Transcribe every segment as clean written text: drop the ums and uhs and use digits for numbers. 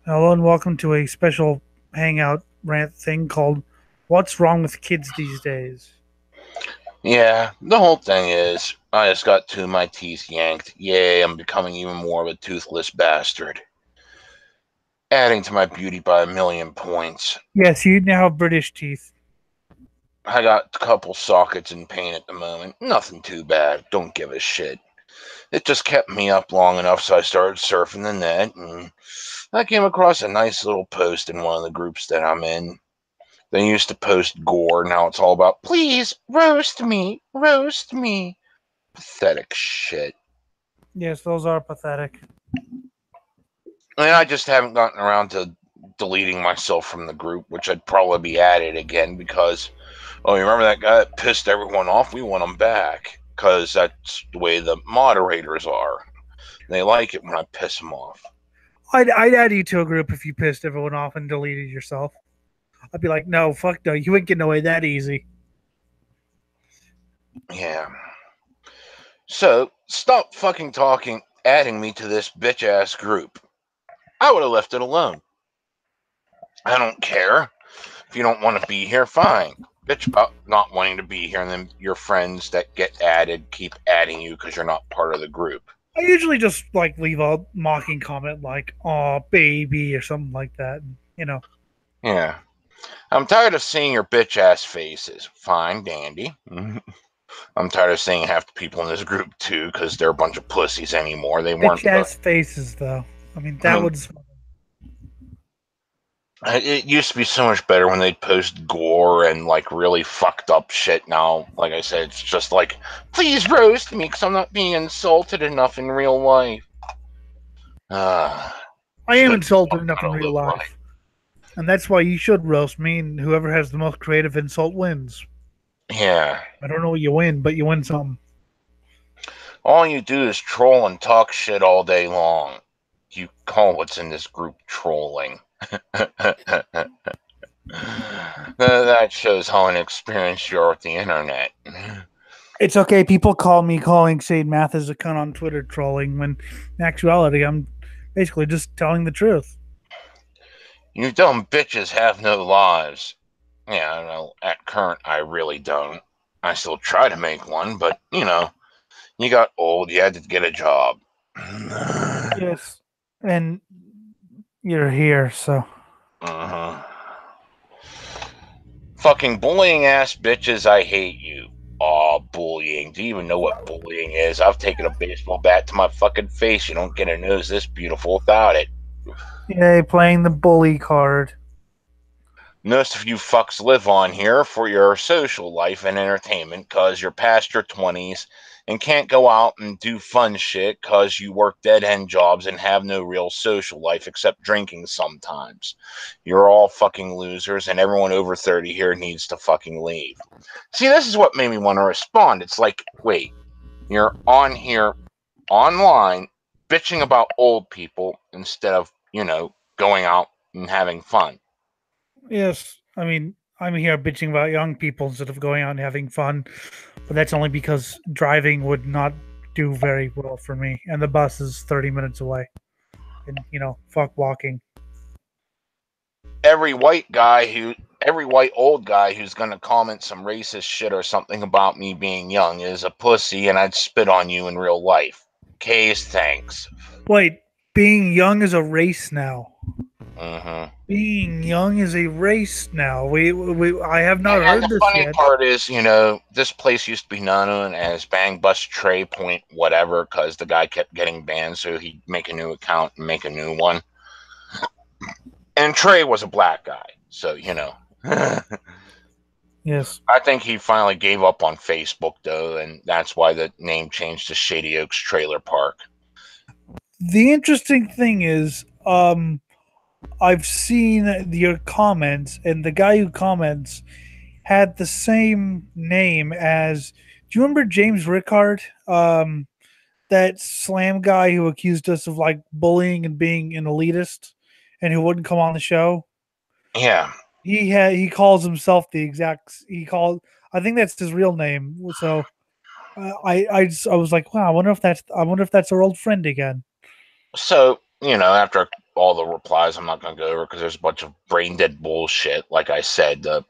Hello and welcome to a special hangout rant thing called What's Wrong with Kids These Days? Yeah, the whole thing is, I just got two of my teeth yanked. Yay, I'm becoming even more of a toothless bastard. Adding to my beauty by a million points. Yes, you now have British teeth. I got a couple sockets in pain at the moment. Nothing too bad. Don't give a shit. It just kept me up long enough, so I started surfing the net, and I came across a nice little post in one of the groups that I'm in. They used to post gore, now it's all about, please, roast me, roast me. Pathetic shit. Yes, those are pathetic. I mean, I just haven't gotten around to deleting myself from the group, which I'd probably be added again because, oh, you remember that guy that pissed everyone off? We want him back because that's the way the moderators are. They like it when I piss them off. I'd add you to a group if you pissed everyone off and deleted yourself. I'd be like, no, fuck no, you ain't getting away that easy. Yeah. So, stop fucking talking, adding me to this bitch ass group. I would have left it alone. I don't care. If you don't want to be here, fine. Bitch about not wanting to be here, and then your friends that get added keep adding you because you're not part of the group. I usually just like leave a mocking comment like, "Aw, baby," or something like that. You know. Yeah. I'm tired of seeing your bitch ass faces. Fine, dandy. I'm tired of seeing half the people in this group too, because they're a bunch of pussies anymore. They weren't. Bitch ass faces though. I mean I that mean, was it used to be so much better when they'd post gore and like really fucked up shit. Now, like I said, it's just like, please roast me because I'm not being insulted enough in real life. I am Shouldn't insulted fuck enough in gotta real live life. life. And that's why you should roast me, and whoever has the most creative insult wins. Yeah. I don't know what you win, but you win something. All you do is troll and talk shit all day long. You call what's in this group trolling. That shows how inexperienced you are with the internet. It's okay. People call me calling Shade Math as a cunt on Twitter trolling when in actuality I'm basically just telling the truth. You dumb bitches have no lives. Yeah, I know. At current, I really don't. I still try to make one, but you got old. You had to get a job. Yes. And you're here, so uh-huh. Fucking bullying ass bitches, I hate you. Aw, bullying. Do you even know what bullying is? I've taken a baseball bat to my fucking face. You don't get a nose this beautiful without it. yay, playing the bully card. Most of you fucks live on here for your social life and entertainment because you're past your 20s and can't go out and do fun shit because you work dead end jobs and have no real social life except drinking sometimes. You're all fucking losers, and everyone over 30 here needs to fucking leave. See, this is what made me want to respond. It's like, wait, you're on here online bitching about old people instead of, going out and having fun. Yes. I mean, I'm here bitching about young people instead of going out and having fun, but that's only because driving would not do very well for me, and the bus is 30 minutes away. And, fuck walking. Every white old guy who's going to comment some racist shit or something about me being young is a pussy, and I'd spit on you in real life. Case thanks. Wait, being young is a race now. Mm-hmm. Being young is a race now. I have not And heard the this funny yet. part is, this place used to be known as Bang Bus Trey Point whatever because the guy kept getting banned, so he'd make a new account and make a new one. And Trey was a black guy, so Yes. I think he finally gave up on Facebook though, and that's why the name changed to Shady Oaks Trailer Park. The interesting thing is, I've seen your comments, and the guy who comments had the same name as. Do you remember James Rickard? That slam guy who accused us of like bullying and being an elitist, and who wouldn't come on the show. Yeah. He calls himself the exact. He called. I think that's his real name. So I was like, wow. I wonder if that's our old friend again. So after all the replies I'm not going to go over because there's a bunch of brain dead bullshit. Like I said, the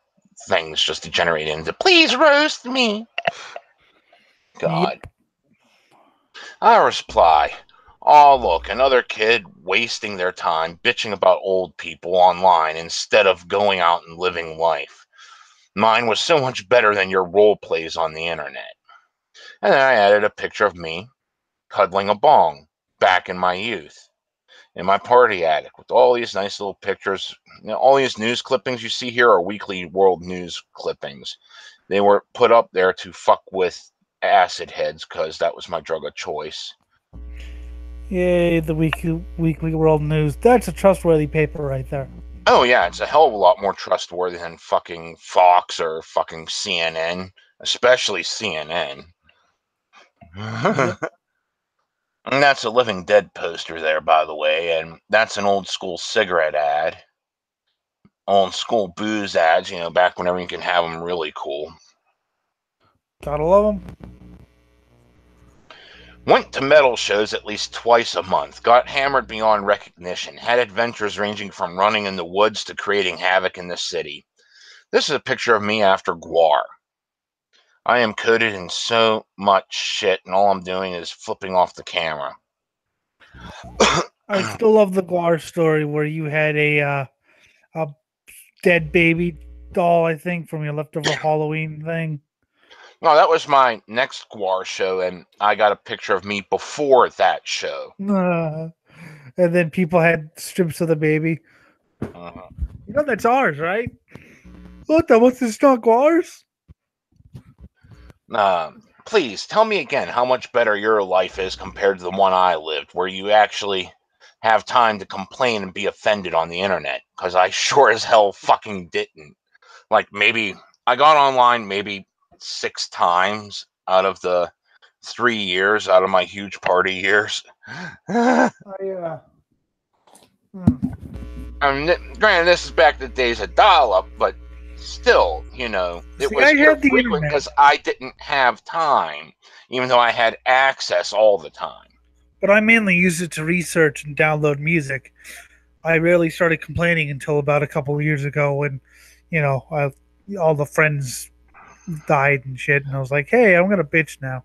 things just degenerate into please roast me. God. Yep. I reply, oh, look, another kid wasting their time bitching about old people online instead of going out and living life. Mine was so much better than your role plays on the internet. And then I added a picture of me cuddling a bong back in my youth in my party attic with all these nice little pictures. All these news clippings you see here are weekly world news clippings. They were put up there to fuck with acid heads because that was my drug of choice. Yay, the Weekly World News. That's a trustworthy paper right there. Oh yeah, it's a hell of a lot more trustworthy than fucking Fox or fucking CNN, especially CNN. Yep. And that's a Living Dead poster there, by the way, and that's an old school cigarette ad. Old school booze ads, back whenever you can have them really cool. Gotta love them. Went to metal shows at least twice a month, got hammered beyond recognition, had adventures ranging from running in the woods to creating havoc in the city. This is a picture of me after Guar. I am coated in so much shit, and all I'm doing is flipping off the camera. I still love the Guar story where you had a dead baby doll, I think, from your leftover Halloween thing. No, that was my next Guar show, and I got a picture of me before that show. And then people had strips of the baby. Uh-huh. You know that's ours, right? What the? What's this? Not Guar's? Please tell me again how much better your life is compared to the one I lived, where you actually have time to complain and be offended on the internet. Because I sure as hell fucking didn't. Like, maybe I got online maybe 6 times out of the 3 years out of my huge party years. I mean, granted, this is back to the days of dial-up, but still, it was infrequent because I didn't have time, even though I had access all the time. But I mainly used it to research and download music. I rarely started complaining until about a couple of years ago when, all the friends died and shit, and I was like, hey, I'm gonna bitch now.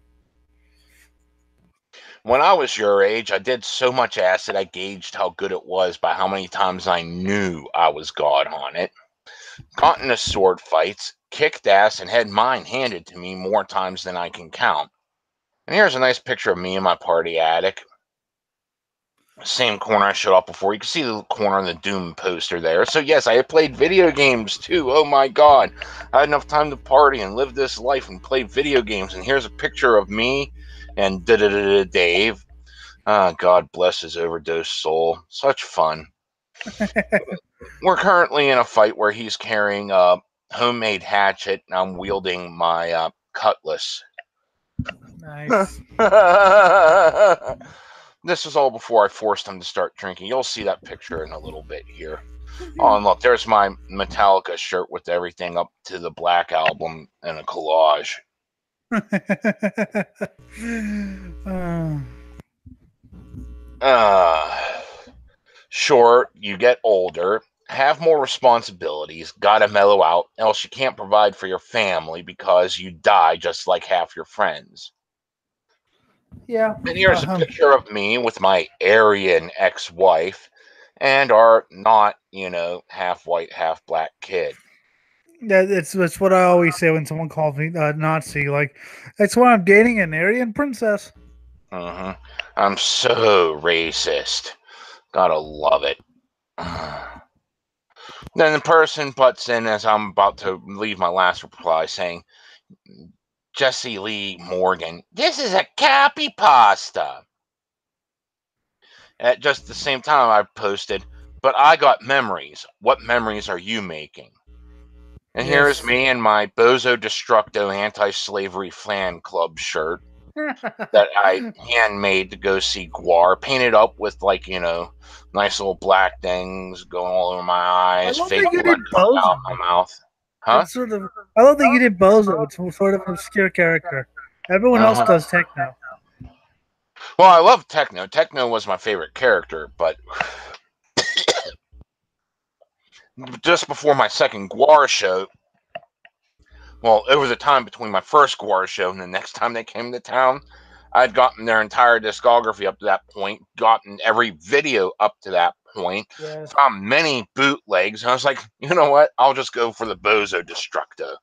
When I was your age, I did so much acid I gauged how good it was by how many times I knew I was God on it. Got into sword fights, kicked ass, and had mine handed to me more times than I can count. And here's a nice picture of me in my party attic. Same corner I showed off before. You can see the corner of the Doom poster there. So yes, I had played video games too. Oh my god. I had enough time to party and live this life and play video games. And here's a picture of me and Dave. God bless his overdosed soul. Such fun. We're currently in a fight where he's carrying a homemade hatchet and I'm wielding my cutlass. Nice. This was all before I forced him to start drinking. You'll see that picture in a little bit here. Oh, and look, there's my Metallica shirt with everything up to the Black Album and a collage. Sure, you get older, have more responsibilities, gotta mellow out, else you can't provide for your family because you die just like half your friends. Yeah. And here's a picture of me with my Aryan ex-wife and our not, half white, half black kid. Yeah, that's what I always say when someone calls me Nazi. Like, that's why I'm dating an Aryan princess. Mm-hmm. I'm so racist. Gotta love it. Then the person butts in as I'm about to leave my last reply saying, Jesse Lee Morgan, this is a copy pasta. At just the same time, I posted, but I got memories. What memories are you making? And here's me in my Bozo Destructo anti-slavery fan club shirt that I handmade to go see Guar, painted up with nice little black things going all over my eyes, fake blood coming out my mouth. Huh? It's I love that you did Bozo. It's sort of an obscure character. Everyone else does techno. Well, I love techno. Techno was my favorite character, but just before my second Guar show. Well, over the time between my first Guar show and the next time they came to town, I'd gotten their entire discography up to that point, gotten every video up to that point, Yes. found many bootlegs, and I was like, you know what? I'll just go for the Bozo Destructo.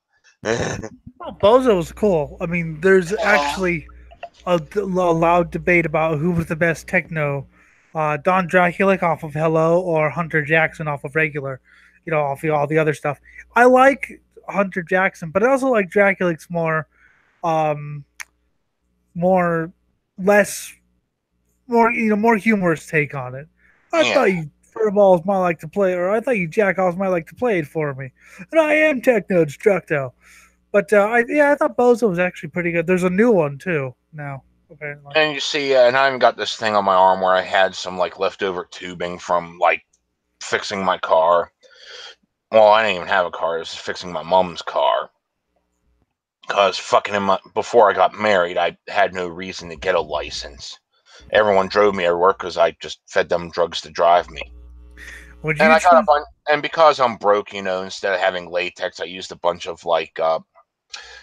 Oh, Bozo was cool. I mean, there's actually a loud debate about who was the best techno, Don Draculic off of Hello or Hunter Jackson off of Regular, off all the other stuff. I like Hunter Jackson, but I also like Draculic's um, more, less, more humorous take on it. I Yeah. thought you Furballs might like to play, or I thought you Jackalls might like to play it for me, and I am Techno Destructo. But I thought Bozo was actually pretty good. There's a new one too now, apparently. And you see, and I even got this thing on my arm where I had some like leftover tubing from like fixing my car. Well, I didn't even have a car. I was fixing my mom's car. Because fucking before I got married, I had no reason to get a license. Everyone drove me everywhere because I just fed them drugs to drive me. Would And you I got a trust? bunch, and because I'm broke, instead of having latex, I used a bunch of like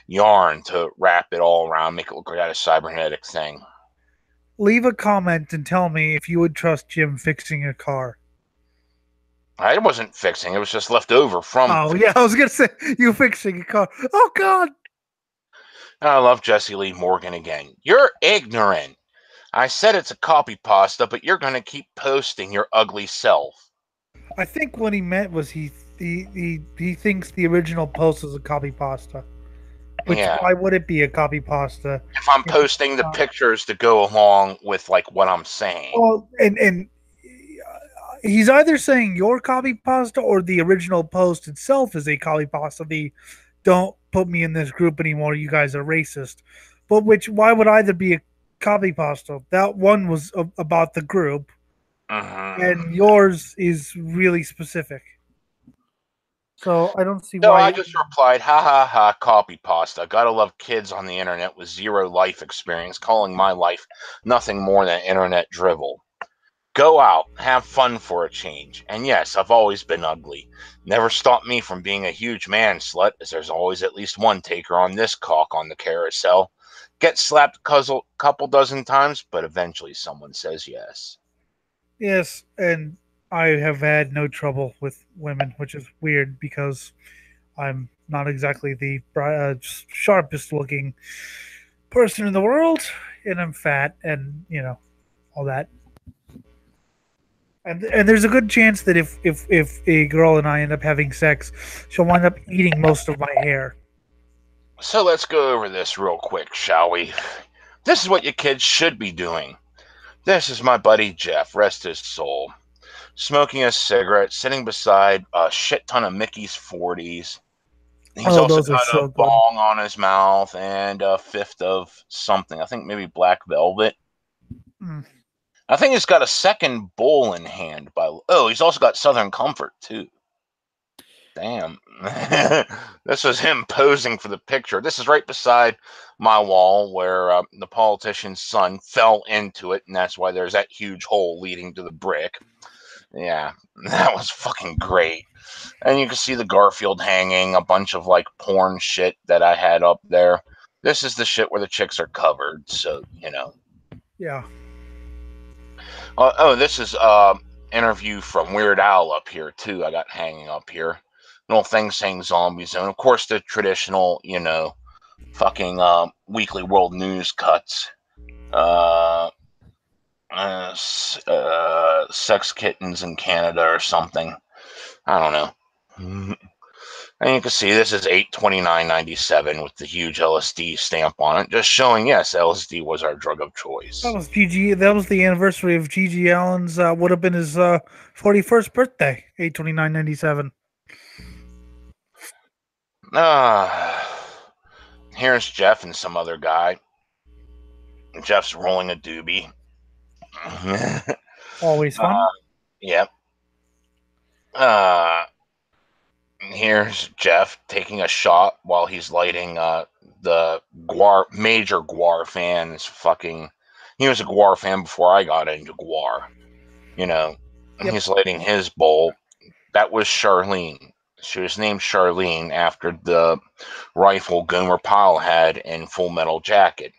yarn to wrap it all around, make it look like I had a cybernetic thing. Leave a comment and tell me if you would trust Jim fixing a car. I wasn't fixing; it was just left over from. Oh yeah, I was gonna say you fixing a car. Oh God. I love Jesse Lee Morgan again. You're ignorant. I said it's a copy pasta, but you're gonna keep posting your ugly self. I think what he meant was he thinks the original post is a copy pasta. Which Yeah. why would it be a copy pasta? If I'm If it's posting the not? pictures to go along with like what I'm saying. Well, and he's either saying your copy pasta or the original post itself is a copy pasta. The don't put me in this group anymore. You guys are racist. But why would either be a copy pasta? That one was about the group, and Mm-hmm. yours is really specific. So I don't see So I why. just replied, ha ha ha, copy pasta. Gotta love kids on the internet with zero life experience calling my life nothing more than internet drivel. Go out, have fun for a change. And yes, I've always been ugly. Never stopped me from being a huge man slut, as there's always at least one taker on this cock on the carousel. Get slapped a couple dozen times, but eventually someone says yes. Yes, and I have had no trouble with women, which is weird because I'm not exactly the sharpest looking person in the world, and I'm fat, and all that. And there's a good chance that if a girl and I end up having sex, she'll wind up eating most of my hair. So let's go over this real quick, shall we? This is what your kids should be doing. This is my buddy Jeff, rest his soul. Smoking a cigarette, sitting beside a shit ton of Mickey's 40s. He's Oh, also those are got a so good. bong on his mouth and a fifth of something. I think maybe black velvet. Mm. I think he's got a second bowl in hand. Oh, he's also got Southern Comfort too. Damn. This was him posing for the picture. This is right beside my wall where the politician's son fell into it, and that's why there's that huge hole leading to the brick. Yeah, that was fucking great. And you can see the Garfield hanging, a bunch of like porn shit that I had up there. This is the shit where the chicks are covered, so. Yeah. Oh, this is interview from Weird Al up here too. I got hanging up here. Little thing saying Zombie Zone. Of course, the traditional, fucking weekly world news cuts. Uh, sex kittens in Canada or something. I don't know. And you can see this is 8/29/97 with the huge LSD stamp on it, just showing yes, LSD was our drug of choice. That was the anniversary of Gigi Allen's. Would have been his 41st birthday, 8/29/97. Here's Jeff and some other guy. Jeff's rolling a doobie. Always fun. Yep. Here's Jeff taking a shot while he's lighting the major Guar fans fucking. He was a Guar fan before I got into Guar. Yep. He's lighting his bowl. That was Charlene. She was named Charlene after the rifle Gomer Pyle had in Full Metal Jacket,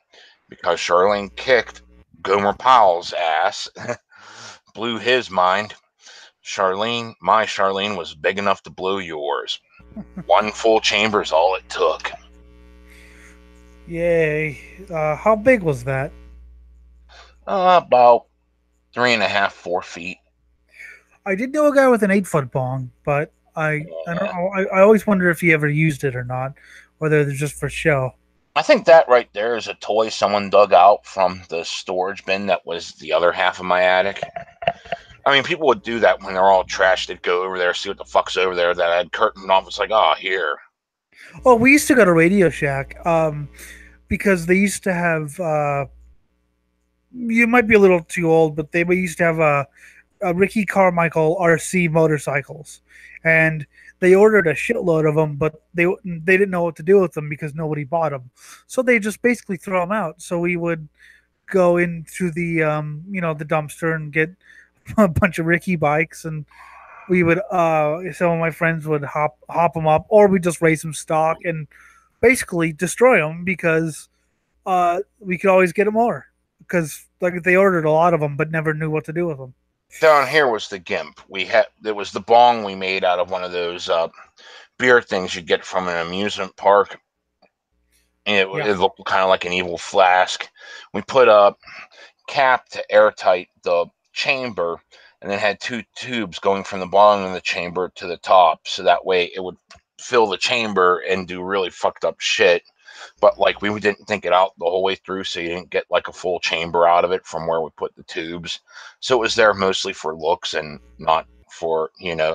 because Charlene kicked Gomer Pyle's ass, blew his mind. My Charlene was big enough to blow yours. One full chamber is all it took. Yay. How big was that? About 3.5, 4 feet. I did know a guy with an 8-foot bong, but I don't know. I always wonder if he ever used it or not, whether it's just for show. I think that right there is a toy someone dug out from the storage bin that was the other half of my attic. I mean, people would do that when they're all trashed. They'd go over there, see what the fuck's over there that I had curtained off. It's like, oh, here. Oh, we used to go to Radio Shack because they used to have. You might be a little too old, but they used to have a Ricky Carmichael RC motorcycles, and they ordered a shitload of them, but they didn't know what to do with them because nobody bought them, so they just basically throw them out. So we would go into the the dumpster and get a bunch of Ricky bikes, and we would some of my friends would hop them up, or we just raise them stock and basically destroy them because we could always get more because like they ordered a lot of them but never knew what to do with them. Down here was the GIMP. There was the bong we made out of one of those beer things you get from an amusement park. And it looked kind of like an evil flask. We put a cap to airtight the chamber, and then had 2 tubes going from the bottom of the chamber to the top, so that way it would fill the chamber and do really fucked up shit. But like we didn't think it out the whole way through, so you didn't get like a full chamber out of it from where we put the tubes. So it was there mostly for looks and not for,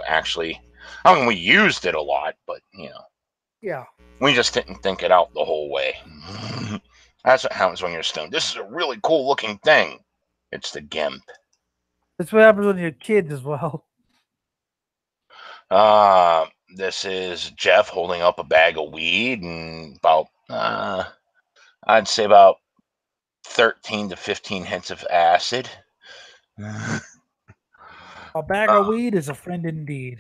actually. I mean, we used it a lot, but Yeah. we just didn't think it out the whole way. That's what happens when you're stoned. This is a really cool looking thing. It's the GIMP. That's what happens when you're kids as well. This is Jeff holding up a bag of weed and about, I'd say about 13 to 15 hits of acid. A bag of weed is a friend indeed.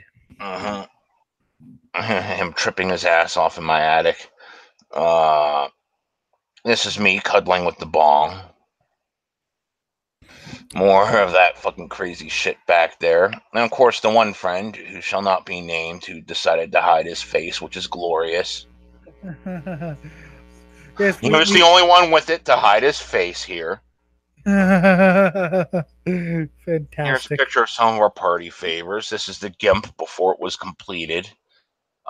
Him tripping his ass off in my attic. This is me cuddling with the bong. More of that fucking crazy shit back there. And of course, the one friend who shall not be named who decided to hide his face, which is glorious. Yes, he was the only one with it to hide his face here. Fantastic. Here's a picture of some of our party favors. This is the GIMP before it was completed.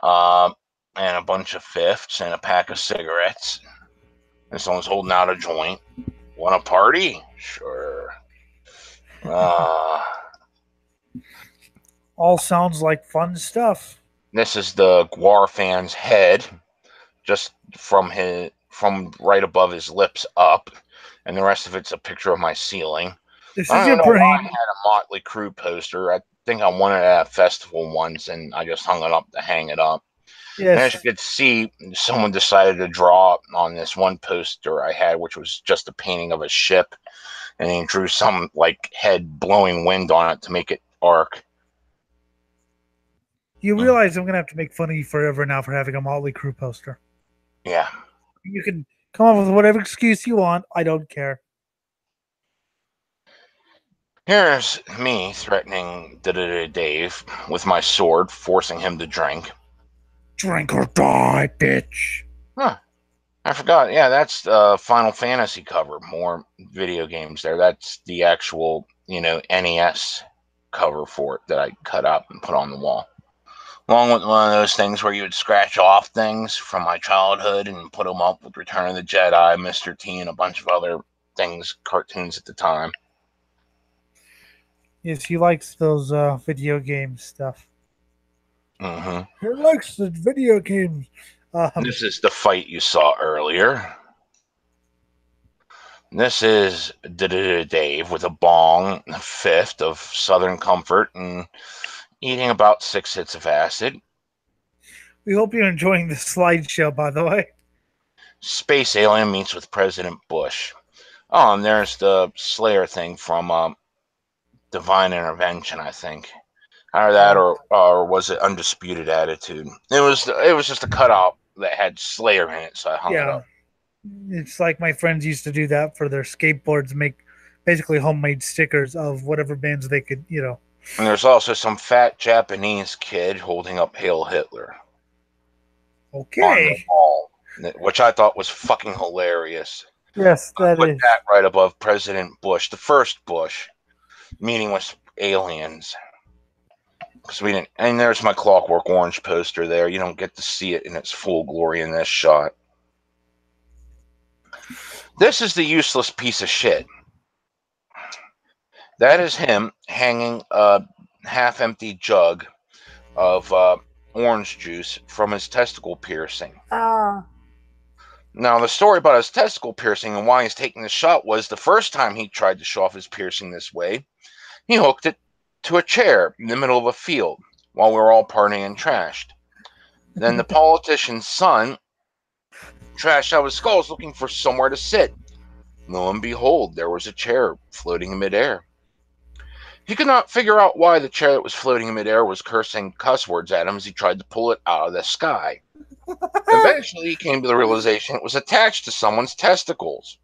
And a bunch of fifths and a pack of cigarettes. And someone's holding out a joint. Want a party? Sure. All sounds like fun stuff. This is the Guar fan's head, just from right above his lips up, and the rest of it's a picture of my ceiling. This I is don't your know brain. why I had a Motley Crue poster. I think I won it at a festival once, and I just hung it up to hang it up. Yes. And as you could see, someone decided to draw on this one poster I had, which was just a painting of a ship, and he drew some like head blowing wind on it to make it arc. You realize I'm gonna have to make fun of you forever now for having a Motley Crue poster. Yeah. You can come up with whatever excuse you want. I don't care. Here's me threatening Dave with my sword, forcing him to drink. Drink or die, bitch. Huh. I forgot. Yeah, that's the Final Fantasy cover. More video games there. That's the actual, NES cover for it that I cut up and put on the wall. Along with one of those things where you would scratch off things from my childhood and put them up with Return of the Jedi, Mr. T, and a bunch of other things, cartoons at the time. Yes, he likes those video game stuff. Mm-hmm. He likes the video games. This is the fight you saw earlier. This is Dave with a bong, a fifth of Southern Comfort, and eating about 6 hits of acid. We hope you're enjoying this slideshow, by the way. Space alien meets with President Bush. Oh, and there's the Slayer thing from Divine Intervention, I think. Either that, or was it Undisputed Attitude? It was just a cutout that had Slayer in it, so I hung it Yeah, up. it's like my friends used to do that for their skateboards, make basically homemade stickers of whatever bands they could, And there's also some fat Japanese kid holding up Hail Hitler on the Okay. wall, which I thought was fucking hilarious. Yes, I that put is. that right above President Bush, the first Bush, meeting with aliens. Because we didn't, and there's my Clockwork Orange poster there. You don't get to see it in its full glory in this shot. This is the useless piece of shit. That is him hanging a half-empty jug of orange juice from his testicle piercing. Ah. Now, the story about his testicle piercing and why he's taking the shot was the first time he tried to show off his piercing this way, he hooked it to a chair in the middle of a field while we were all partying and trashed. Then the politician's son trashed out his skulls looking for somewhere to sit. Lo and behold, there was a chair floating in midair. He could not figure out why the chair that was floating in midair was cursing cuss words at him as he tried to pull it out of the sky. Eventually, he came to the realization it was attached to someone's testicles.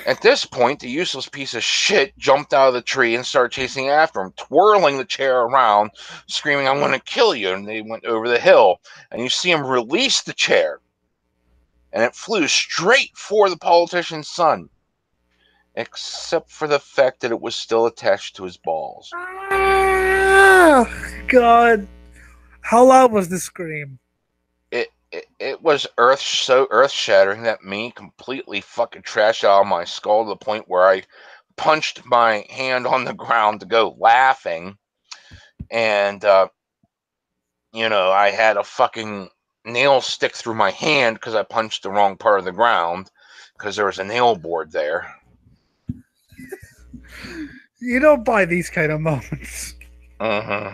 At this point, the useless piece of shit jumped out of the tree and started chasing after him, twirling the chair around, screaming, "I'm going to kill you." And they went over the hill, and you see him release the chair, and it flew straight for the politician's son, except for the fact that it was still attached to his balls. Ah, God. How loud was the scream? It was so earth shattering that me completely fucking trashed out of my skull to the point where I punched my hand on the ground to go laughing, and I had a fucking nail stick through my hand because I punched the wrong part of the ground because there was a nail board there. You don't buy these kind of moments. Mm-hmm.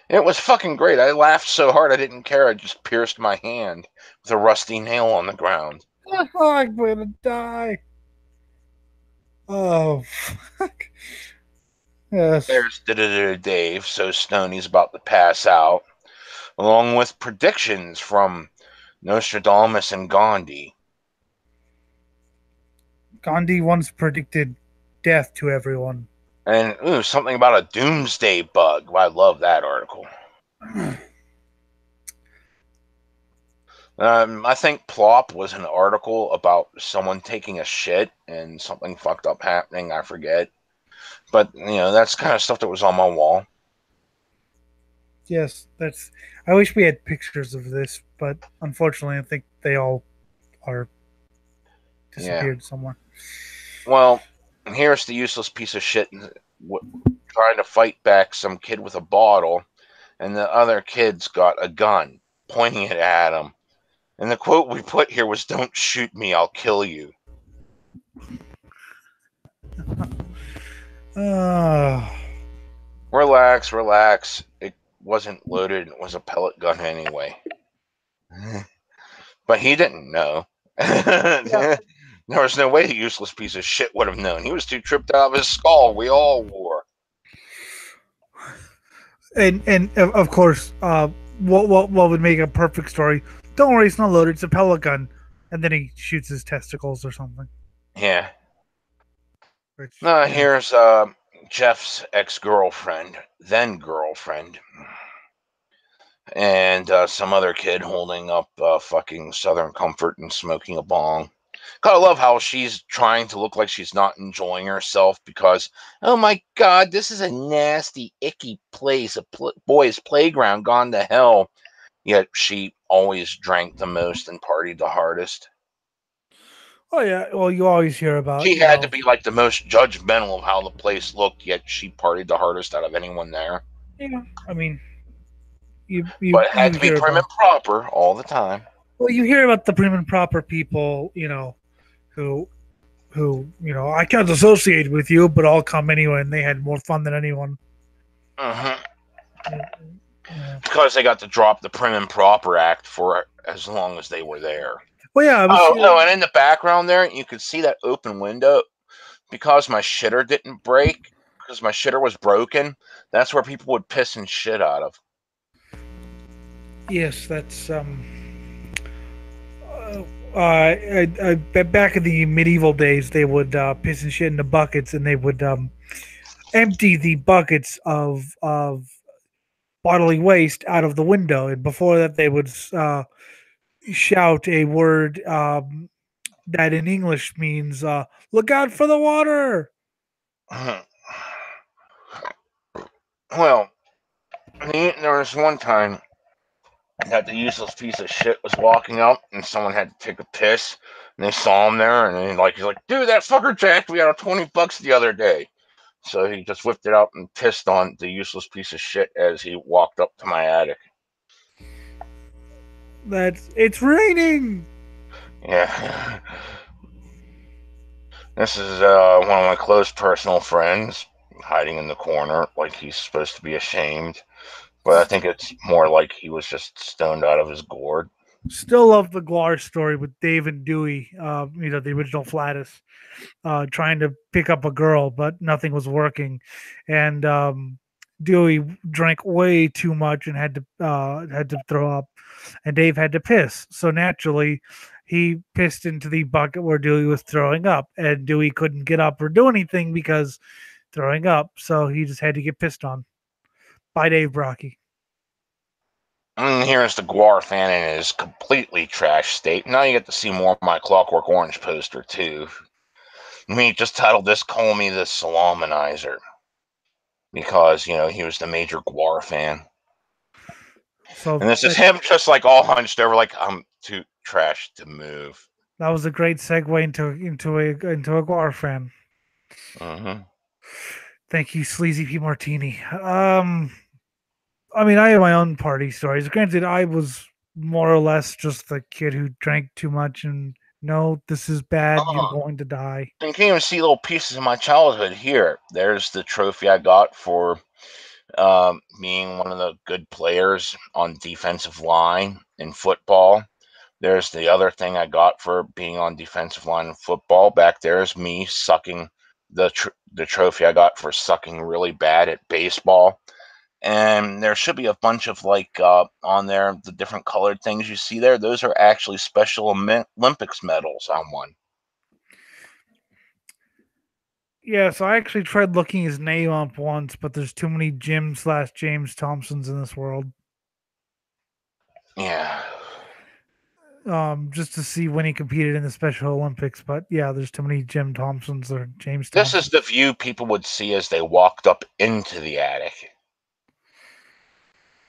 It was fucking great. I laughed so hard I didn't care. I just pierced my hand with a rusty nail on the ground. Oh, I'm gonna die. Oh, fuck. Yes. There's Dave, so Stoney's about to pass out, along with predictions from Nostradamus and Gandhi. Gandhi once predicted death to everyone. And something about a doomsday bug. Well, I love that article. I think Plop was an article about someone taking a shit and something fucked up happening. I forget. But, that's kind of stuff that was on my wall. Yes, that's. I wish we had pictures of this, but unfortunately, I think they all are disappeared somewhere. Well, here's the useless piece of shit trying to fight back some kid with a bottle, and the other kid's got a gun pointing it at him. And the quote we put here was, "Don't shoot me, I'll kill you." Relax. It wasn't loaded. It was a pellet gun anyway. But he didn't know. Yeah. There was no way the useless piece of shit would have known. He was too tripped out of his skull. We all were. And of course, what would make a perfect story? Don't worry, it's not loaded. It's a pellet gun, and then he shoots his testicles or something. Yeah. Which, Here's Jeff's ex-girlfriend, then girlfriend, and some other kid holding up fucking Southern Comfort and smoking a bong. I love how she's trying to look like she's not enjoying herself because, oh my God, this is a nasty, icky place, a boys' playground gone to hell. Yet she always drank the most and partied the hardest. Oh yeah, well you always hear about. She had to be like the most judgmental of how the place looked, yet she partied the hardest out of anyone there. Yeah, I mean, But it had you to be hear prim about. and proper all the time. Well, you hear about the prim and proper people, who I can't associate with you, but I'll come anyway, and they had more fun than anyone. Mm-hmm. Because they got to drop the prim and proper act for as long as they were there. Well, yeah. And in the background there, you could see that open window. Because my shitter didn't break, because my shitter was broken. That's where people would piss and shit out of. Yes, that's back in the medieval days, they would piss and shit into buckets, and they would empty the buckets of bodily waste out of the window. And before that, they would shout a word that in English means "look out for the water." Well, there was one time that the useless piece of shit was walking up, and someone had to take a piss, and they saw him there, and he's like, "Dude, that fucker jacked me out of $20 the other day." So he just whipped it out and pissed on the useless piece of shit as he walked up to my attic. It's raining. Yeah. This is one of my close personal friends hiding in the corner like he's supposed to be ashamed. But I think it's more like he was just stoned out of his gourd. Still love the Glar story with Dave and Dewey, the original Flatus, trying to pick up a girl, but nothing was working. And Dewey drank way too much and had to throw up, and Dave had to piss. So naturally, he pissed into the bucket where Dewey was throwing up, and Dewey couldn't get up or do anything because throwing up. So he just had to get pissed on by Dave Brocky. And here's the Guar fan in his completely trash state. Now you get to see more of my Clockwork Orange poster, too. Me just titled this "Call Me the Salamanizer" because, he was the major Guar fan. So And this is him just like all hunched over, like, I'm too trash to move. that was a great segue into a Guar fan. Mm-hmm. Thank you, Sleazy P Martini. I mean, I have my own party stories. Granted, I was more or less just the kid who drank too much and no, this is bad. You're Oh, going to die. you can even see little pieces of my childhood here. There's the trophy I got for being one of the good players on defensive line in football. There's the other thing I got for being on defensive line in football. Back there is me sucking the trophy I got for sucking really bad at baseball. And there should be a bunch of on there the different colored things you see there. Those are actually Special Olympics medals I won. Yeah, so I actually tried looking his name up once, but there's too many Jim/James Thompsons in this world. Yeah. Just to see when he competed in the Special Olympics. But yeah, there's too many Jim Thompsons or James This is Thompsons. the view people would see as they walked up into the attic.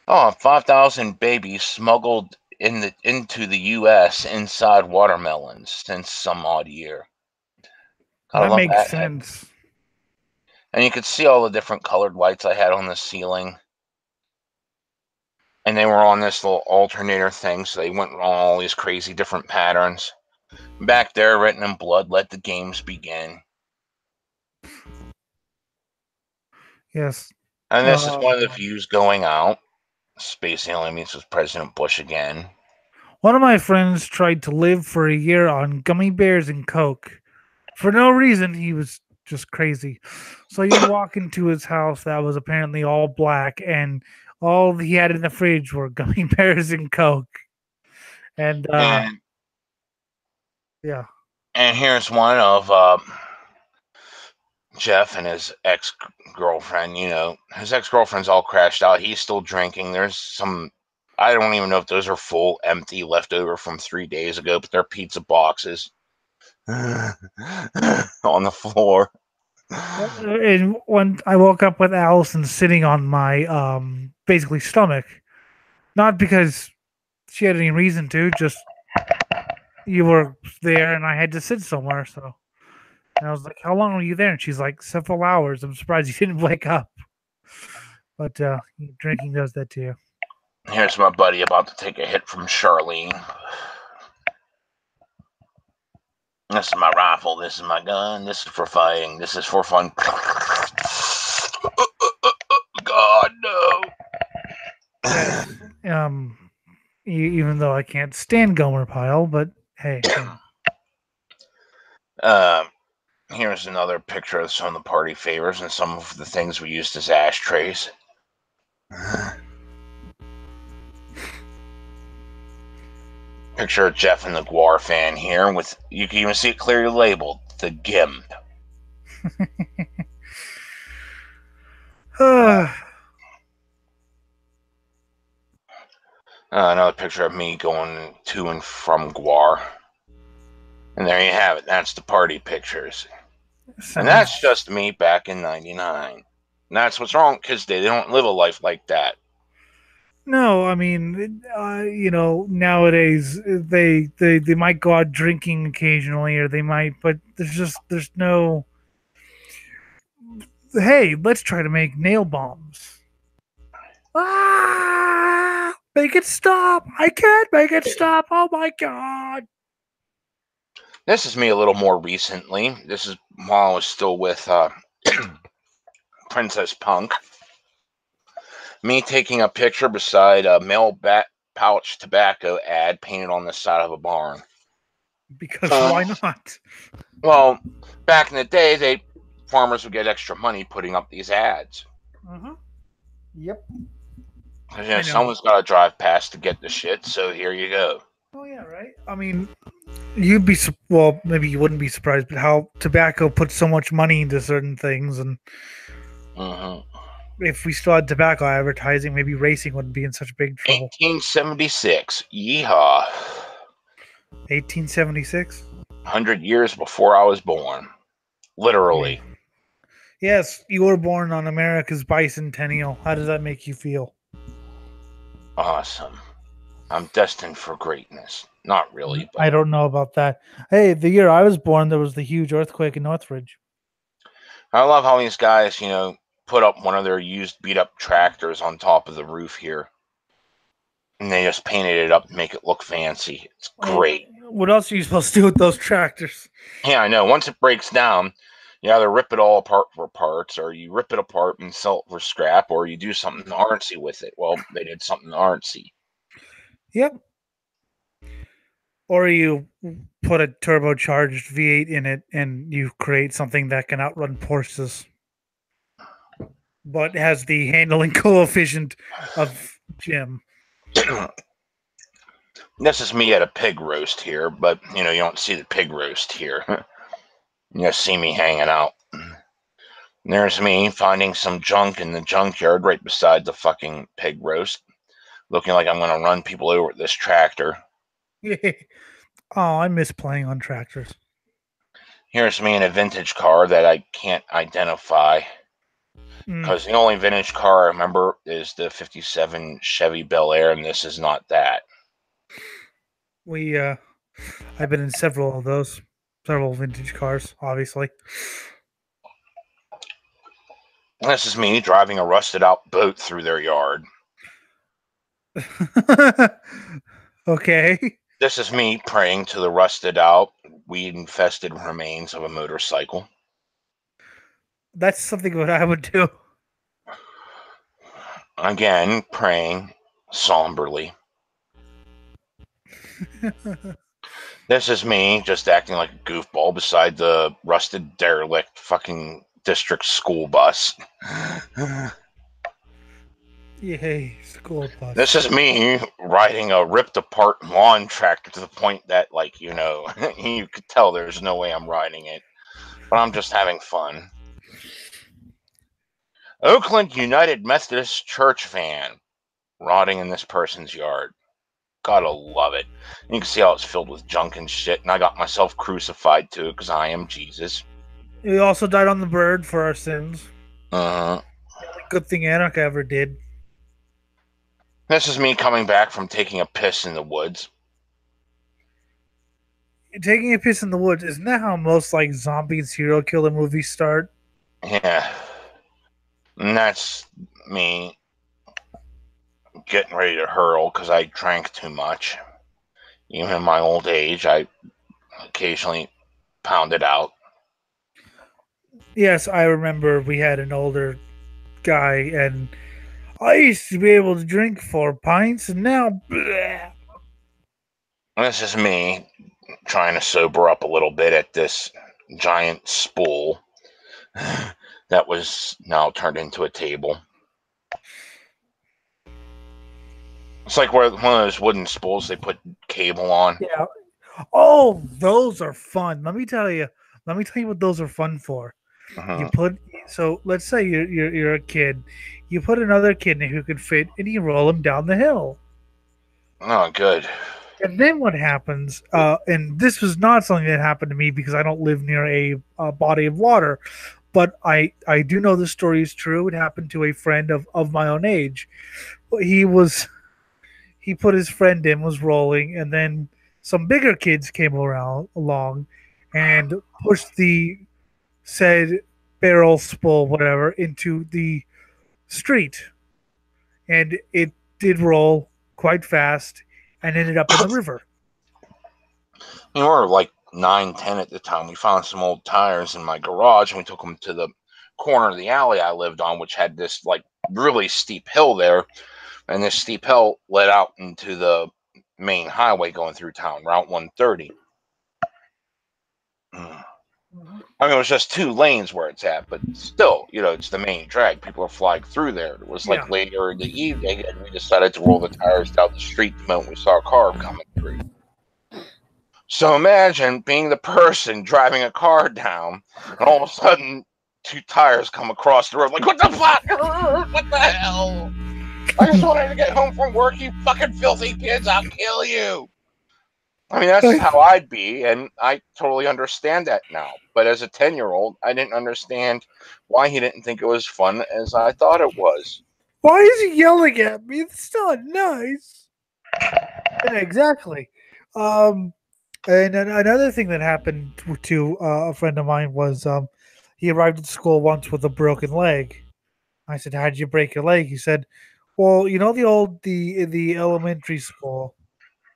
Oh, 5,000 babies smuggled into the U.S. inside watermelons since some odd year. Gotta That love makes that head. sense. And you could see all the different colored lights I had on the ceiling. And they were on this little alternator thing, so they went on all these crazy different patterns. Back there, written in blood, "Let the games begin." Yes. And this is one of the Um, views going out. Space alien meets with President Bush again. One of my friends tried to live for a year on gummy bears and Coke. For no reason, he was just crazy. So you'd walk into his house that was apparently all black, and all he had in the fridge were gummy bears and Coke. And And yeah, and here's one of Jeff and his ex-girlfriend. His ex-girlfriend's all crashed out. He's still drinking. There's some, I don't even know if those are full, empty, leftover from 3 days ago, but they're pizza boxes on the floor. and when I woke up with Allison sitting on my basically stomach, not because she had any reason to, just you were there and I had to sit somewhere. So and I was like, "How long were you there?" And she's like, "Several hours." I'm surprised you didn't wake up. But drinking does that to you. Here's my buddy about to take a hit from Charlene. This is my rifle. This is my gun. This is for fighting. This is for fun. God, no. Yes. Even though I can't stand Gomer Pyle, but hey. Um, Here's another picture of some of the party favors and some of the things we used as ashtrays. Picture of Jeff and the Guar fan here. With you can even see it clearly labeled the GIMP. Another picture of me going to and from Guar. And there you have it. That's the party pictures. And that's just me back in 99. And that's what's wrong, because they don't live a life like that. No, I mean, nowadays they might go out drinking occasionally, or they might, but there's no. Hey, let's try to make nail bombs. Ah! Make it stop! I can't make it stop! Oh my god! This is me a little more recently. This is while I was still with Princess Punk. Me taking a picture beside a mail pouch tobacco ad painted on the side of a barn. Because why not? Well, back in the day, farmers would get extra money putting up these ads. Yep. Someone's got to drive past to get the shit, so here you go. Oh yeah, right. I mean, maybe you wouldn't be surprised, but how tobacco puts so much money into certain things, and if we still had tobacco advertising, maybe racing wouldn't be in such big trouble. 1876, yeehaw. 1876? 100 years before I was born. Literally. Yes, you were born on America's bicentennial. How does that make you feel? Awesome. I'm destined for greatness. Not really, but I don't know about that. Hey, the year I was born, there was the huge earthquake in Northridge. I love how these guys, put up one of their used beat-up tractors on top of the roof here. And they just painted it up to make it look fancy. It's great. What else are you supposed to do with those tractors? Yeah, I know. Once it breaks down, you either rip it all apart for parts, or you rip it apart and sell it for scrap, or you do something artsy with it. Well, they did something artsy. Yep. Or you put a turbocharged V8 in it and you create something that can outrun Porsches, but has the handling coefficient of Jim. This is me at a pig roast here, but, you don't see the pig roast here. You just see me hanging out. And there's me finding some junk in the junkyard right beside the fucking pig roast, looking like I'm going to run people over with this tractor. Oh, I miss playing on tractors. Here's me in a vintage car that I can't identify, because the only vintage car I remember is the 57 Chevy Bel Air, and this is not that. I've been in several of those. Several vintage cars, obviously. This is me driving a rusted out boat through their yard. Okay. This is me praying to the rusted out, weed infested remains of a motorcycle. That's something that I would do. Again, praying somberly. This is me just acting like a goofball beside the rusted, derelict fucking district school bus. Yay, school bus. This is me riding a ripped apart lawn tractor to the point that, you could tell there's no way I'm riding it. But I'm just having fun. Oakland United Methodist Church van rotting in this person's yard. Gotta love it. And you can see how it's filled with junk and shit, and I got myself crucified too, because I am Jesus. We also died on the bird for our sins. Uh-huh. The only good thing Anak ever did. This is me coming back from taking a piss in the woods. Taking a piss in the woods, isn't that how most zombie and serial killer movies start? Yeah. And that's me getting ready to hurl because I drank too much. Even in my old age, I occasionally pound it out. Yes, I remember we had an older guy, and I used to be able to drink 4 pints, and now... This is me trying to sober up a little bit at this giant spool that was now turned into a table. It's like one of those wooden spools they put cable on. Yeah. Oh, those are fun. Let me tell you. Let me tell you what those are fun for. You Mm-hmm. put so let's say you're a kid. You put another kid in who could fit, and you roll him down the hill. Oh, good. And then what happens? And this was not something that happened to me because I don't live near a body of water, but I do know the story is true. It happened to a friend of my own age. He was he put his friend in, was rolling, and then some bigger kids came around along and pushed the said barrel spool whatever into the street, and it did roll quite fast and ended up in the river. We were like 9, 10 at the time. We found some old tires in my garage and we took them to the corner of the alley I lived on, which had this like really steep hill there. And this steep hill led out into the main highway going through town, Route 130. I mean, it was just 2 lanes where it's at, but still, it's the main drag. People are flying through there. It was like Yeah. later in the evening, and we decided to roll the tires down the street the moment we saw a car coming through. So imagine being the person driving a car down, and all of a sudden, 2 tires come across the road. Like, what the fuck? What the hell? I just wanted to get home from work, you fucking filthy kids. I'll kill you. I mean, that's how I'd be, and I totally understand that now. But as a 10-year-old, I didn't understand why he didn't think it was fun as I thought it was. Why is he yelling at me? It's not nice. Yeah, exactly. And then another thing that happened to a friend of mine was he arrived at school once with a broken leg. I said, "How did you break your leg?" He said, "Well, you know the elementary school."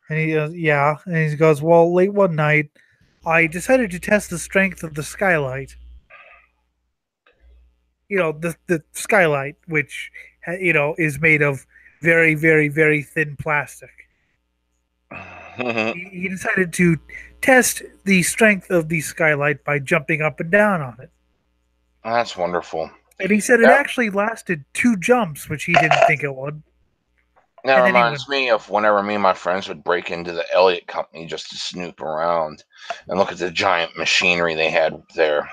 And he goes, "Yeah." And he goes, "Well, late one night, I decided to test the strength of the skylight. The skylight, which is made of very, very, very thin plastic. He decided to test the strength of the skylight by jumping up and down on it. That's wonderful. And he said it That, actually lasted 2 jumps, which he didn't think it would. that And then he went, reminds me of whenever me and my friends would break into the Elliott Company just to snoop around and look at the giant machinery they had there.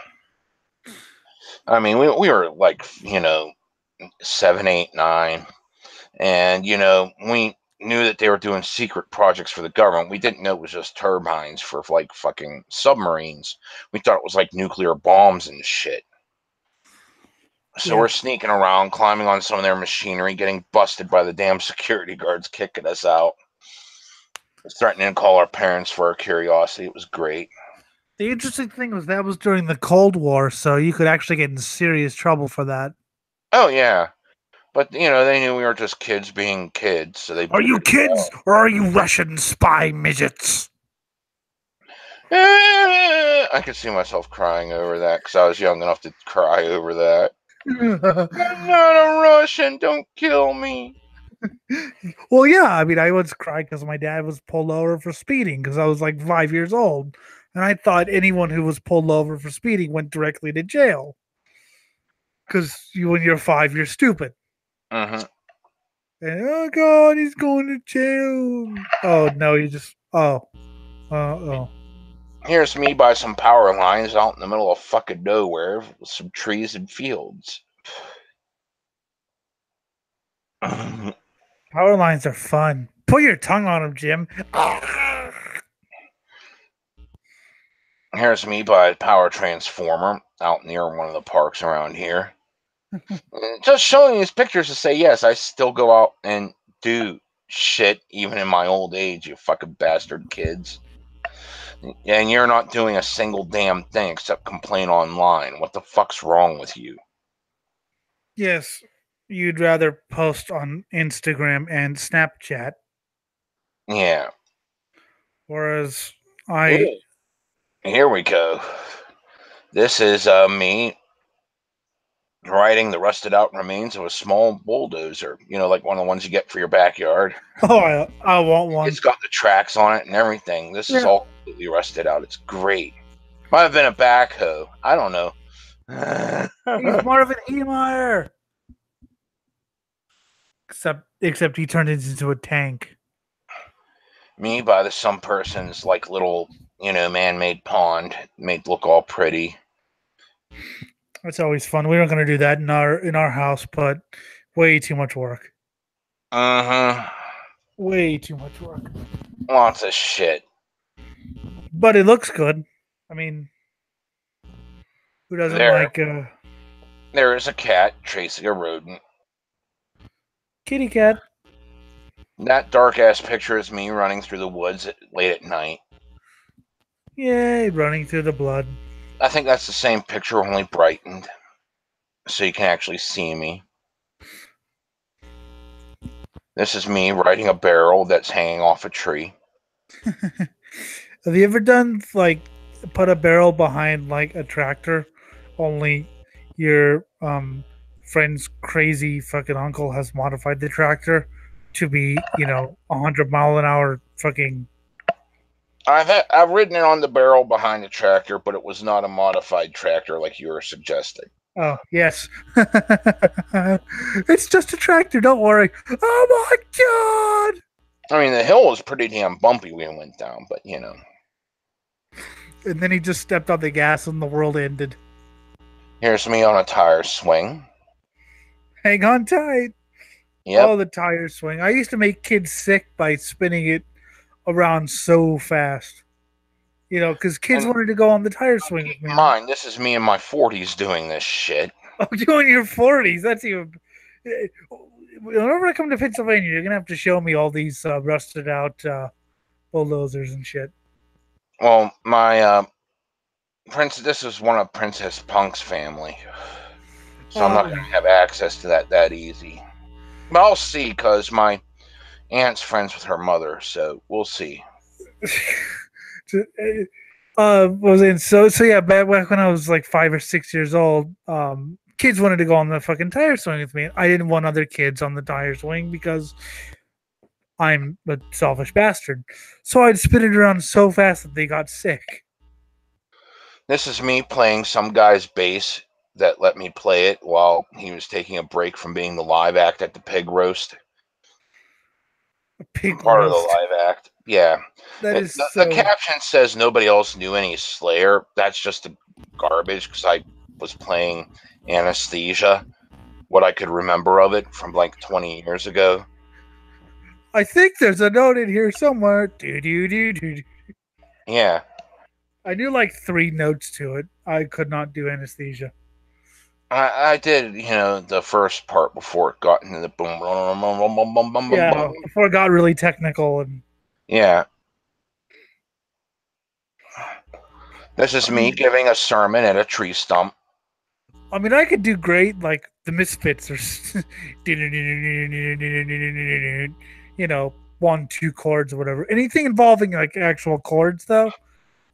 I mean, we were like, 7, 8, 9. And, we knew that they were doing secret projects for the government. We didn't know it was just turbines for like fucking submarines. We thought it was like nuclear bombs and shit. So yeah. we're sneaking around, climbing on some of their machinery, getting busted by the damn security guards kicking us out. Threatening to call our parents for our curiosity. It was great. The interesting thing was that was during the Cold War, so you could actually get in serious trouble for that. Oh, yeah. But, they knew we were just kids being kids, so they Are you booted us kids out. or are you Russian spy midgets? I could see myself crying over that because I was young enough to cry over that. I'm not a Russian. Don't kill me. Well, yeah. I mean, I once cried because my dad was pulled over for speeding because I was like 5 years old. And I thought anyone who was pulled over for speeding went directly to jail. Because when you're 5, you're stupid. Mm-hmm. And, oh, God, he's going to jail. Oh, no, you just, oh. Here's me by some power lines out in the middle of fucking nowhere with some trees and fields. Power lines are fun. Put your tongue on them, Jim. Here's me by a power transformer out near one of the parks around here. Just showing these pictures to say, yes, I still go out and do shit even in my old age, you fucking bastard kids. And you're not doing a single damn thing except complain online. What the fuck's wrong with you? Yes, you'd rather post on Instagram and Snapchat, Yeah. whereas Here, I. here we go. This is me riding the rusted out remains of a small bulldozer, like one of the ones you get for your backyard. Oh, I want one. It's got the tracks on it and everything. This is Yeah. all completely rusted out. It's great. Might have been a backhoe. I don't know. He's Marvin Heemeyer. Except he turned it into a tank. Me by some person's like little, man-made pond, made look all pretty. That's always fun. We're not going to do that in our house, but way too much work. Uh-huh. Way too much work. Lots of shit. But it looks good. I mean, who doesn't There, like there is a cat chasing a rodent. kitty cat? That dark-ass picture is me running through the woods late at night. Yay, running through the blood. I think that's the same picture, only brightened. So you can actually see me. This is me riding a barrel that's hanging off a tree. Have you ever done like put a barrel behind like a tractor? Only your friend's crazy fucking uncle has modified the tractor to be, 100-mile-an-hour fucking. I've ridden it on the barrel behind the tractor, but it was not a modified tractor like you were suggesting. Oh yes, it's just a tractor. Don't worry. Oh my god! I mean, the hill was pretty damn bumpy when we went down, but And then he just stepped on the gas, and the world ended. Here's me on a tire swing. Hang on tight. Yep. Oh, the tire swing. I used to make kids sick by spinning it around so fast. Because kids wanted to go on the tire swing with me. Keep in mind, this is me in my 40s doing this shit. Oh, you in your 40s? That's even. Whenever I come to Pennsylvania, you're gonna have to show me all these rusted out bulldozers and shit. Well, my this is one of Princess Punk's family, so I'm not gonna have access to that easy. But I'll see, because my aunt's friends with her mother, so we'll see. So yeah, back when I was like 5 or 6 years old, kids wanted to go on the fucking tire swing with me. I didn't want other kids on the tire swing because I'm a selfish bastard. So I'd spin it around so fast that they got sick. This is me playing some guy's bass that let me play it while he was taking a break from being the live act at the pig roast. Part of the live act. Yeah. The caption says nobody else knew any Slayer. That's just garbage, because I was playing Anesthesia, what I could remember of it from like 20 years ago. I think there's a note in here somewhere. Yeah. I knew like 3 notes to it. I could not do Anesthesia. I did, the first part before it got into the boom, boom. Yeah, before it got really technical and. Yeah. This is me giving a sermon at a tree stump. I mean, I could do great, like the Misfits or, 1, 2 chords or whatever. Anything involving like actual chords, though.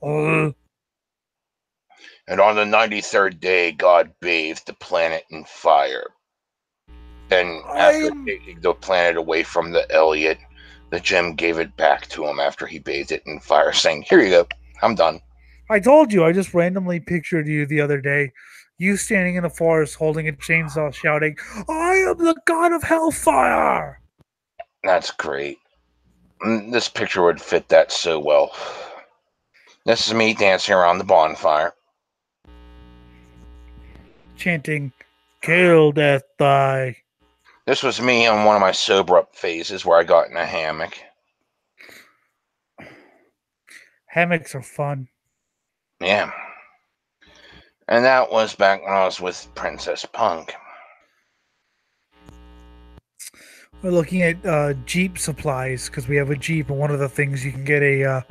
And on the 93rd day, God bathed the planet in fire. Then, after taking the planet away from the Elliot, the gem gave it back to him after he bathed it in fire, saying, "Here you go, I'm done." I told you, I just randomly pictured you the other day. You standing in the forest holding a chainsaw shouting, "I am the god of hellfire!" That's great. This picture would fit that so well. This is me dancing around the bonfire. Chanting, "Kill death die." This was me on one of my sober-up phases where I got in a hammock. Hammocks are fun. Yeah. And that was back when I was with Princess Punk. We're looking at Jeep supplies because we have a Jeep, and one of the things you can get a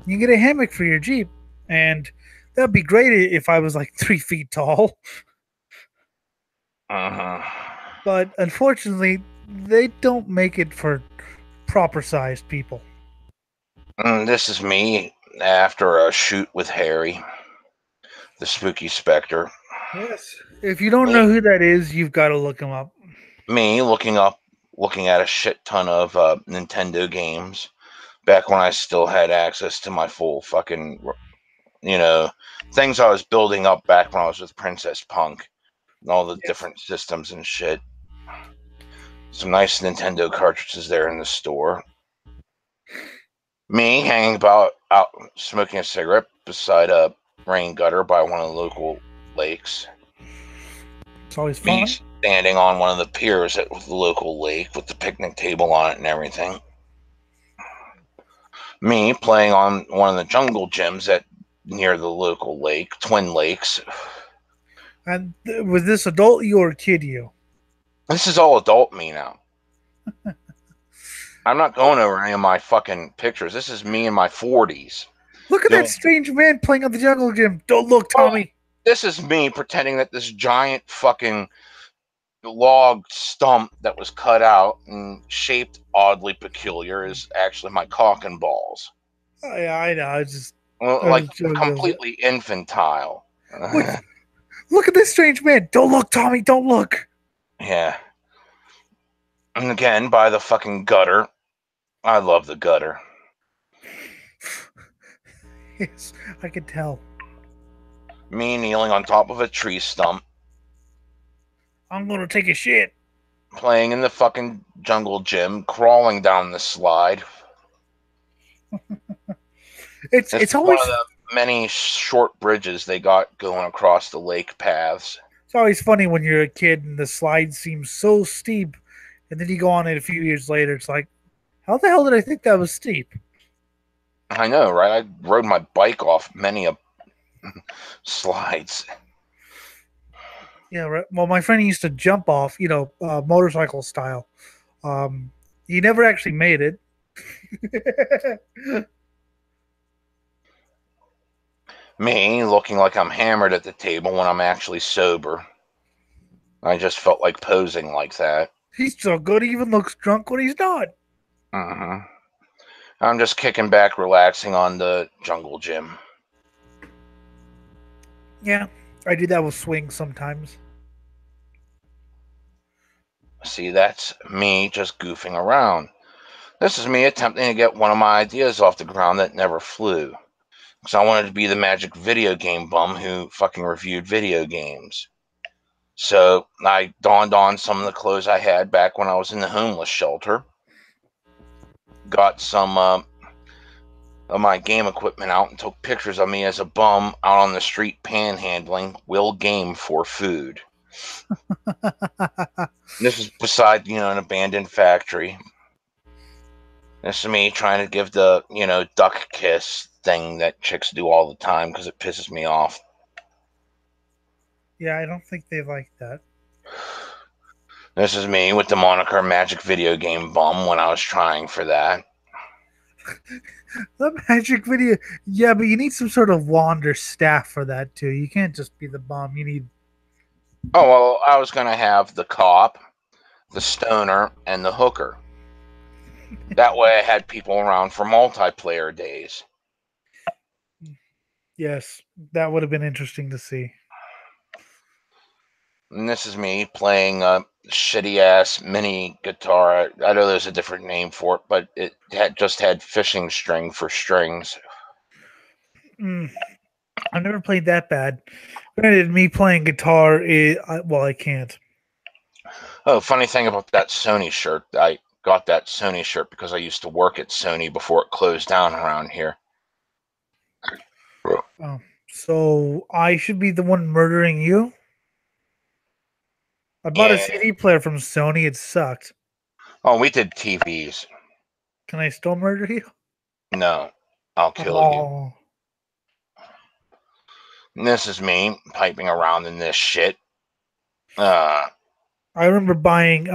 hammock for your Jeep, and that'd be great if I was like 3 feet tall. But unfortunately, they don't make it for proper sized people. This is me after a shoot with Harry, the spooky specter. Yes. If you don't know who that is, you've got to look him up. Me looking at a shit ton of Nintendo games back when I still had access to my full fucking things I was building up back when I was with Princess Punk and all the Yes. different systems and shit. Some nice Nintendo cartridges there in the store. Me hanging about out smoking a cigarette beside a rain gutter by one of the local lakes. It's always Me fun. standing on one of the piers at the local lake with the picnic table on it and everything. Me playing on one of the jungle gyms at near the local lake, Twin Lakes. And was this adult you or kid you? This is all adult me now. I'm not going over any of my fucking pictures. This is me in my 40s. Look at that strange man playing on the jungle gym. Don't look, Tommy. This is me pretending that this giant fucking log stump that was cut out and shaped oddly peculiar is actually my cock and balls. Oh, yeah, I know. I just Like completely infantile. Look at this strange man. Don't look, Tommy. Don't look. Yeah. And again, by the fucking gutter. I love the gutter. Yes, I can tell. Me kneeling on top of a tree stump. I'm going to take a shit. Playing in the fucking jungle gym, crawling down the slide. It's always one of the many short bridges they got going across the lake paths. It's always funny when you're a kid and the slide seems so steep, and then you go on it a few years later. It's like, how the hell did I think that was steep? I know, right? I rode my bike off many a slides. Yeah, right. Well, my friend used to jump off, motorcycle style. He never actually made it. Me looking like I'm hammered at the table when I'm actually sober. I just felt like posing like that. He's so good, he even looks drunk when he's not. Mm-hmm. I'm just kicking back, relaxing on the jungle gym. Yeah, I do that with swings sometimes. See, that's me just goofing around. This is me attempting to get one of my ideas off the ground that never flew. Because I wanted to be the magic video game bum who fucking reviewed video games. So I donned on some of the clothes I had back when I was in the homeless shelter. Got some of my game equipment out and took pictures of me as a bum out on the street panhandling, will game for food. This is beside, an abandoned factory. This is me trying to give the, duck kiss thing that chicks do all the time because it pisses me off. Yeah, I don't think they like that. This is me with the moniker Magic Video Game Bum when I was trying for that. The magic video. Yeah, but you need some sort of wand or staff for that too. You can't just be the bum. You need. Oh, well, I was going to have the cop, the stoner, and the hooker. That way I had people around for multiplayer days. Yes, that would have been interesting to see. And this is me playing a shitty-ass mini guitar. I know there's a different name for it, but it just had fishing string for strings. I've never played that bad. Granted, me playing guitar I can't. Oh, funny thing about that Sony shirt. I got that Sony shirt because I used to work at Sony before it closed down around here. Oh, so I should be the one murdering you? I bought a CD player from Sony. It sucked. Oh, we did TVs. Can I still murder you? No, I'll kill you. And this is me piping around in this shit. I remember buying.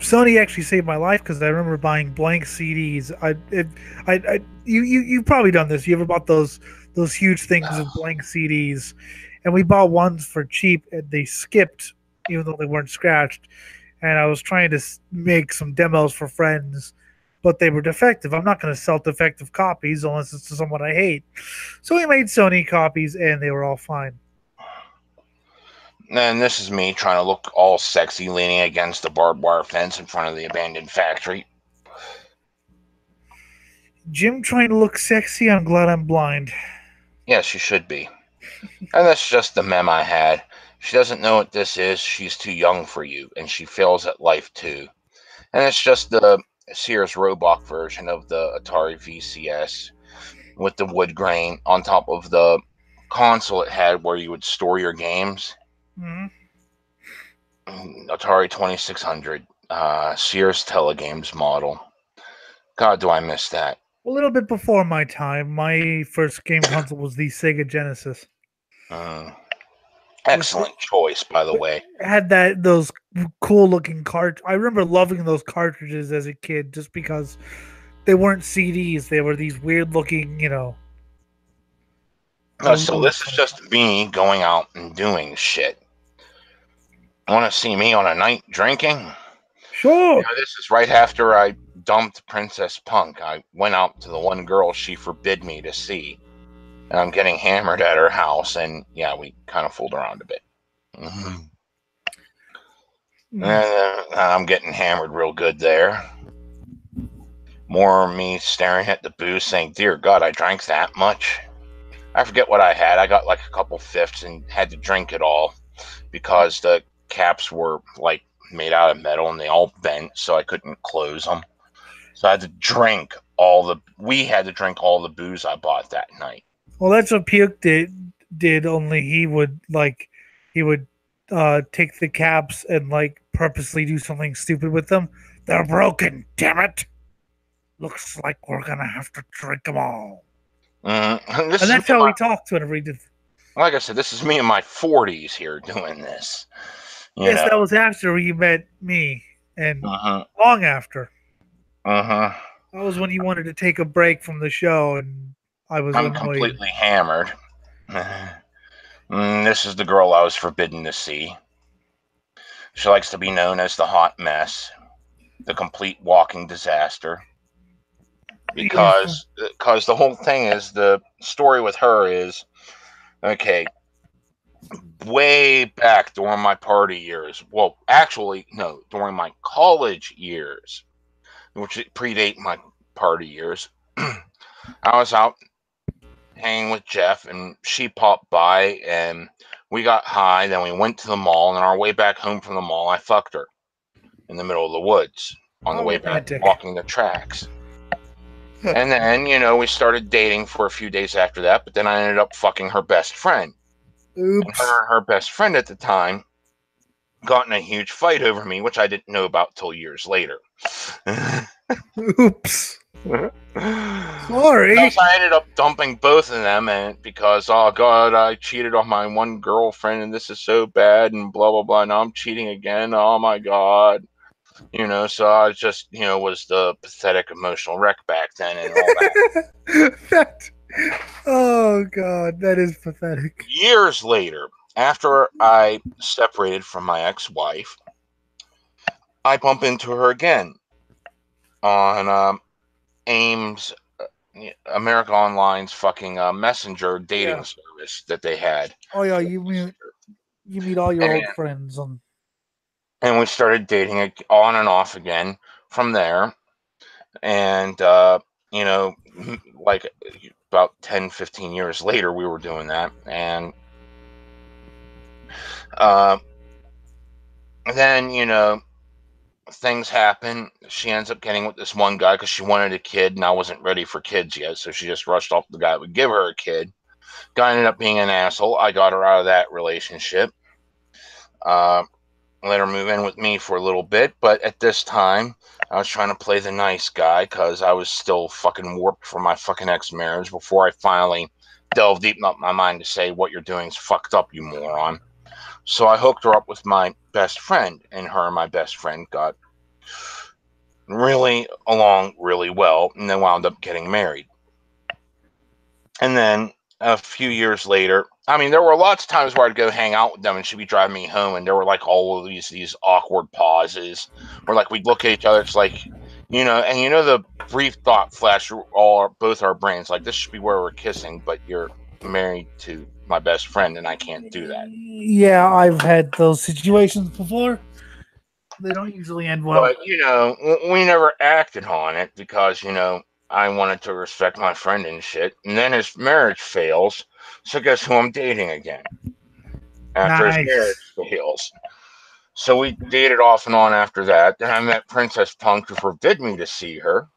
Sony actually saved my life because I remember buying blank CDs. You've probably done this. You ever bought those huge things of blank CDs? And we bought ones for cheap, and they skipped, even though they weren't scratched. And I was trying to make some demos for friends, but they were defective. I'm not going to sell defective copies unless it's to someone I hate. So we made Sony copies, and they were all fine. And this is me trying to look all sexy, leaning against a barbed wire fence in front of the abandoned factory. Jim trying to look sexy. I'm glad I'm blind. Yes, you should be. And that's just the mem I had. She doesn't know what this is. She's too young for you, and she fails at life too. And it's just the Sears Roebuck version of the Atari VCS with the wood grain on top of the console it had where you would store your games. Mm-hmm. Atari 2600, Sears Telegames model. God, do I miss that. A little bit before my time. My first game console was the Sega Genesis, Mm. which Excellent choice, by the way. had those cool looking cart. I remember loving those cartridges as a kid, just because they weren't CDs; they were these weird looking, I So love this is cartridges. just me going out and doing shit. Want to see me on a night drinking? Sure. This is right after I dumped Princess Punk. I went out to the one girl she forbid me to see. And I'm getting hammered at her house. And yeah, we kind of fooled around a bit. Mm-hmm. And I'm getting hammered real good there. More of me staring at the booze saying, dear God, I drank that much. I forget what I had. I got like a couple fifths and had to drink it all because the caps were like made out of metal and they all bent, so I couldn't close them. So I had to drink we had to drink all the booze I bought that night. Well, that's what Puke did. Only he would take the caps and purposely do something stupid with them. They're broken. Damn it! Looks like we're gonna have to drink them all. This And is that's how he talks whenever he did. like I said, this is me in my 40s here doing this. Yes, that was after you met me, and long after. That was when you wanted to take a break from the show, and I was I'm annoyed. completely hammered. This is the girl I was forbidden to see. She likes to be known as the hot mess, the complete walking disaster. Because the whole thing is, the story with her is, okay, way back during my party years. Well, actually, no, during my college years, which predate my party years. I was out hanging with Jeff, and she popped by, and we got high. Then we went to the mall, and on our way back home from the mall, I fucked her in the middle of the woods on the way back, walking the tracks. And then, we started dating for a few days after that, but then I ended up fucking her best friend. Oops. And her best friend at the time got in a huge fight over me, which I didn't know about till years later. Oops. Sorry. Because I ended up dumping both of them, and because, oh God, I cheated on my one girlfriend, and this is so bad, and blah blah blah. Now I'm cheating again. Oh my God. So I just, was the pathetic emotional wreck back then and all that. Oh God, that is pathetic. Years later, after I separated from my ex-wife, I bump into her again on AIM's America Online's fucking messenger dating service that they had. Oh yeah, you meet all your old friends on. And we started dating on and off again from there. And, like about 10, 15 years later, we were doing that. And then, things happen. She ends up getting with this one guy because she wanted a kid, and I wasn't ready for kids yet. So she just rushed off the guy that would give her a kid. Guy ended up being an asshole. I got her out of that relationship. Let her move in with me for a little bit, but at this time, I was trying to play the nice guy because I was still fucking warped from my fucking ex-marriage before I finally delved deep enough in my mind to say, what you're doing is fucked up, you moron. So I hooked her up with my best friend, and her and my best friend got really along really well, and then wound up getting married. And then a few years later, I mean, there were lots of times where I'd go hang out with them and she'd be driving me home, and there were like all of these awkward pauses where like we'd look at each other. It's like, and the brief thought flash through both our brains, like, this should be where we're kissing, but you're married to my best friend and I can't do that. Yeah, I've had those situations before. They don't usually end well. But, we never acted on it because, I wanted to respect my friend and shit. And then his marriage fails. So guess who I'm dating again? After his marriage Nice. fails. So we dated off and on after that. Then I met Princess Punk, who forbid me to see her.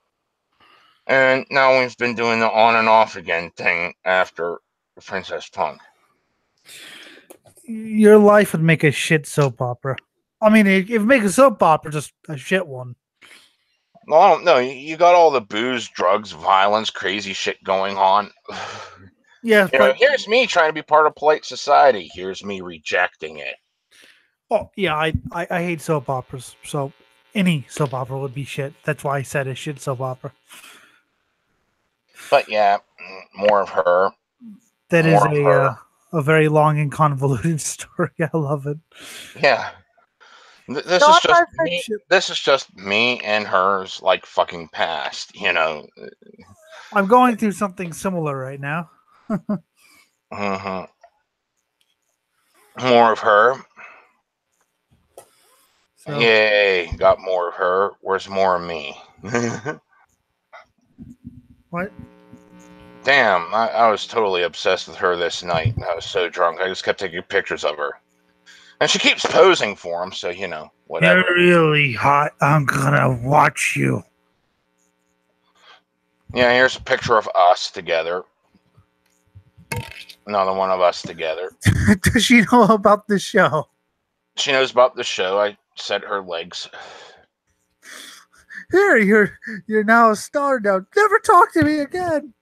And now we've been doing the on and off again thing after Princess Punk. Your life would make a shit soap opera. I mean, it would make a soap opera, just a shit one. Well, I don't know. You got all the booze, drugs, violence, crazy shit going on. Yes, You know, but here's me trying to be part of polite society. Here's me rejecting it. oh yeah, I hate soap operas. So any soap opera would be shit. That's why I said a shit soap opera. But yeah, more of her. That is More of her. a very long and convoluted story. I love it. Yeah. This is Not just my me. friendship. This is just me and hers, like fucking past. You know. I'm going through something similar right now. Hmm. More of her. So Yay! Got more of her. Where's more of me? what? Damn, I was totally obsessed with her this night. I was so drunk. I just kept taking pictures of her. And she keeps posing for him, so, you know, You're whatever. really hot. I'm gonna watch you. Yeah, here's a picture of us together. Another one of us together. Does she know about the show? She knows about the show. I set her legs. Here, you're now a star now. Never talk to me again.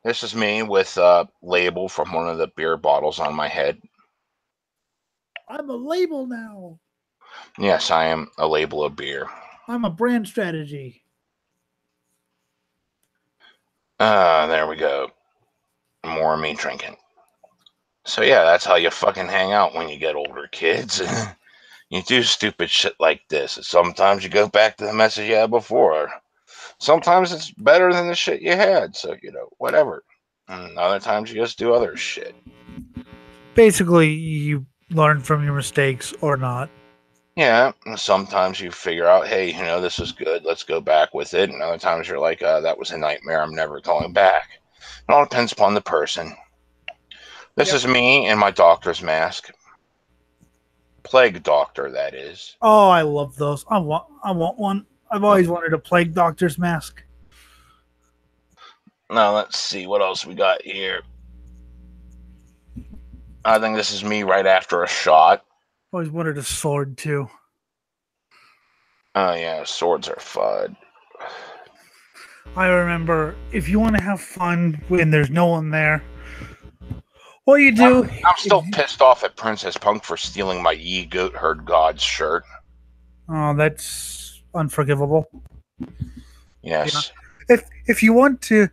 This is me with a label from one of the beer bottles on my head. I'm a label now. Yes, I am a label of beer. I'm a brand strategy. There we go. More of me drinking. So yeah, that's how you fucking hang out when you get older, kids. You do stupid shit like this. Sometimes you go back to the message you had before. Sometimes it's better than the shit you had. So, you know, whatever. And other times you just do other shit. Basically, you learn from your mistakes or not. Yeah, and sometimes you figure out, hey, you know, this is good. Let's go back with it. And other times you're like, that was a nightmare. I'm never going back. It all depends upon the person. This Yep. is me in my doctor's mask. Plague doctor, that is. Oh, I love those. I want one. I've always wanted a plague doctor's mask. Now, let's see what else we got here. I think this is me right after a shot. Always wanted a sword too. Oh, yeah, swords are fun. I remember if you want to have fun when there's no one there, what you do? I'm still pissed off at Princess Punk for stealing my Ye Goat Herd God's shirt. Oh, that's unforgivable. Yes. Yeah. If you want to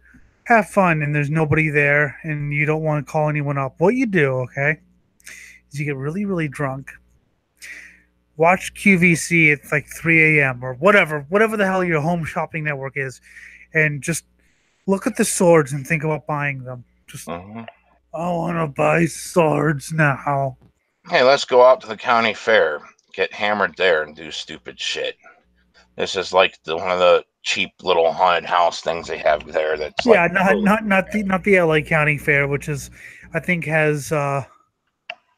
have fun and there's nobody there and you don't want to call anyone up, what you do, okay, is you get really, really drunk, watch QVC at like 3 a.m. or whatever the hell your home shopping network is, and just look at the swords and think about buying them. Just, I want to buy swords now. Hey, let's go out to the county fair, get hammered there, and do stupid shit. This is like one of the cheap little haunted house things they have there. That's Yeah, like not the LA County Fair, which is I think has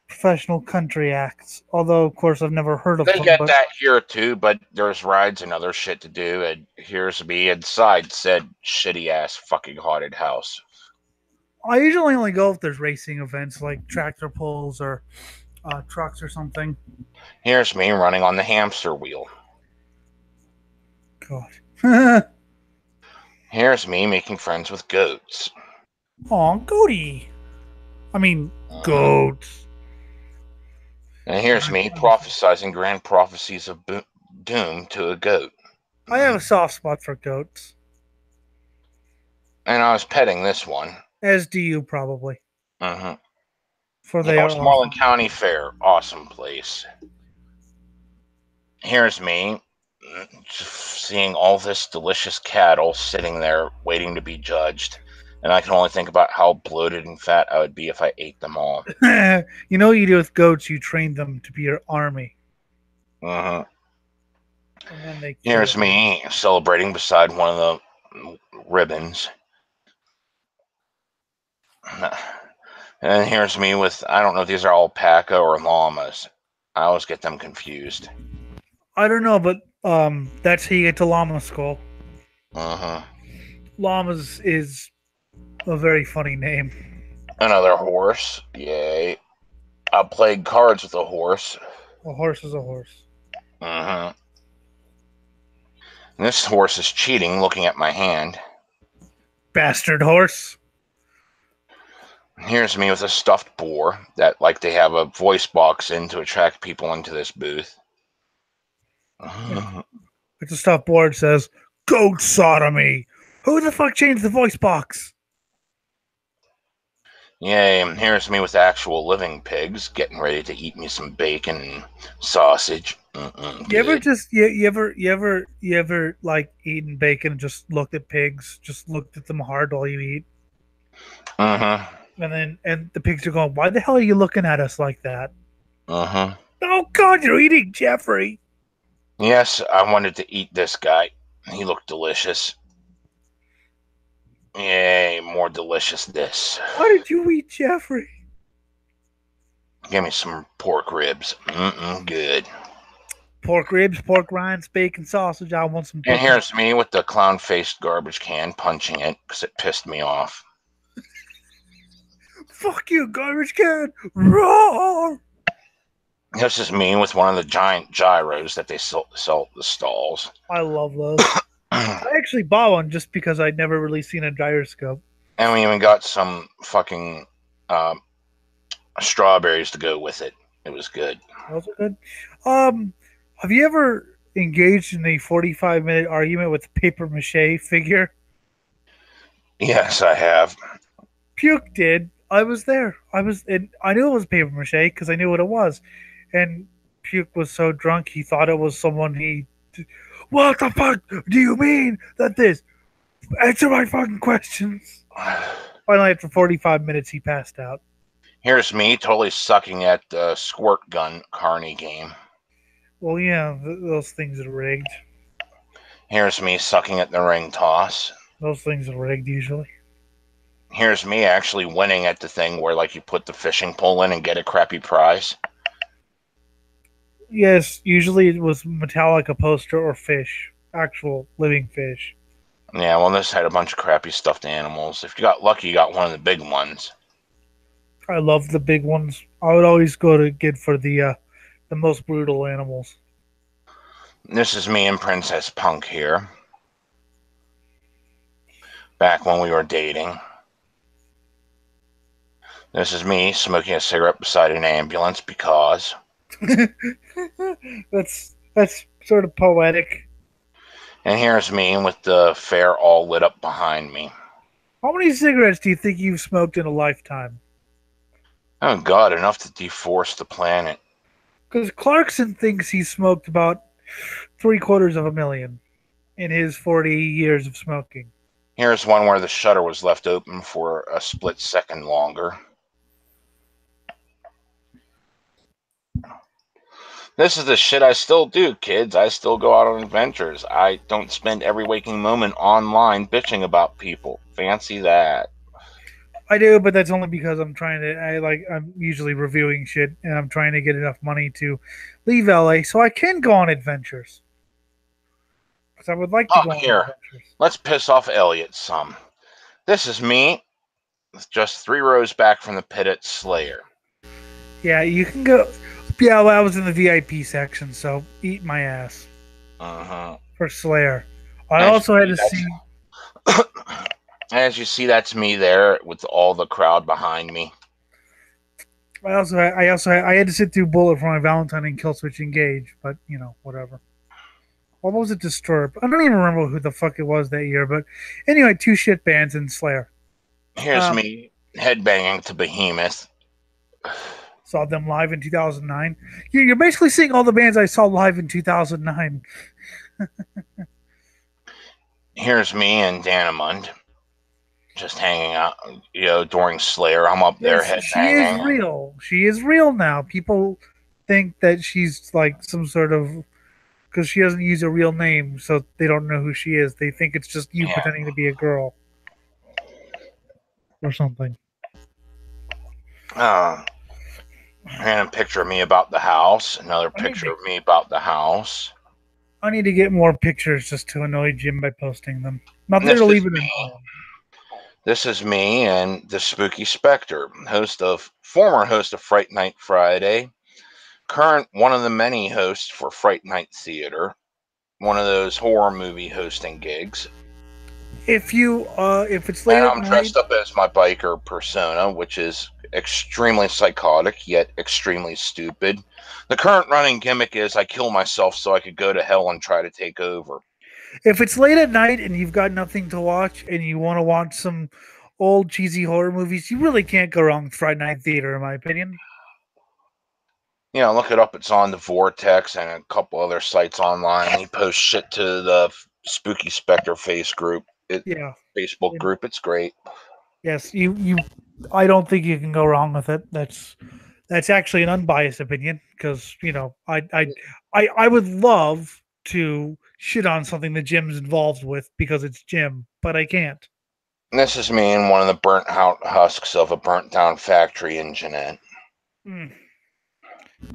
professional country acts. Although, of course, I've never heard of they them. get But that here too, but there's rides and other shit to do. And here's me inside said shitty ass fucking haunted house. I usually only go if there's racing events like tractor pulls or trucks or something. Here's me running on the hamster wheel. God. Here's me making friends with goats. Aw, goaty. I mean, goats. And here's me prophesizing grand prophecies of doom to a goat. I have a soft spot for goats. And I was petting this one. As do you probably. Mm-hmm. For they are Westmoreland awesome. County Fair, awesome place. Here's me seeing all this delicious cattle sitting there waiting to be judged. And I can only think about how bloated and fat I would be if I ate them all. You know what you do with goats? You train them to be your army. Mm-hmm. And then they Here's me celebrating beside one of the ribbons. And here's me with, I don't know if these are alpaca or llamas. I always get them confused. I don't know, but that's how you get to llama skull. Uh-huh. Llamas is a very funny name. Another horse. Yay. I played cards with a horse. A horse is a horse. Uh-huh. And this horse is cheating, looking at my hand. Bastard horse. Here's me with a stuffed boar that, like, they have a voice box in to attract people into this booth. It's a stuffed board says, "Goat sodomy." Who the fuck changed the voice box? Yay, and here's me with actual living pigs getting ready to eat me some bacon and sausage. You ever just you ever like eating bacon and just looked at pigs, just looked at them hard while you eat, Uh-huh. and the pigs are going, "Why the hell are you looking at us like that?" Uh-huh. Oh God, you're eating Jeffrey. Yes, I wanted to eat this guy. He looked delicious. Yay, more delicious this. Why did you eat Jeffrey? Give me some pork ribs. Good. Pork ribs, pork rinds, bacon, sausage. I want some. And here's me with the clown-faced garbage can punching it because it pissed me off. Fuck you, garbage can. Roar! This is me with one of the giant gyros that they sell at the stalls. I love those. I actually bought one just because I'd never really seen a gyroscope. And we even got some fucking strawberries to go with it. It was good. Those are good. Have you ever engaged in a 45-minute argument with a paper mache figure? Yes, I have. Puke did. I was there. I knew it was paper mache because I knew what it was. And Puke was so drunk he thought it was someone he. What the fuck do you mean that this? Answer my fucking questions. Finally, after 45 minutes, he passed out. Here's me totally sucking at the squirt gun carny game. Well, yeah, those things are rigged. Here's me sucking at the ring toss. Those things are rigged usually. Here's me actually winning at the thing where, like, you put the fishing pole in and get a crappy prize. Yes, usually it was Metallica poster or fish. Actual living fish. Yeah, well, this had a bunch of crappy stuffed animals. If you got lucky, you got one of the big ones. I love the big ones. I would always go to get for the most brutal animals. This is me and Princess Punk here. Back when we were dating. This is me smoking a cigarette beside an ambulance because... that's sort of poetic. And here's me with the fair all lit up behind me. How many cigarettes do you think you've smoked in a lifetime? Oh God, enough to deforest the planet. Because Clarkson thinks he smoked about 750,000 in his 40 years of smoking. Here's one where the shutter was left open for a split second longer. This is the shit I still do, kids. I still go out on adventures. I don't spend every waking moment online bitching about people. Fancy that. I do, but that's only because I'm usually reviewing shit and I'm trying to get enough money to leave LA so I can go on adventures. Because I would like to go on adventures. Let's piss off Elliot some. This is me, just 3 rows back from the pit at Slayer. Yeah, you can go. Yeah, well, I was in the VIP section, so eat my ass. For Slayer. I also had to see. As you see, that's me there with all the crowd behind me. I had to sit through Bullet for my Valentine and Killswitch Engage, but whatever. What was it? Disturb? I don't even remember who the fuck it was that year, but anyway, 2 shit bands in Slayer. Here's me headbanging to Behemoth. Saw them live in 2009. You're basically seeing all the bands I saw live in 2009. Here's me and Danamund just hanging out, during Slayer. I'm up there headbanging. She is real. She is real now. People think that she's like some sort of because she doesn't use a real name, so they don't know who she is. They think it's just you Yeah. pretending to be a girl or something. And a picture of me about the house. Another I need picture to of me about the house. I need to get more pictures just to annoy Jim by posting them. Not And there to this is leave it me. alone. This is me and the Spooky Spectre, former host of Fright Night Friday, current one of the many hosts for Fright Night Theater, one of those horror movie hosting gigs. If it's late And at I'm night, dressed up as my biker persona, which is extremely psychotic yet extremely stupid. The current running gimmick is I kill myself so I could go to hell and try to take over. if it's late at night and you've got nothing to watch and you want to watch some old cheesy horror movies, you really can't go wrong with Friday Night Theater, in my opinion. Look it up. It's on the Vortex and a couple other sites online. He posts shit to the Spooky Spectre Yeah. Facebook And group. It's great. yes, you. I don't think you can go wrong with it. That's actually an unbiased opinion because I would love to shit on something that Jim's involved with because it's Jim, but I can't. And this is me in one of the burnt out husks of a burnt down factory in Jeanette. Mm.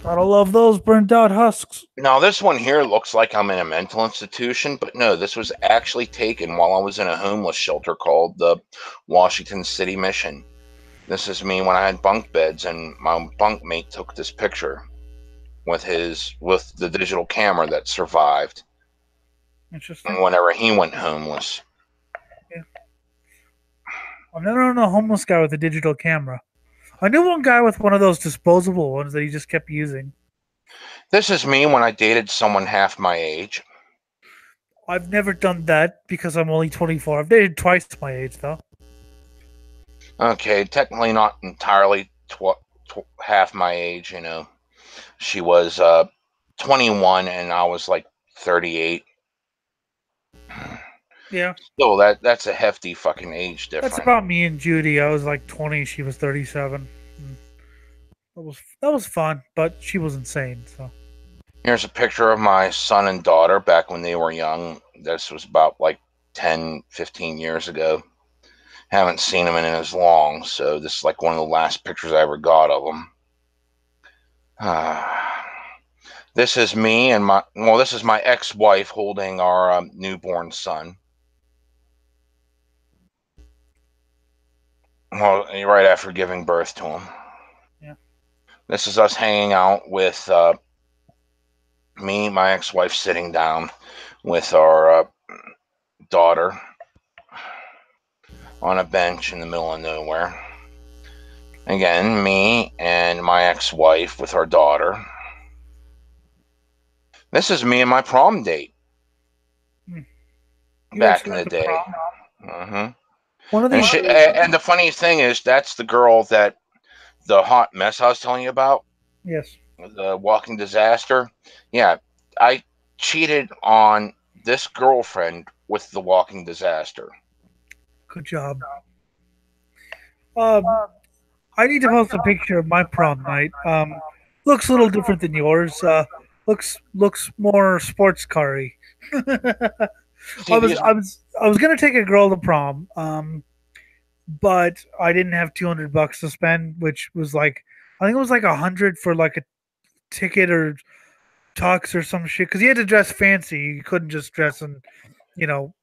Gotta love those burnt out husks. Now, this one here looks like I'm in a mental institution, but no, this was actually taken while I was in a homeless shelter called the Washington City Mission. This is me when I had bunk beds, and my bunkmate took this picture with the digital camera that survived Interesting. whenever he went homeless. Yeah. I've never known a homeless guy with a digital camera. I knew one guy with one of those disposable ones that he just kept using. This is me when I dated someone half my age. I've never done that because I'm only 24. I've dated twice my age, though. Okay, technically not entirely half my age, She was 21 and I was like 38. Yeah. Still, that's a hefty fucking age That's difference. about me and Judy. I was like 20, she was 37. That was fun, but she was insane, so. Here's a picture of my son and daughter back when they were young. This was about like 10, 15 years ago. Haven't seen them in as long, so this is like one of the last pictures I ever got of them. This is me and this is my ex-wife holding our newborn son. Well, right after giving birth to him. Yeah. This is us hanging out with me, my ex-wife, sitting down with our daughter on a bench in the middle of nowhere. Again, me and my ex-wife with our daughter. This is me and my prom date. Back in the day. Mm-hmm. One of these And the funniest thing is that's the girl that the hot mess I was telling you about. Yes. The walking disaster. Yeah, I cheated on this girlfriend with the walking disaster. Good job. I need to post a picture of my prom night. Looks a little different than yours. Looks more sports car-y. See, I was gonna take a girl to prom, but I didn't have $200 to spend, which was like I think it was like 100 for like a ticket or tux or some shit. Because you had to dress fancy. You couldn't just dress in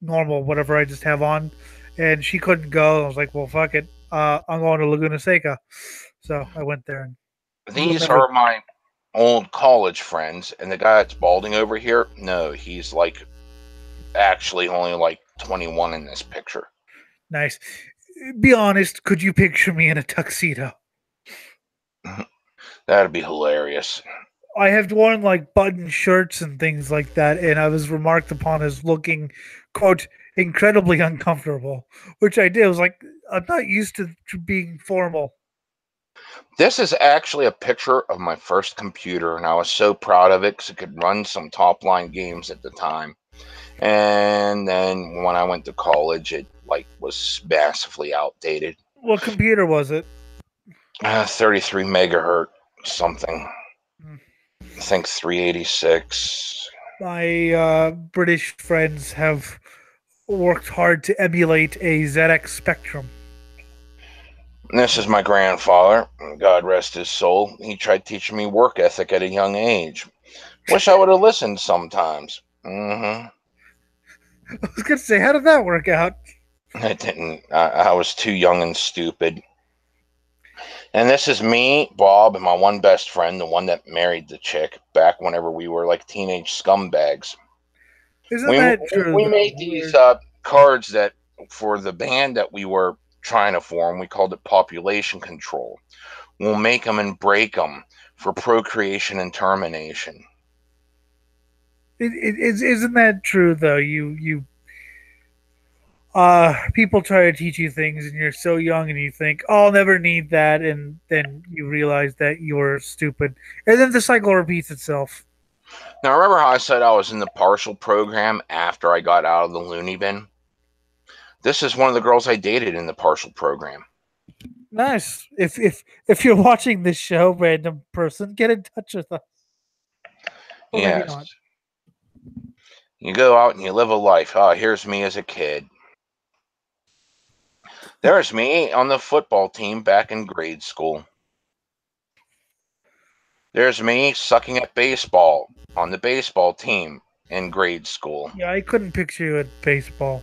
normal whatever I just have on. And she couldn't go. I was like, well, fuck it. I'm going to Laguna Seca. So I went there, and you'll these never. are my old college friends, and the guy that's balding over here, no, he's like actually only like 21 in this picture. Nice. Be honest. Could you picture me in a tuxedo? That'd be hilarious. I have worn like button shirts and things like that, and I was remarked upon as looking, quote, incredibly uncomfortable, which I did. I was like, I'm not used to being formal. This is actually a picture of my first computer, and I was so proud of it because it could run some top line games at the time. And then when I went to college, it was massively outdated. What computer was it? 33 megahertz something. Hmm. I think 386. My British friends have worked hard to emulate a ZX Spectrum. This is my grandfather. God rest his soul. He tried teaching me work ethic at a young age. Wish I would have listened sometimes. I was gonna say, how did that work out? I didn't. I was too young and stupid. And this is me, Bob, and my one best friend, the one that married the chick back whenever we were like teenage scumbags. Isn't We that true we though? made these cards that for the band that we were trying to form. We called it population control. We'll make them and break them for procreation and termination. Isn't that true though? People try to teach you things, and you're so young, and you think, "Oh, I'll never need that," and then you realize that you're stupid, and then the cycle repeats itself. Now, remember how I said I was in the partial program after I got out of the loony bin? This is one of the girls I dated in the partial program. Nice. If you're watching this show, random person, get in touch with us, or maybe Yes. not. You go out and you live a life. Oh, here's me as a kid. There's me on the football team back in grade school. There's me sucking at baseball on the baseball team in grade school. Yeah, I couldn't picture you at baseball.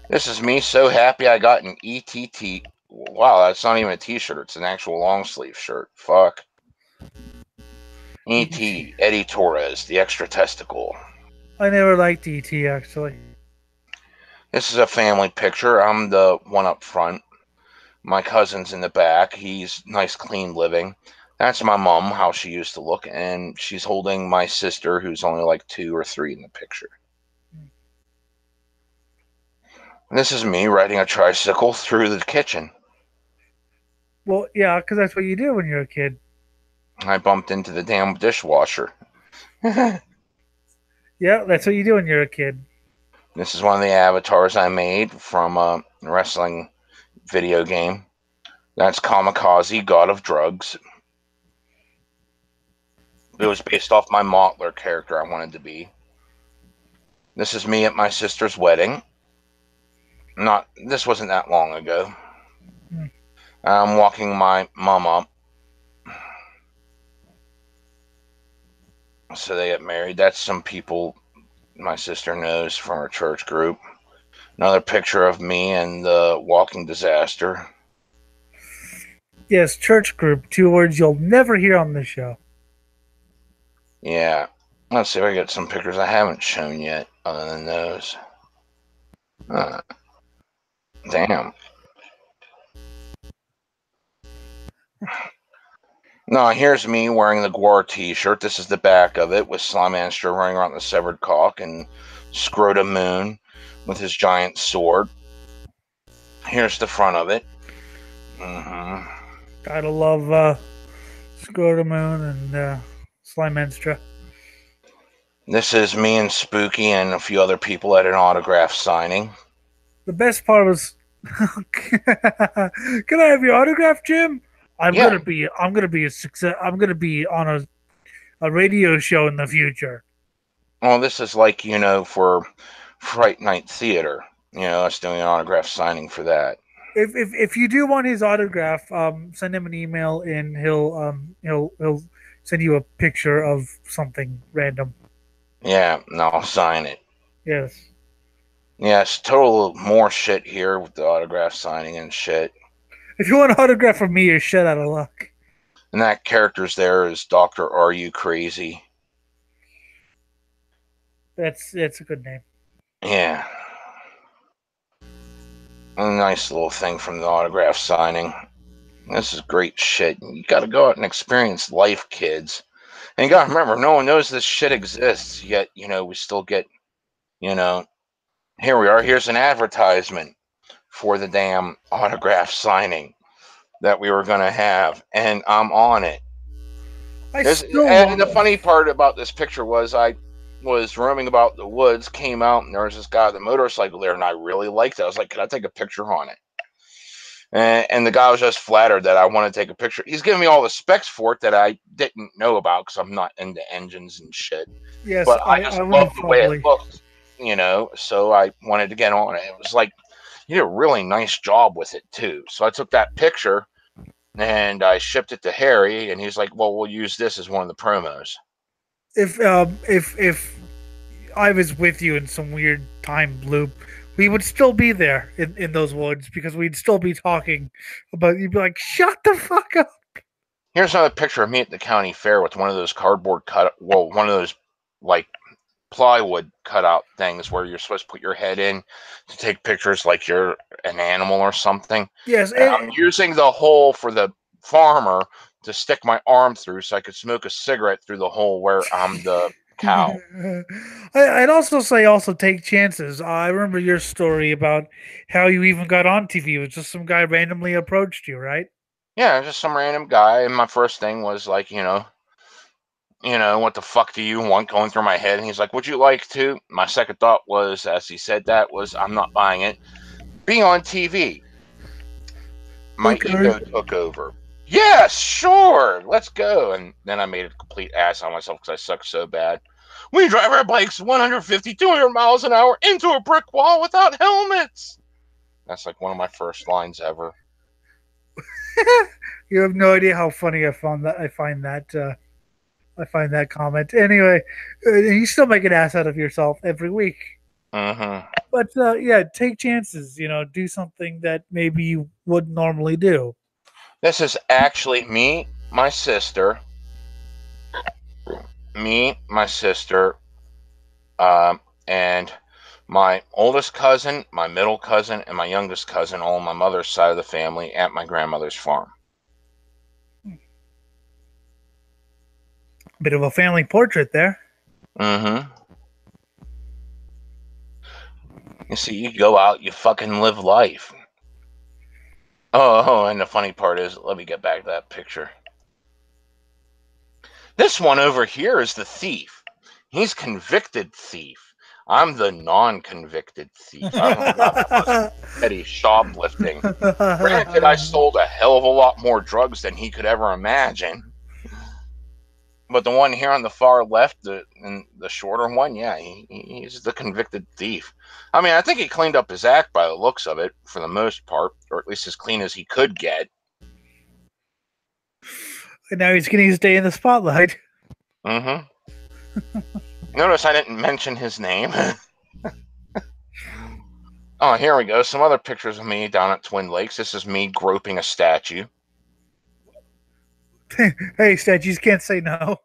This is me so happy I got an ETT. Wow, that's not even a t-shirt. It's an actual long sleeve shirt. Fuck. E.T. Eddie Torres, the extra testicle. I never liked ET actually. This is a family picture. I'm the one up front. My cousin's in the back. He's nice, clean living. That's my mom, how she used to look, and she's holding my sister, who's only like 2 or 3 in the picture. And this is me riding a tricycle through the kitchen. Well, yeah, because that's what you do when you're a kid. I bumped into the damn dishwasher. Yeah, that's what you do when you're a kid. This is one of the avatars I made from a wrestling video game. That's Kamikaze, God of Drugs. It was based off my Mottler character I wanted to be. This is me at my sister's wedding. This wasn't that long ago. I'm walking my mom up. So they get married. That's some people my sister knows from her church group. Another picture of me and the walking disaster. Yes, church group. 2 words you'll never hear on this show. Yeah. Let's see if I get some pictures I haven't shown yet other than those. Damn. No, here's me wearing the Gwar t-shirt. This is the back of it with Slymanster running around the severed cock and Scrotum Moon with his giant sword. Here's the front of it. Gotta love Scrotamoon and Slimenstra. This is me and Spooky and a few other people at an autograph signing. The best part was, can I have your autograph, Jim? I'm gonna be a success. I'm gonna be on a radio show in the future. Well, this is like, for Fright Night Theater. Us doing an autograph signing for that. If you do want his autograph, send him an email and he'll send you a picture of something random. Yeah, and I'll sign it. Yes. Yes, total more shit here with the autograph signing and shit. If you want an autograph from me, you're shit out of luck. And that character's there is Dr. Are You Crazy? That's a good name. Yeah. A nice little thing from the autograph signing. This is great shit. You gotta go out and experience life, kids. And you gotta remember, no one knows this shit exists, yet, we still get, here we are. Here's an advertisement for the damn autograph signing that we were going to have, and I'm on it. And the funny part about this picture was I was roaming about the woods, came out, and there was this guy with a motorcycle there, and I really liked it. I was like, can I take a picture on it? And the guy was just flattered that I want to take a picture. He's giving me all the specs for it that I didn't know about because I'm not into engines and shit. Yes, But I I just would love have the way it probably. looked, so I wanted to get on it. It was like, you did a really nice job with it too. So I took that picture and I shipped it to Harry, and he's like, well, we'll use this as one of the promos. If I was with you in some weird time loop, we would still be there in those woods because we'd still be talking about. You'd be like, "Shut the fuck up." Here's another picture of me at the county fair with one of those one of those like plywood cutout things where you're supposed to put your head in to take pictures like you're an animal or something. Yes, And I'm using the hole for the farmer to stick my arm through so I could smoke a cigarette through the hole where I'm the cow. I'd also say take chances. I remember your story about how you even got on TV. It was just some guy randomly approached you, right? Yeah, just some random guy. And my first thing was like, what the fuck do you want going through my head? And he's like, would you like to? My second thought was, as he said that, was I'm not buying it. Be on TV. My Okay. ego took over. Yes, sure, let's go. And then I made a complete ass on myself because I suck so bad. We drive our bikes 150, 200 miles an hour into a brick wall without helmets. That's like one of my first lines ever. You have no idea how funny I found that. I find that comment. Anyway, you still make an ass out of yourself every week. Mm-hmm. But yeah, take chances. Do something that maybe you wouldn't normally do. This is actually my sister, and my oldest cousin, my middle cousin, and my youngest cousin, all on my mother's side of the family at my grandmother's farm. Bit of a family portrait there. Mm-hmm. You see, you go out, you fucking live life. Oh, and the funny part is, let me get back to that picture. This one over here is the thief. He's convicted thief. I'm the non-convicted thief. I only got petty shoplifting. Granted, I sold a hell of a lot more drugs than he could ever imagine. But the one here on the far left, the shorter one, yeah, he's the convicted thief. I mean, I think he cleaned up his act by the looks of it, for the most part, or at least as clean as he could get. And now he's getting his day in the spotlight. Mm-hmm. Notice I didn't mention his name. Oh, here we go. Some other pictures of me down at Twin Lakes. This is me groping a statue. Hey, statues can't say no.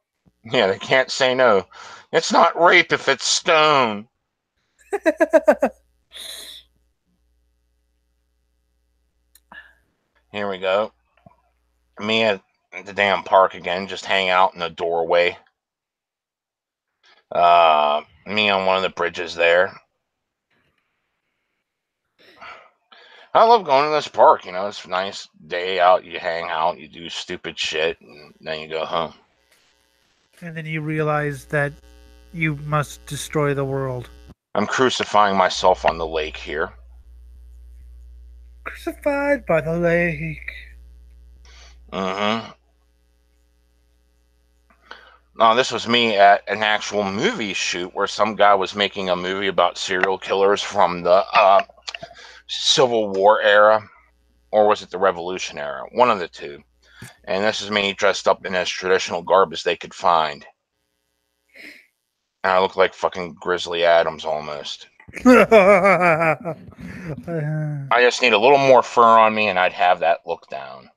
Yeah, they can't say no. It's not rape if it's stone. Here we go. Me at the damn park again, just hanging out in the doorway. Me on one of the bridges there. I love going to this park. It's a nice day out. You hang out, you do stupid shit, and then you go home. And then you realize that you must destroy the world. I'm crucifying myself on the lake here. Crucified by the lake. Mm-hmm. No, this was me at an actual movie shoot where some guy was making a movie about serial killers from the Civil War era, or was it the Revolution era? One of the two. And this is me dressed up in as traditional garb as they could find. And I look like fucking Grizzly Adams almost. I just need a little more fur on me and I'd have that look down.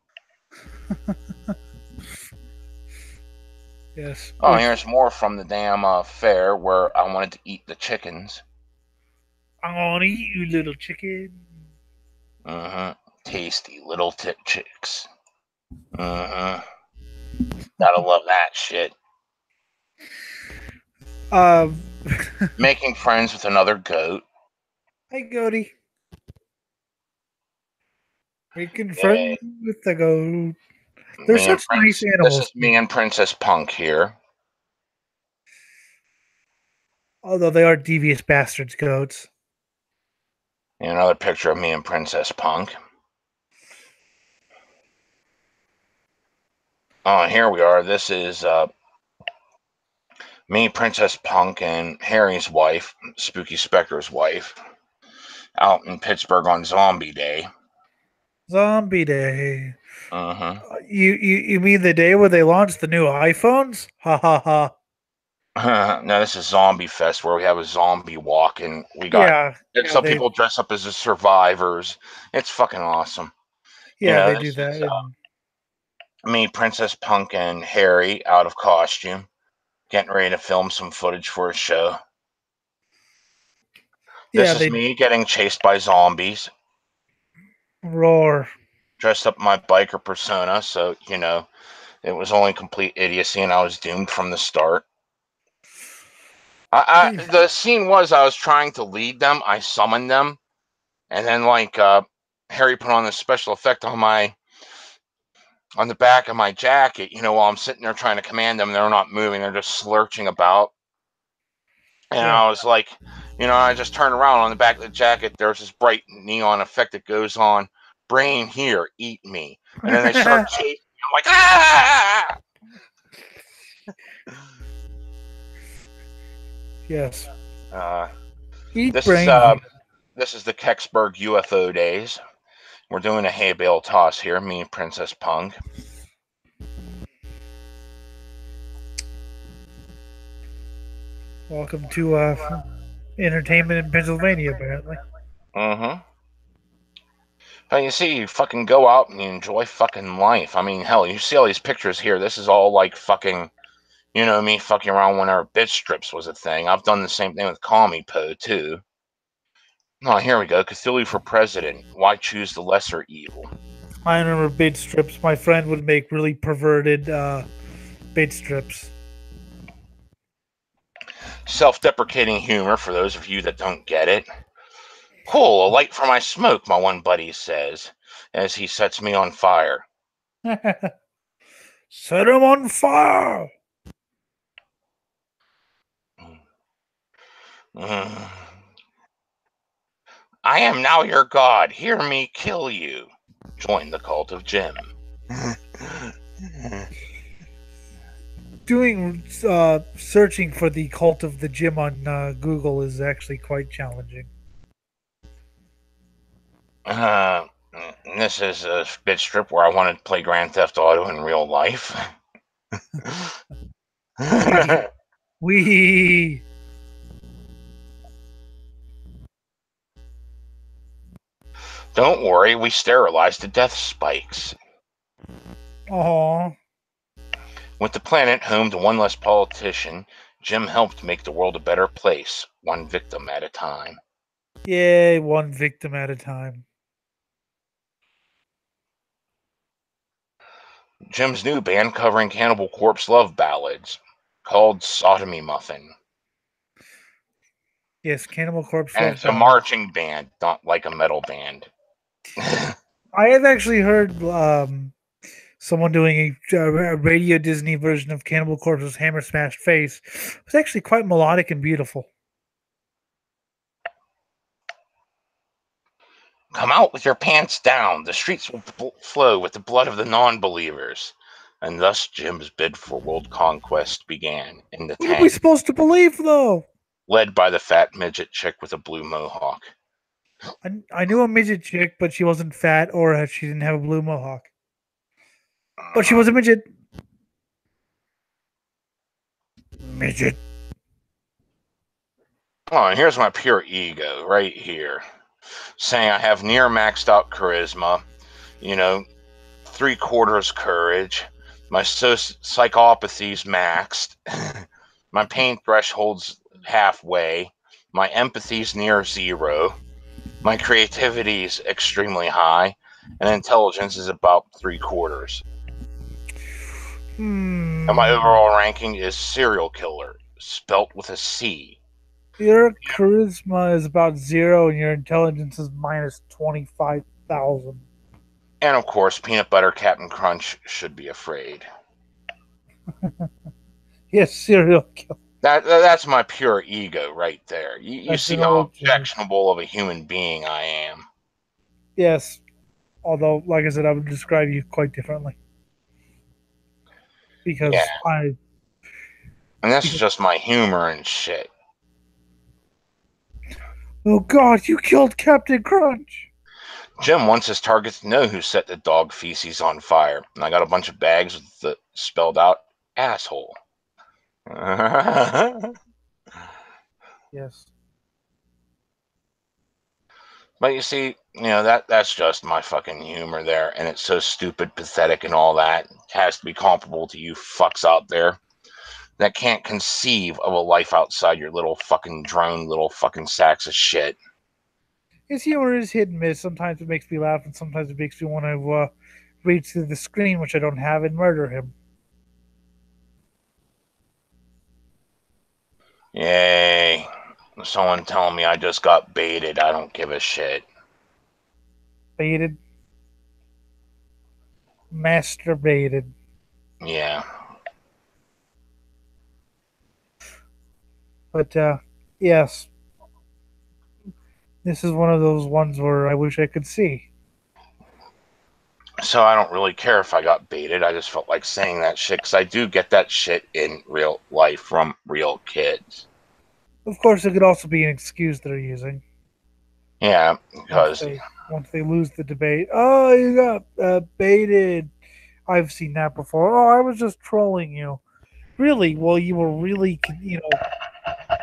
Yes. Oh, here's more from the damn fair where I wanted to eat the chickens. I want to eat you, little chicken. Mm-hmm. Tasty little chicks. Mm-hmm. Gotta love that shit. Making friends with another goat. Hey, goaty. Making friends with the goat. They're such nice animals. This is me and Princess Punk here. Although they are devious bastards, goats. And another picture of me and Princess Punk. Oh, here we are. This is me, Princess Punk, and Harry's wife, Spooky Spectre's wife, out in Pittsburgh on Zombie Day. Zombie Day. Mm-hmm. You mean the day where they launched the new iPhones? Ha ha ha. Now this is Zombie Fest, where we have a zombie walk, and we got Yeah, some people dress up as the survivors. It's fucking awesome. they do This that. is And me, Princess Punk, and Harry out of costume, getting ready to film some footage for a show. This yeah, is they me getting chased by zombies, roar. dressed up my biker persona, so it was only complete idiocy, and I was doomed from the start. The scene was I was trying to lead them. I summoned them, and then Harry put on this special effect on the back of my jacket. While I'm sitting there trying to command them, they're not moving; they're just slurching about. And Yeah. I was like, I just turned around on the back of the jacket. There's this bright neon effect that goes on. Brain here, eat me. And then they start chasing me. I'm like, ah! Yes. Uh, Eat this is brain. this is the Kecksburg UFO days. We're doing a hay bale toss here, me and Princess Punk. Welcome to entertainment in Pennsylvania, apparently. Mm-hmm. You see, you fucking go out and you enjoy fucking life. I mean, hell, you see all these pictures here. This is all like fucking, me fucking around when our bitch strips was a thing. I've done the same thing with Comipo, too. Oh, here we go. Cthulhu for president. Why choose the lesser evil? I remember bait strips. My friend would make really perverted bait strips. Self-deprecating humor for those of you that don't get it. Cool, a light for my smoke, my one buddy says, as he sets me on fire. Set him on fire! Mm. I am now your god. Hear me kill you. Join the cult of Jim. Doing searching for the cult of the gym on Google is actually quite challenging. This is a bit strip where I wanted to play Grand Theft Auto in real life. We Don't worry, we sterilized the death spikes. Aww. With the planet home to one less politician, Jim helped make the world a better place, one victim at a time. Yay, one victim at a time. Jim's new band covering Cannibal Corpse love ballads, called Sodomy Muffin. Yes, Cannibal Corpse And love it's a ballad. marching band, not like a metal band. I have actually heard someone doing a Radio Disney version of Cannibal Corpse's Hammer Smashed Face. It was actually quite melodic and beautiful. Come out with your pants down. The streets will flow with the blood of the non-believers. And thus Jim's bid for world conquest began in the What are we tank, supposed to believe, though? led by the fat midget chick with a blue mohawk. I knew a midget chick, but she wasn't fat or she didn't have a blue mohawk. But she was a midget. Midget. Oh, and here's my pure ego right here, saying I have near maxed out charisma, 3/4 courage, my psychopathy's maxed, my pain threshold's halfway, my empathy's near zero, my creativity's extremely high, and intelligence is about 3/4. And my overall ranking is serial killer, spelt with a C. Your charisma is about 0 and your intelligence is minus 25,000. And of course, Peanut Butter Captain Crunch should be afraid. Yes, serial killer. That's my pure ego right there. You That's see an how old joke. objectionable of a human being I am. Yes. Although, like I said, I would describe you quite differently. because Yeah, I and that's because just my humor and shit. oh God, you killed Captain Crunch. Jim wants his targets to know who set the dog feces on fire, and I got a bunch of bags with the spelled out asshole. Yes. But you see, that's just my fucking humor there, and it's so stupid, pathetic, and all that. It has to be comparable to you fucks out there that can't conceive of a life outside your little fucking drone, little fucking sacks of shit. His humor is hit and miss. Sometimes it makes me laugh, and sometimes it makes me want to reach through the screen, which I don't have, and murder him. Yay. Someone telling me I just got baited. I don't give a shit. Baited, masturbated. Yeah. But yes, this is one of those ones where I wish I could see. So I don't really care if I got baited. I just felt like saying that shit because I do get that shit in real life from real kids. Of course, it could also be an excuse they're using Yeah, once because they lose the debate. Oh, you got baited. I've seen that before. Oh, I was just trolling you. Really? Well, you were really, you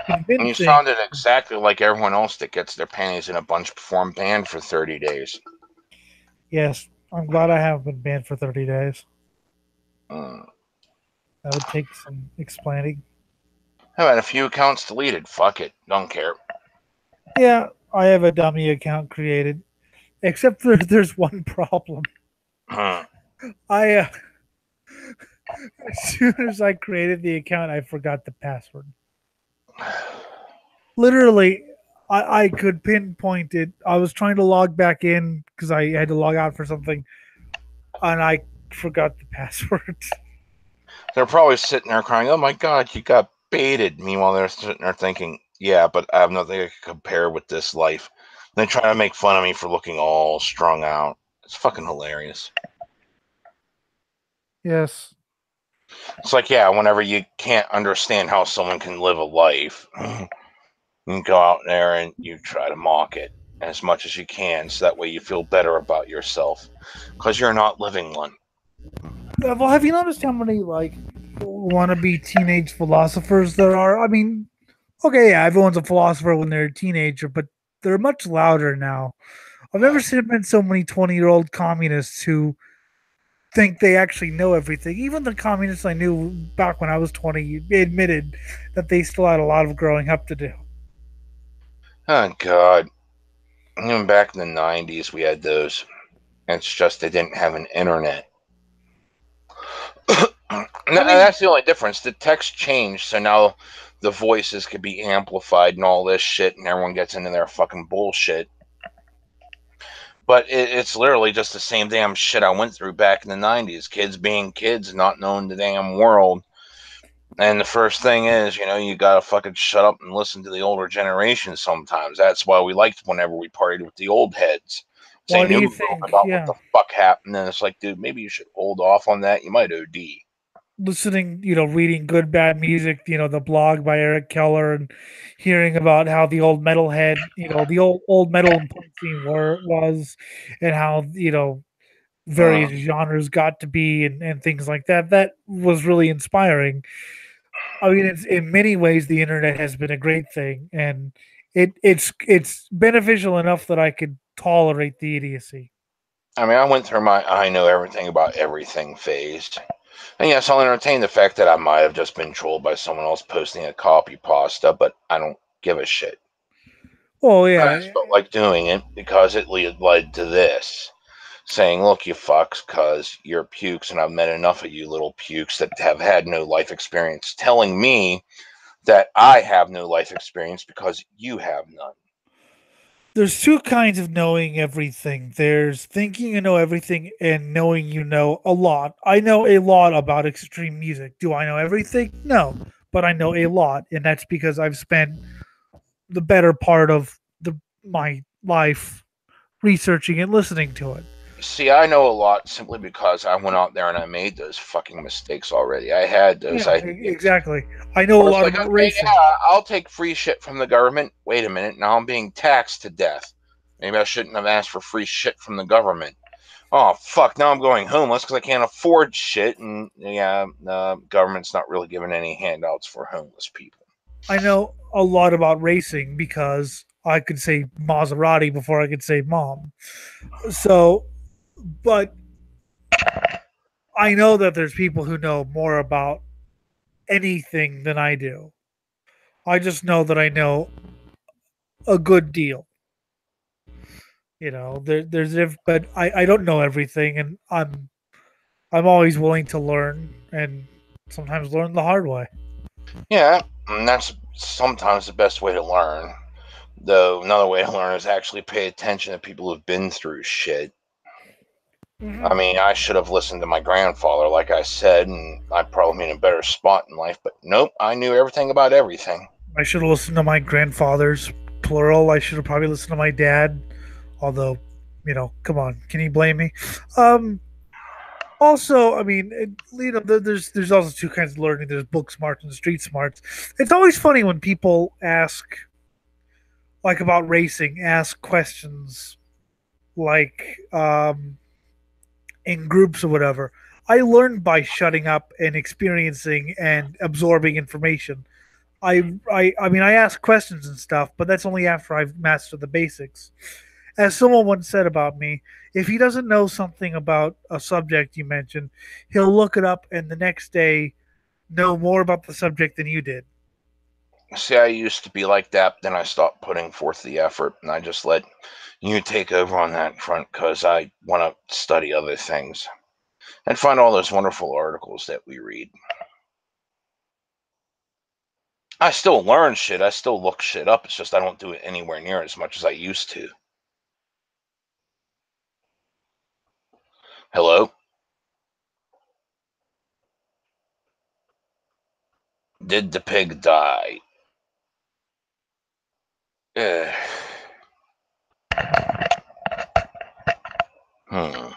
convincing. sounded exactly like everyone else that gets their panties in a bunch before I'm banned for 30 days. Yes, I'm glad I haven't been banned for 30 days. Mm. That would take some explaining. I've had a few accounts deleted. Fuck it. Don't care. Yeah, I have a dummy account created. Except there's one problem. Hmm. I as soon as I created the account, I forgot the password. Literally, I could pinpoint it. I was trying to log back in because I had to log out for something, and I forgot the password. They're probably sitting there crying, oh my God, you got baited. Meanwhile, they're sitting there thinking, yeah, but I have nothing to compare with this life. They try to make fun of me for looking all strung out. It's fucking hilarious. Yes. It's like, yeah, whenever you can't understand how someone can live a life, you go out there and you try to mock it as much as you can so that way you feel better about yourself because you're not living one. Well, have you noticed how many like wannabe teenage philosophers there are? I mean, okay, yeah, everyone's a philosopher when they're a teenager, but they're much louder now. I've never seen so many 20-year-old communists who think they actually know everything. Even the communists I knew back when I was 20 admitted that they still had a lot of growing up to do. Oh, God. Even back in the 90s, we had those. It's just they didn't have an internet. I mean, That's the only difference. The text changed, so now the voices could be amplified and all this shit, and everyone gets into their fucking bullshit. But it's literally just the same damn shit I went through back in the 90s. Kids being kids, not knowing the damn world. And the first thing is, you gotta fucking shut up and listen to the older generation sometimes. That's why we liked whenever we partied with the old heads. They what do knew you think? about what Yeah, the fuck happened, and it's like, dude, maybe you should hold off on that. You might OD. listening, reading good bad music, the blog by Eric Keller, and hearing about how the old metalhead, the old metal and punk scene was, and how various genres got to be, and things like that. That was really inspiring. I mean, it's in many ways the internet has been a great thing, and it's beneficial enough that I could tolerate the idiocy. I mean, I went through my I know everything about everything phase. And yes, I'll entertain the fact that I might have just been trolled by someone else posting a copy pasta, but I don't give a shit. Oh I just yeah, felt like doing it because it led to this. Saying, look, you fucks, because you're pukes, and I've met enough of you little pukes that have had no life experience telling me that I have no life experience because you have none. there's two kinds of knowing everything. There's thinking you know everything and knowing you know a lot. I know a lot about extreme music. Do I know everything? No, but I know a lot, and that's because I've spent the better part of my life researching and listening to it. See, I know a lot simply because I went out there and I made those fucking mistakes already. I had those Yeah, ideas. exactly. I know a Where it's lot like, about okay, racing. yeah, I'll take free shit from the government. Wait a minute, now I'm being taxed to death. Maybe I shouldn't have asked for free shit from the government. Oh fuck! Now I'm going homeless because I can't afford shit, and yeah, the government's not really giving any handouts for homeless people. I know a lot about racing because I could say Maserati before I could say mom. So, but I know that there's people who know more about anything than I do. I just know that I know a good deal. But I don't know everything, and I'm always willing to learn, and sometimes learn the hard way. Yeah, and that's sometimes the best way to learn. Though another way to learn is actually pay attention to people who've been through shit. I Hmm. mean, I should have listened to my grandfather, like I said, and I'd probably be in a better spot in life. But nope, I knew everything about everything. I should have listened to my grandfather's plural. I should have probably listened to my dad. Although, come on, can you blame me? Um, Also, I mean, there's also two kinds of learning. There's book smarts and street smarts. It's always funny when people ask, like about racing, ask questions like in groups or whatever. I learned by shutting up and experiencing and absorbing information. I mean, I ask questions and stuff, but that's only after I've mastered the basics. As someone once said about me, if he doesn't know something about a subject you mentioned, he'll look it up and the next day know more about the subject than you did. See, I used to be like that, then I stopped putting forth the effort, and I just let you take over on that front because I want to study other things and find all those wonderful articles that we read. I still learn shit. I still look shit up. It's just I don't do it anywhere near as much as I used to. Hello? Did the pig die? Eh. Hmm.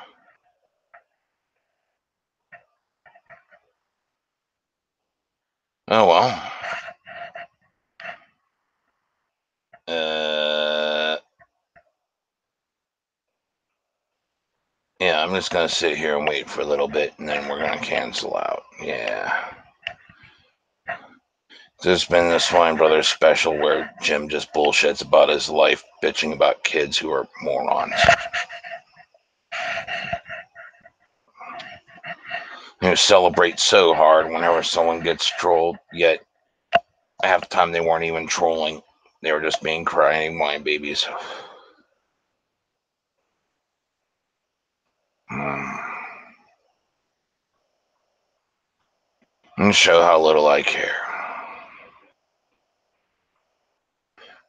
Oh well. Uh. Yeah, I'm just gonna sit here and wait for a little bit, and then we're gonna cancel out. Yeah. This has been the Swine Brothers special where Jim just bullshits about his life, bitching about kids who are morons. Who celebrate so hard whenever someone gets trolled, yet half the time they weren't even trolling. They were just being crying whine babies. And show how little I care.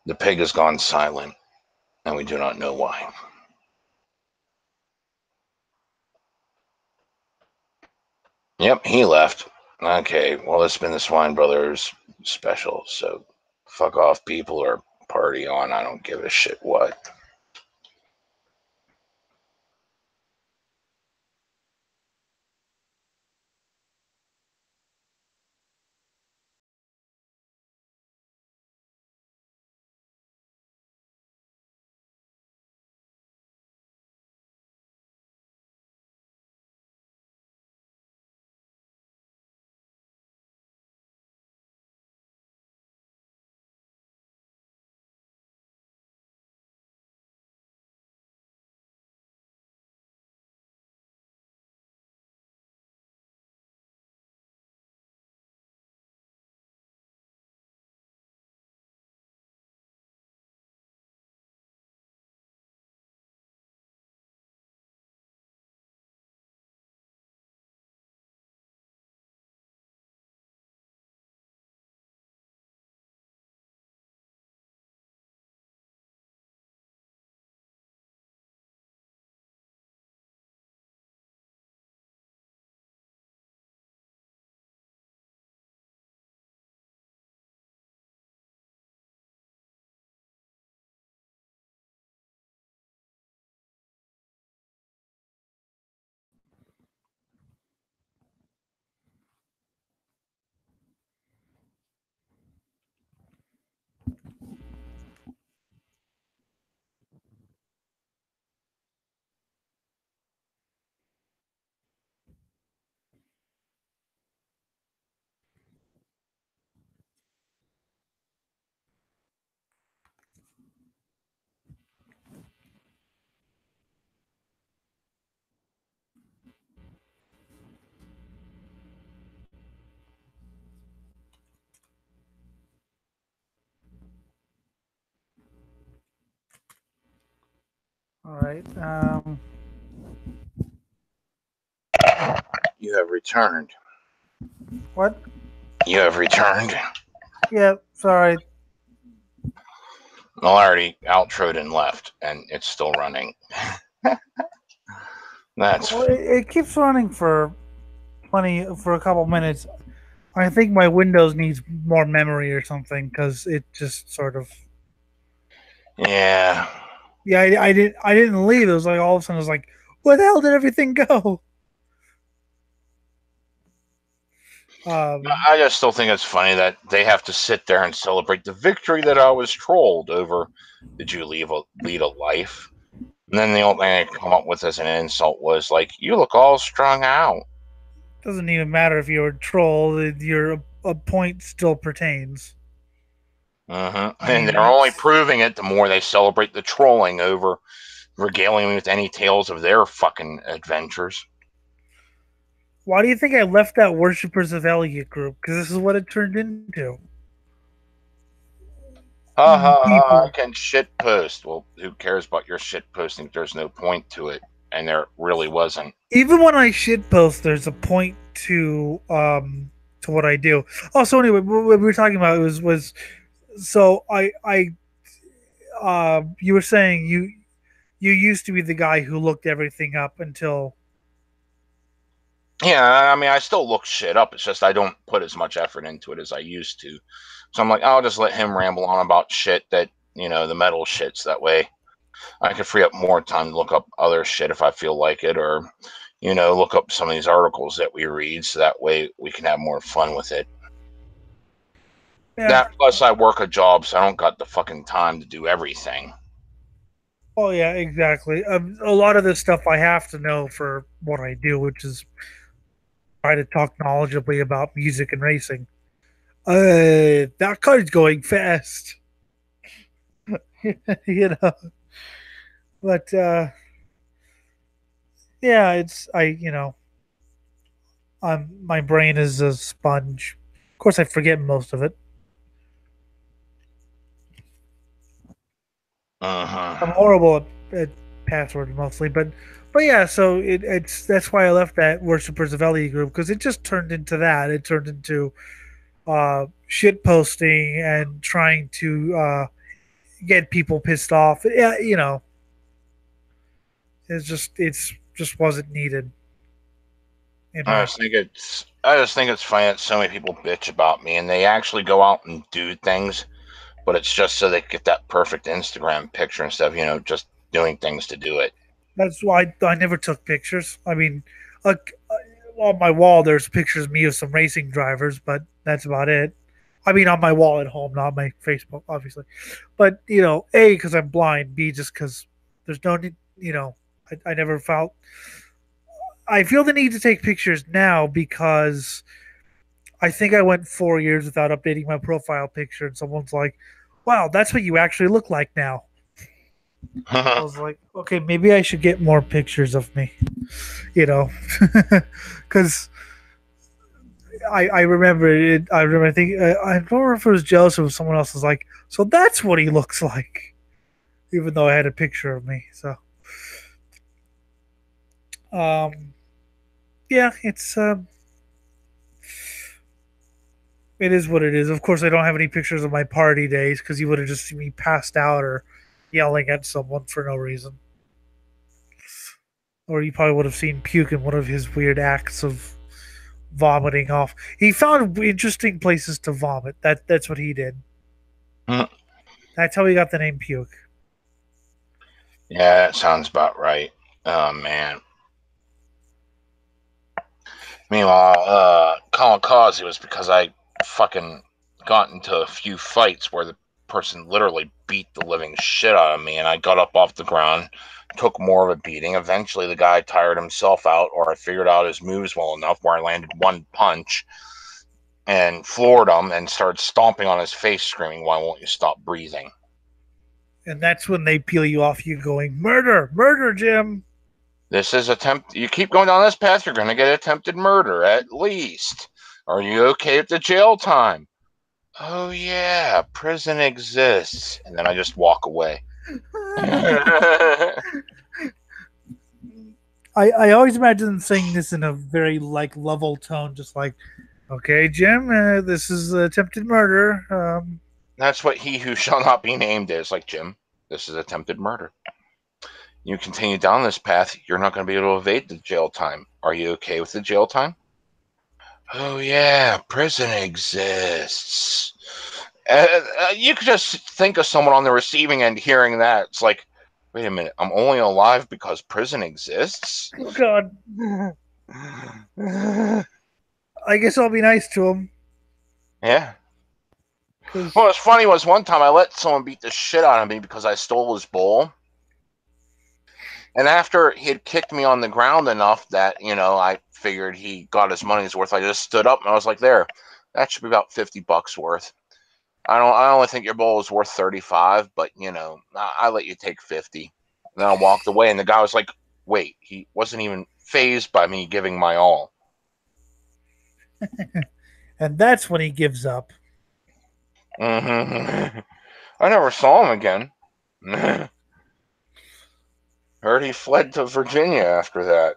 The pig has gone silent, and we do not know why. Yep, he left. Okay, well, it's been the Swine Brothers special, so fuck off, people, or party on. I don't give a shit what. All right. You have returned. What? You have returned. Yeah. Sorry. Well, I already outroed and left, and it's still running. That's Well, it keeps running for a couple minutes. I think my Windows needs more memory or something because it just sort of. yeah. Yeah, I didn't leave. It was like all of a sudden it was like, where the hell did everything go? Um, I just still think it's funny that they have to sit there and celebrate the victory that I was trolled over. Did you lead a life? And then the only thing I come up with as an insult was like, "You look all strung out." doesn't even matter if you're a troll. Your a point still pertains. I And mean, they're only proving it the more they celebrate the trolling over regaling me with any tales of their fucking adventures. why do you think I left that worshippers of Elliot group? Because this is what it turned into. Ha ha ha! I People, can shit post. Well, who cares about your shit posting? There's no point to it, and there really wasn't. even when I shit post, there's a point to what I do. Oh, so anyway, what we were talking about was so you were saying you used to be the guy who looked everything up until. Yeah, I mean, I still look shit up. It's just I don't put as much effort into it as I used to. So I'm like, I'll just let him ramble on about shit that the metal shits. That way, I can free up more time to look up other shit if I feel like it, or look up some of these articles that we read. So that way, we can have more fun with it. Yeah. That plus, I work a job, so I don't got the fucking time to do everything. Oh yeah, exactly. A lot of this stuff I have to know for what I do, which is try to talk knowledgeably about music and racing. That car's going fast, you know. But yeah, it's my brain is a sponge. Of course, I forget most of it. I'm Uh-huh. horrible at passwords mostly, but yeah. So it's that's why I left that Worshippers of Ellie group because it just turned into that. It turned into shit posting and trying to get people pissed off. Yeah, it's just wasn't needed in I my. just think it's I just think it's funny that so many people bitch about me, and they actually go out and do things, but it's just so they get that perfect Instagram picture instead of just doing things to do it. That's why I never took pictures. I mean, like on my wall, there's pictures of me of some racing drivers, but that's about it. I mean, on my wall at home, not my Facebook, obviously. But A, because I'm blind. B, just because there's no need. I never felt. I feel the need to take pictures now because I think I went 4 years without updating my profile picture, and someone's like, "Wow, that's what you actually look like now." I was like, "Okay, maybe I should get more pictures of me," you know, because I remember it. I remember. I think I don't remember if it was jealous or someone else was like, "So that's what he looks like," even though I had a picture of me. So, um, yeah, it is what it is. Of course, I don't have any pictures of my party days because you would have just seen me passed out or yelling at someone for no reason. Or you probably would have seen puke in one of his weird acts of vomiting off. He found interesting places to vomit. That's what he did. That's how he got the name puke. Yeah, that sounds about right. Oh man. Meanwhile, Kamikaze was because I fucking got into a few fights where the person literally beat the living shit out of me, and I got up off the ground, took more of a beating. Eventually, the guy tired himself out, or I figured out his moves well enough where I landed one punch and floored him and started stomping on his face, screaming, "Why won't you stop breathing?" And that's when they peel you off. You going murder, murder, Jim. This is attempt. You keep going down this path, you're going to get attempted murder at least. Are you okay with the jail time? Oh yeah, prison exists, and then I just walk away. I always imagine them saying this in a very like level tone, just like, "Okay, Jim, this is attempted murder." That's what he who shall not be named is. Like, Jim, this is attempted murder. You continue down this path, you're not going to be able to evade the jail time. Are you okay with the jail time? Oh, yeah, prison exists. You could just think of someone on the receiving end hearing that. It's like, wait a minute, I'm only alive because prison exists? Oh God, I guess I'll be nice to him Yeah. because What was funny was one time I let someone beat the shit out of me because I stole his bowl. And after he had kicked me on the ground enough that, I figured he got his money's worth, I just stood up and I was like, there, that should be about $50 worth. I only think your bowl is worth 35, but I let you take 50. And then I walked away and the guy was like, wait, he wasn't even fazed by me giving my all. and that's when he gives up. I never saw him again. Heard he fled to Virginia after that.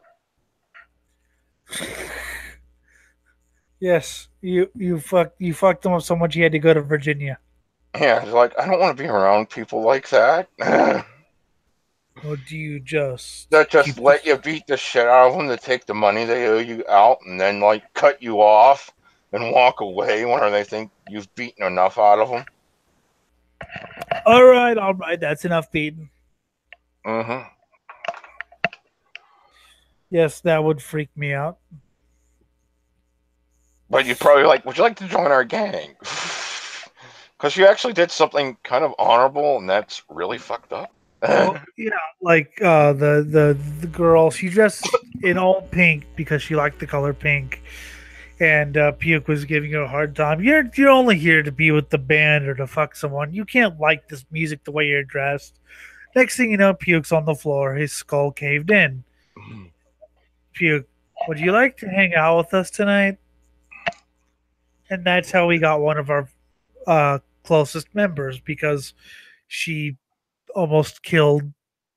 Yes, you fucked him up so much he had to go to Virginia. Yeah, he's like, I don't want to be around people like that. Or do you just That just keep the? let you beat the shit out of them to take the money they owe you out and then, like, cut you off and walk away when they think you've beaten enough out of them. All right, that's enough beating. Mm-hmm. Yes, that would freak me out. But you'd probably like, would you like to join our gang? Because you actually did something kind of honorable, and that's really fucked up. Well, like the girl, she dressed in all pink because she liked the color pink, and Puke was giving her a hard time. You're only here to be with the band or to fuck someone. You can't like this music the way you're dressed. Next thing you know, Puke's on the floor. His skull caved in. Puke, would you like to hang out with us tonight? And that's how we got one of our closest members because she almost killed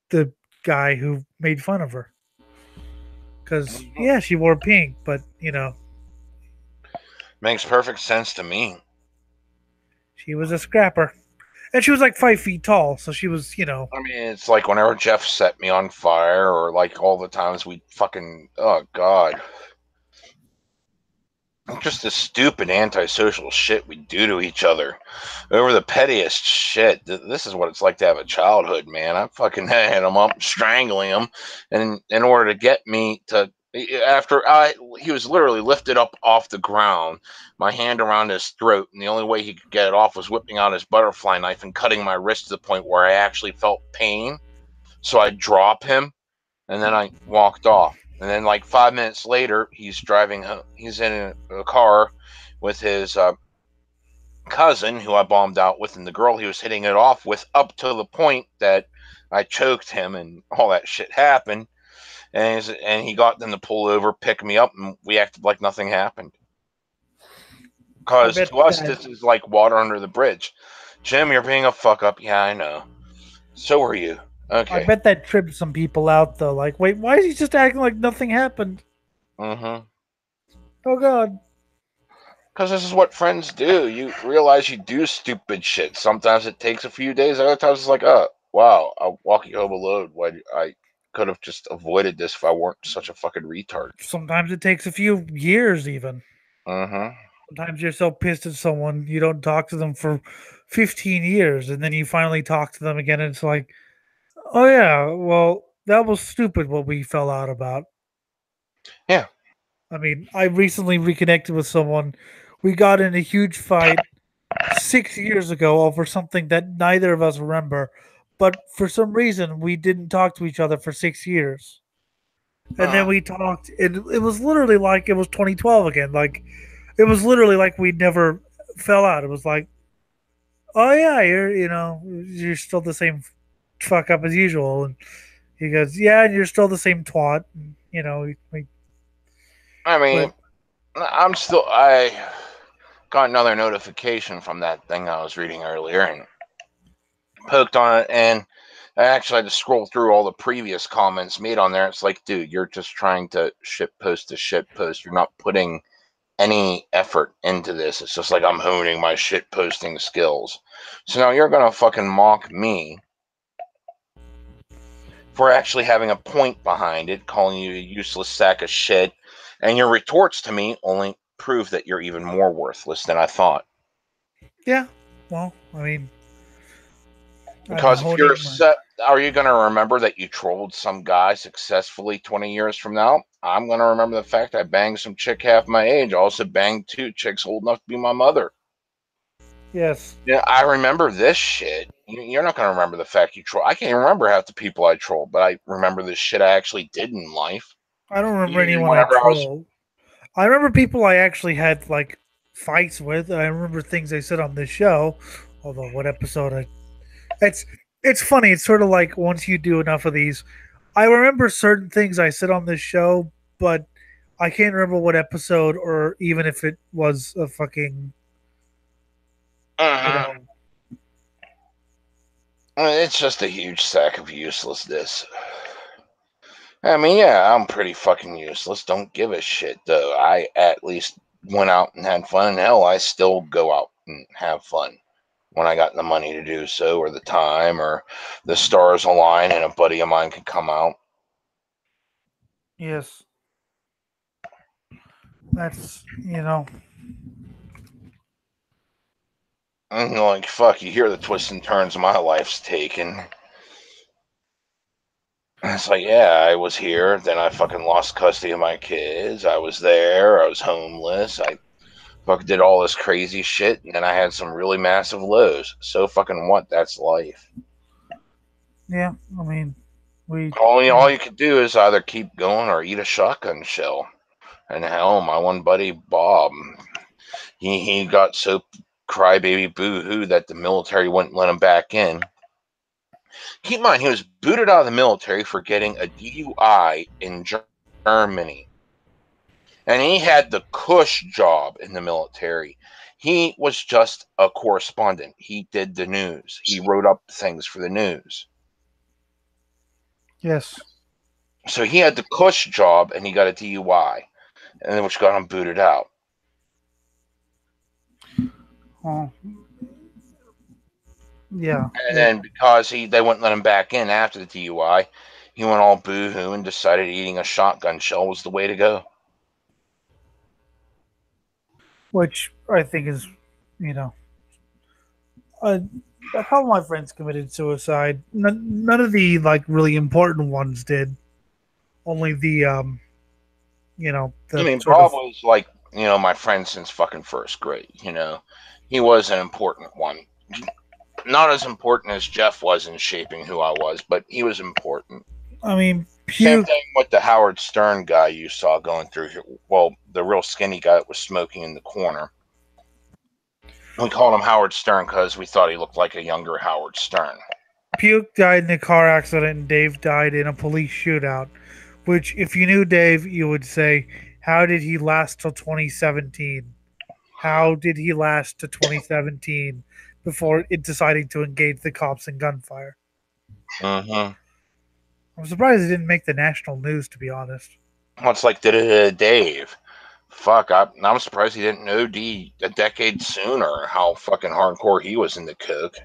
the guy who made fun of her. Because, yeah, she wore pink, but, Makes perfect sense to me. she was a scrapper. And she was like 5 feet tall, so she was, I mean, it's like whenever Jeff set me on fire, or like all the times we fucking, oh god. Just the stupid antisocial shit we do to each other over the pettiest shit. This is what it's like to have a childhood, man. I fucking had him up, strangling him, and in order to get me to, he was literally lifted up off the ground, my hand around his throat, and the only way he could get it off was whipping out his butterfly knife and cutting my wrist to the point where I actually felt pain. So I drop him, and then I walked off. And then, like 5 minutes later, he's driving. He's in a car with his cousin, who I bombed out with, and the girl he was hitting it off with, up to the point that I choked him, and all that shit happened. And he got them to pull over, pick me up, and we acted like nothing happened. I Because bet to us, that this is like water under the bridge. Jim, you're being a fuck up. Yeah, I know. So are you. I Okay. bet that tripped some people out though. Like, wait, why is he just acting like nothing happened? Mm-hmm. Oh god. Because this is what friends do. You realize you do stupid shit. Sometimes it takes a few days. Other times it's like, oh, wow, I'll walk you home alone. Why I could have just avoided this if I weren't such a fucking retard. Sometimes it takes a few years even. Mm-hmm. Sometimes you're so pissed at someone you don't talk to them for 15 years and then you finally talk to them again and it's like, "Oh yeah, well, that was stupid what we fell out about." Yeah. I mean, I recently reconnected with someone. We got in a huge fight 6 years ago over something that neither of us remember, but for some reason we didn't talk to each other for 6 years. And then Uh-huh. we talked, and it was literally like it was 2012 again. Like it was literally like we never fell out. It was like, "Oh yeah, you're still the same fuck up as usual." And he goes, "Yeah, and you're still the same twat." And, I mean, but I got another notification from that thing I was reading earlier and poked on it, and I actually had to scroll through all the previous comments made on there. It's like, dude, you're just trying to shit post to shit post. You're not putting any effort into this. It's just like I'm honing my shit posting skills. So now you're gonna fucking mock me for actually having a point behind it, calling you a useless sack of shit, and your retorts to me only prove that you're even more worthless than I thought. Yeah. Well, I mean, I'm Because if you're honing my. set, are you going to remember that you trolled some guy successfully 20 years from now? I'm going to remember the fact I banged some chick half my age. I also banged two chicks old enough to be my mother. Yes. Yeah, I remember this shit. You're not going to remember the fact you troll. I can't even remember half the people I trolled, but I remember the shit I actually did in life. I don't remember Even anyone I whenever I was, troll. I remember people I actually had like fights with. I remember things I said on this show. Although what episode I it's it's funny. It's sort of like once you do enough of these, I remember certain things I said on this show, but I can't remember what episode or even if it was a fucking you uh know. it's just a huge sack of uselessness. I mean, yeah, I'm pretty fucking useless. Don't give a shit, though. I at least went out and had fun, and hell, I still go out and have fun when I got the money to do so, or the time, or the stars align, and a buddy of mine can come out. Yes, that's And you're like, fuck, you hear the twists and turns my life's taken. And it's like, yeah, I was here, then I fucking lost custody of my kids. I was there, I was homeless, I fucking did all this crazy shit, and then I had some really massive lows. So fucking what? That's life. yeah. I mean, we All you could do is either keep going or eat a shotgun shell. And hell, my one buddy Bob, he got so crybaby boo hoo that the military wouldn't let him back in. Keep in mind, he was booted out of the military for getting a DUI in Germany, and he had the cush job in the military. He was just a correspondent. He did the news. He wrote up things for the news. yes. So he had the cush job, and he got a DUI, and then which got him booted out. Oh, yeah. And then because they wouldn't let him back in after the DUI, he went all boo-hoo and decided eating a shotgun shell was the way to go. Which I think is, you know, a, a couple of my friends committed suicide. None of the like really important ones did. Only the I the mean, sort Bob of was like, my friend since fucking first grade. He was an important one. Not as important as Jeff was in shaping who I was, but he was important. I mean Same puke. thing with the Howard Stern guy you saw going through here. Well, the real skinny guy that was smoking in the corner. We called him Howard Stern because we thought he looked like a younger Howard Stern. Puke died in a car accident and Dave died in a police shootout. Which, if you knew Dave, you would say, how did he last till 2017? How did he last to 2017 before deciding to engage the cops in gunfire? Mm-hmm. I'm surprised it didn't make the national news, to be honest. Much like Dave. Fuck, I'm surprised he didn't OD a decade sooner. How fucking hardcore he was in the coke.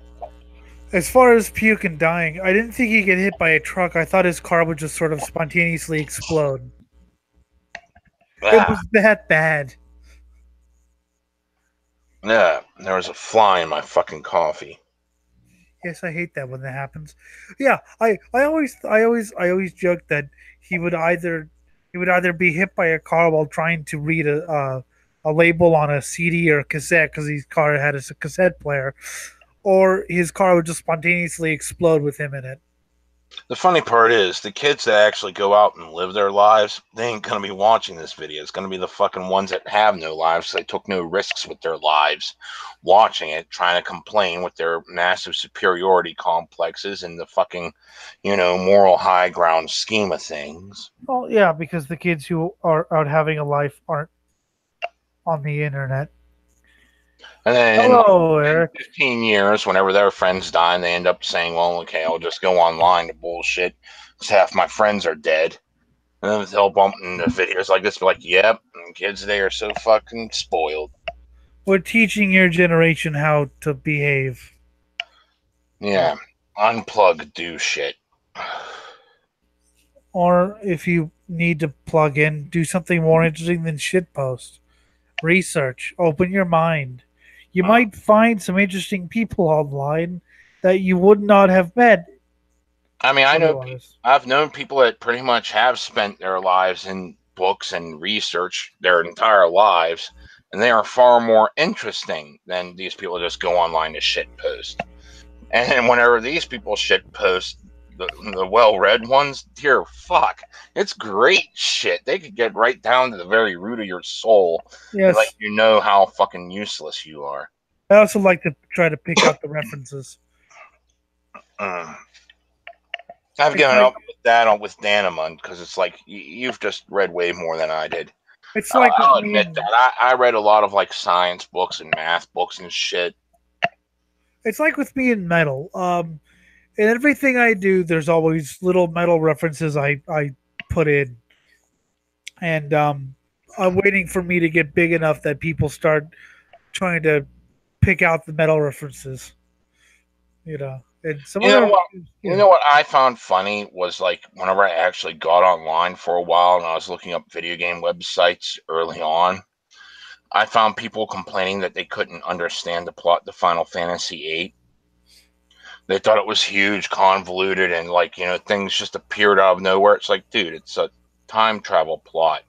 As far as puke and dying, I didn't think he'd get hit by a truck. I thought his car would just sort of spontaneously explode. It Ah, was that bad. yeah, there was a fly in my fucking coffee. Yes, I hate that when that happens. Yeah, I always joke that he would either be hit by a car while trying to read a label on a CD or a cassette because his car had a cassette player, or his car would just spontaneously explode with him in it. The funny part is, the kids that actually go out and live their lives, they ain't gonna be watching this video. It's gonna be the fucking ones that have no lives. They took no risks with their lives, watching it, trying to complain with their massive superiority complexes and the fucking, moral high ground scheme of things. Well, yeah, because the kids who are out having a life aren't on the internet. And then in like Hello, 10, Eric. 15 years, whenever their friends die, and they end up saying, well, okay, I'll just go online to bullshit because half my friends are dead. And then they'll bump into videos like this, be like, yep, kids today are so fucking spoiled. We're teaching your generation how to behave. Yeah. Unplug, do shit. Or if you need to plug in, do something more interesting than shitpost. Research. Open your mind. You might find some interesting people online that you would not have met I mean, otherwise. I've known people that pretty much have spent their lives in books and research their entire lives, and they are far more interesting than these people that just go online to shit post. And then whenever these people shit post, the well read ones, dear fuck, it's great shit. They could get right down to the very root of your soul and let Yes. you know how fucking useless you are. I also like to try to pick out the references. Mm. I've It's given like up with that with Danimund because it's like you've just read way more than I did. it's like with I'll me admit and that I read a lot of like science books and math books and shit. it's like with me in metal. In everything I do, there's always little metal references I put in, and I'm waiting for me to get big enough that people start trying to pick out the metal references. And some You of know them, what? you You know, know what I found funny was like whenever I actually got online for a while and I was looking up video game websites early on, I found people complaining that they couldn't understand the plot to Final Fantasy VIII. They thought it was huge, convoluted, and like things just appeared out of nowhere. It's like, dude, it's a time travel plot.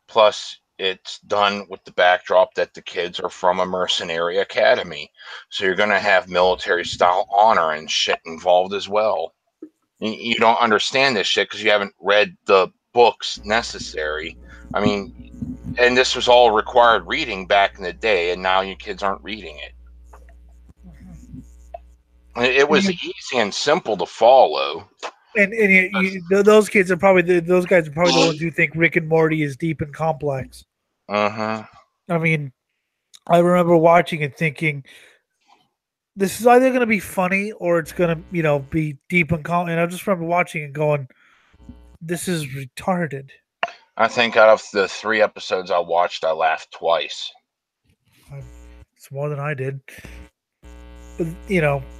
Plus, it's done with the backdrop that the kids are from a mercenary academy. So you're going to have military style honor and shit involved as well. You don't understand this shit because you haven't read the books necessary. I mean, and this was all required reading back in the day, and now you kids aren't reading it. It was you, easy and simple to follow. those kids are probably those guys are probably the ones who think Rick and Morty is deep and complex. Uh-huh. I mean, I remember watching it thinking this is either going to be funny or it's going to be deep and complex. And I just remember watching it going, this is retarded. I think out of the 3 episodes I watched, I laughed twice. It's more than I did. But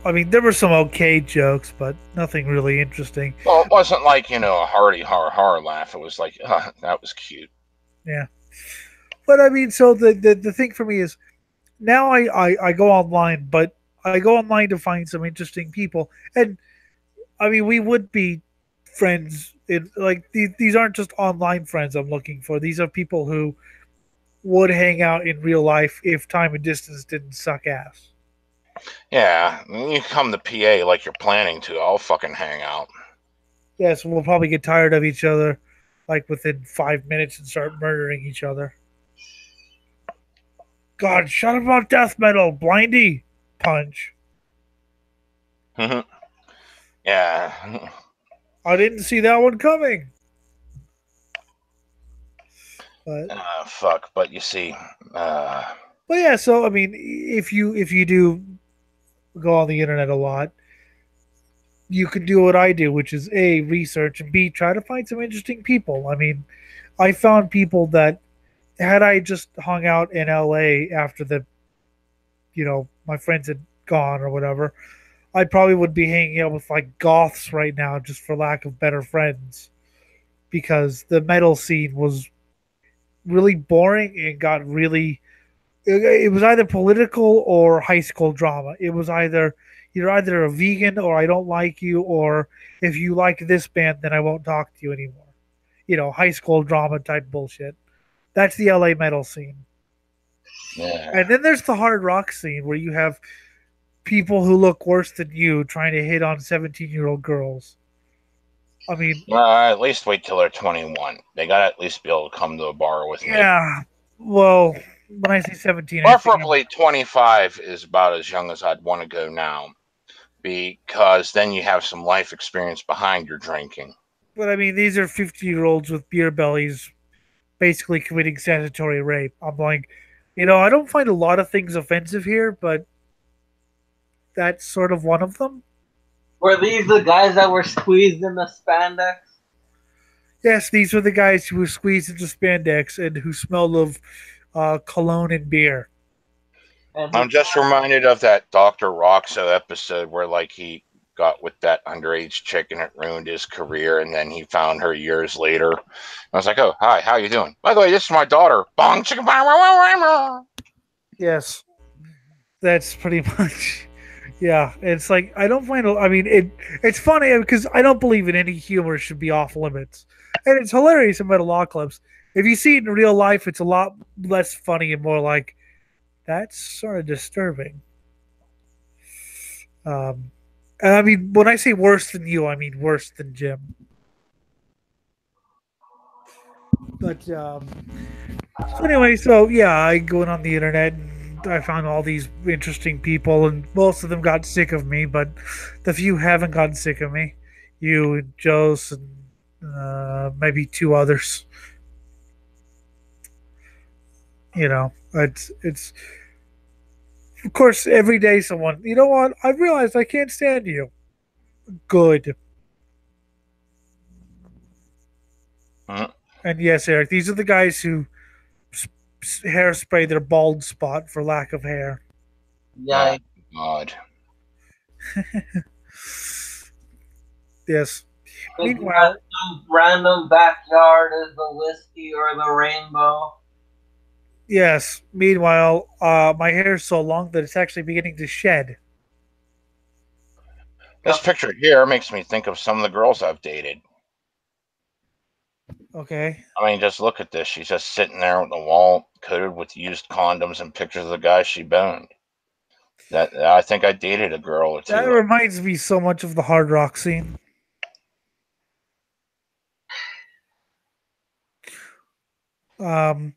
I mean, there were some okay jokes, but nothing really interesting. Well, it wasn't like, a hearty horror laugh. It was like, that was cute. Yeah, but I mean, so the thing for me is now I go online, but I go online to find some interesting people, and I mean, we would be friends. Like these aren't just online friends I'm looking for. These are people who would hang out in real life if time and distance didn't suck ass. Yeah, you come to PA like you're planning to. I'll fucking hang out. Yes, we'll probably get tired of each other like within 5 minutes and start murdering each other. God, shut up about death metal, blindy punch. Yeah. I didn't see that one coming. But Fuck. But you see, but yeah, so I mean, if you do go on the internet a lot, you can do what I do, which is A, research, and B, try to find some interesting people. I mean, I found people that had I just hung out in LA after my friends had gone or whatever, I probably would be hanging out with like goths right now just for lack of better friends because the metal scene was really boring and got really it was either political or high school drama. It was either you're either a vegan or I don't like you, or if you like this band, then I won't talk to you anymore. High school drama type bullshit. That's the LA metal scene. yeah. And then there's the hard rock scene where you have people who look worse than you trying to hit on 17-year-old girls. I mean, Well, at least wait till they're 21. They gotta at least be able to come to a bar with me. yeah. Well, when I say 17, I think Preferably 25 is about as young as I'd want to go now, because then you have some life experience behind your drinking. but I mean, these are 50-year-olds with beer bellies basically committing statutory rape. I'm like, I don't find a lot of things offensive here, but that's sort of one of them. Were these the guys that were squeezed in the spandex? Yes, these were the guys who were squeezed into spandex and who smelled of cologne and beer. And who I'm just reminded of that Dr. Roxo episode where like he got with that underage chick and it ruined his career, and then he found her years later. I was like, "Oh, hi, how you doing? By the way, this is my daughter." Bong chicken. Yes, that's pretty much. Yeah, it's like I don't find. I mean, it's funny because I don't believe in any humor should be off limits, and it's hilarious in Metalocalypse. If you see it in real life, it's a lot less funny and more like that's sort of disturbing. And I mean, when I say worse than you, I mean worse than Jim. But so anyway, so yeah, I going on the internet and I found all these interesting people, and most of them got sick of me, but the few haven't gotten sick of me. You and Joe's and maybe two others. It's of course every day someone. You know what? I realized I can't stand you. Good. Mhm. And yes, Eric, these are the guys who hairspray their bald spot for lack of hair. Oh yikes. God. Yes. Thinking Meanwhile, that some random backyard is the whiskey or the rainbow. yes. Meanwhile, my hair is so long that it's actually beginning to shed. This picture here makes me think of some of the girls I've dated. Okay. I mean, just look at this. She's just sitting there with the wall coated with used condoms and pictures of the guys she boned. That I think I dated a girl or That two. reminds me so much of the hard rock scene. Um,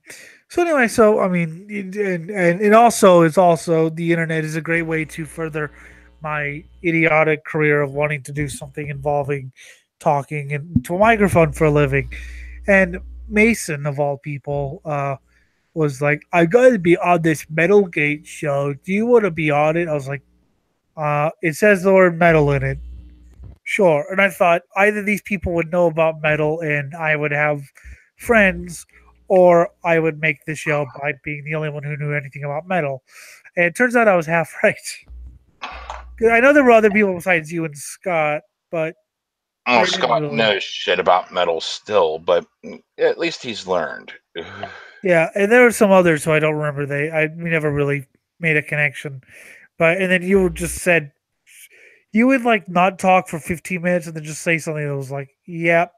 so anyway, so I mean, and also it's also the internet is a great way to further my idiotic career of wanting to do something involving talking into a microphone for a living. And Mason, of all people, was like, "I got to be on this Metal Gate show. Do you want to be on it?" I was like, "It says the word metal in it." Sure. And I thought either these people would know about metal and I would have friends, or I would make the show by being the only one who knew anything about metal. And it turns out I was half right. 'Cause I know there were other people besides you and Scott, but Oh, I didn't Scott really. knows shit about metal still, but at least he's learned. Yeah, and there were some others who I don't remember. We never really made a connection. But and then you just said you would like not talk for 15 minutes and then just say something that was like, "Yep."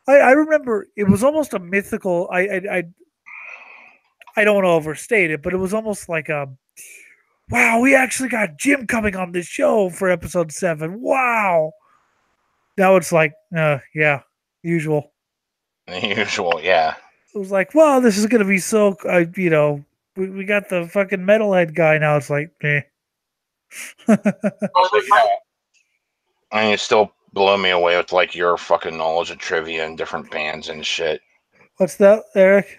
I remember it was almost a mythical. I don't want to overstate it, but it was almost like a wow. We actually got Jim coming on this show for episode 7. Wow. Now it's like, yeah, usual. The usual, yeah. It was like, wow, this is gonna be so. We got the fucking metalhead guy now. It's like, eh. It's like, and you still blow me away with like your fucking knowledge of trivia and different bands and shit. What's that, Eric?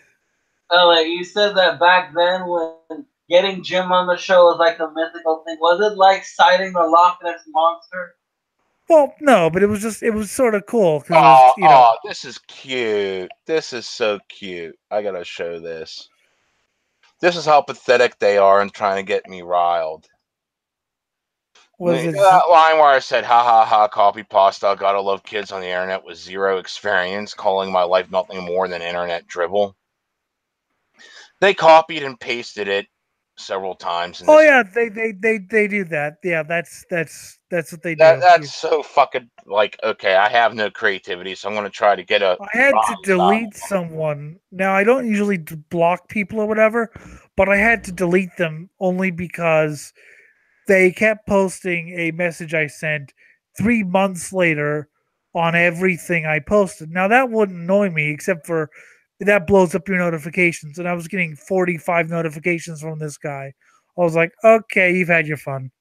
Like you said that back then when getting Jim on the show was like a mythical thing. Was it like sighting the Loch Ness monster? Well, no, but it was sort of cool because it was, Oh, oh, this is cute. This is so cute. I gotta show this. This is how pathetic they are in trying to get me riled. was That it? line where I said, ha ha ha, copy pasta, gotta love kids on the internet with zero experience, calling my life nothing more than internet dribble. They copied and pasted it several times in Oh this. yeah, they do that. Yeah, that's what they That do. that's so fucking like, okay, I have no creativity, so I'm gonna try to get a I had to rhyme style. delete someone. Now I don't usually block people or whatever, but I had to delete them only because they kept posting a message I sent 3 months later on everything I posted. Now that wouldn't annoy me, except for that blows up your notifications, and I was getting 45 notifications from this guy. I was like, okay, you've had your fun.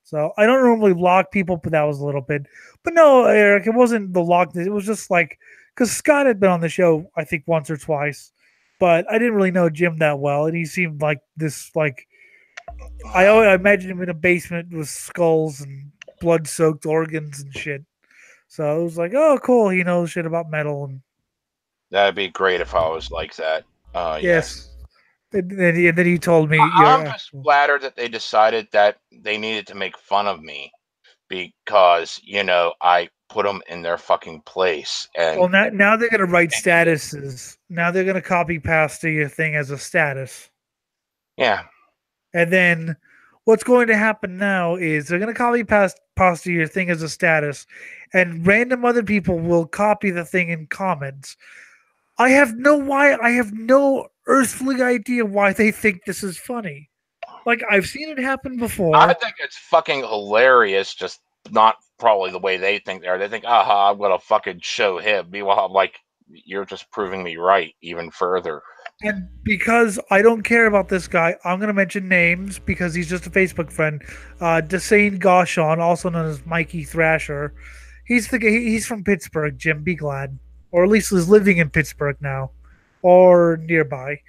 So I don't normally block people, but that was a little bit. But no, Eric, it wasn't the lock. It was just like because Scott had been on the show, I think once or twice, but I didn't really know Jim that well, and he seemed like this. Like I imagined him in a basement with skulls and blood-soaked organs and shit. So it was like, oh, cool. He knows shit about metal, and That'd be great if I was like that. Yes. yes. And then he told me I'm your just actual. flattered that they decided that they needed to make fun of me because, I put them in their fucking place. And Well, now they're gonna write statuses. Now they're gonna copy pasta your thing as a status. yeah, And then what's going to happen now is they're going to copy pasta your thing as a status, and random other people will copy the thing in comments. I have no earthly idea why they think this is funny. Like I've seen it happen I before. think it's fucking hilarious, just not probably the way they think they are. They think, aha, I'm going to fucking show him. Meanwhile, I'm like, you're just proving me right even further. And because I don't care about this guy, I'm gonna mention names because he's just a Facebook friend. Desane Gauchon, also known as Mikey Thrasher. He's from Pittsburgh. Jim, be glad, or at least is living in Pittsburgh now, or nearby.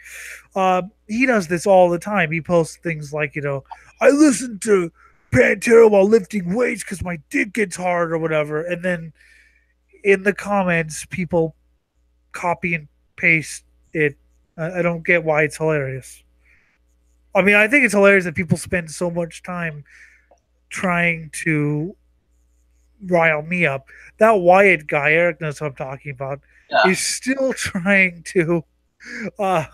He does this all the time. He posts things like, I listen to Pantera while lifting weights because my dick gets hard or whatever, and then in the comments, people copy and paste it. I don't get why it's hilarious. I mean, I think it's hilarious that people spend so much time trying to rile me up. That Wyatt guy, Eric knows what I'm talking about, Yeah. is still trying to. Uh,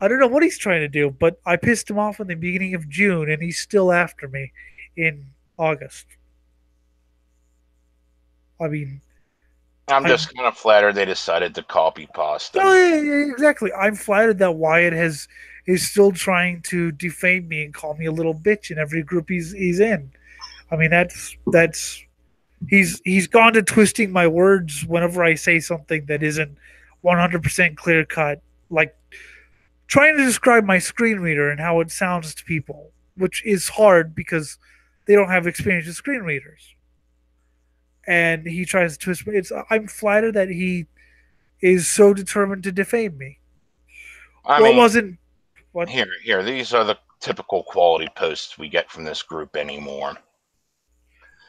I don't know what he's trying to do, but I pissed him off in the beginning of June, and he's still after me in August. I mean, I'm I'm just kind of flattered they decided to copy pasta. oh, yeah, exactly. I'm flattered that Wyatt is still trying to defame me and call me a little bitch in every group he's in. I mean, that's he's gone to twisting my words whenever I say something that isn't 100% clear cut, like trying to describe my screen reader and how it sounds to people, which is hard because they don't have experience with screen readers. And he tries to twist me. I'm flattered that he is so determined to defame me. I Well, it mean, wasn't what here, these are the typical quality posts we get from this group anymore.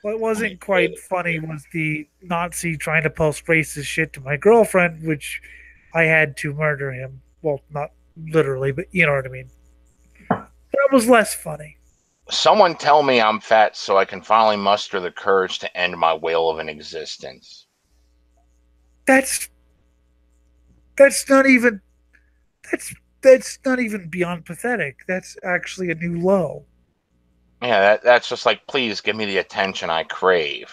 what wasn't quite funny was the Nazi trying to post racist shit to my girlfriend, which I had to murder him. Well, not literally, but you know what I mean. That was less funny. Someone tell me I'm fat so I can finally muster the courage to end my whale of an existence. That's that's not even that's not even beyond pathetic. That's actually a new low. Yeah, that's just like, please give me the attention I crave.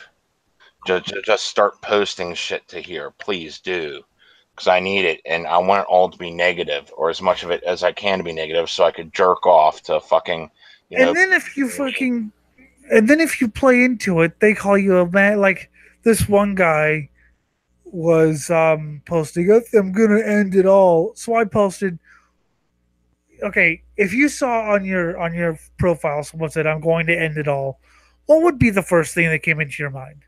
Just start posting shit to here. Please do. Because I need it, and I want it all to be negative, or as much of it as I can to be negative, so I could jerk off to fucking, And then if you play into it, they call you a man. Like this one guy was posting, I'm gonna end it all. So I posted, okay, if you saw on your profile someone said I'm going to end it all, what would be the first thing that came into your mind?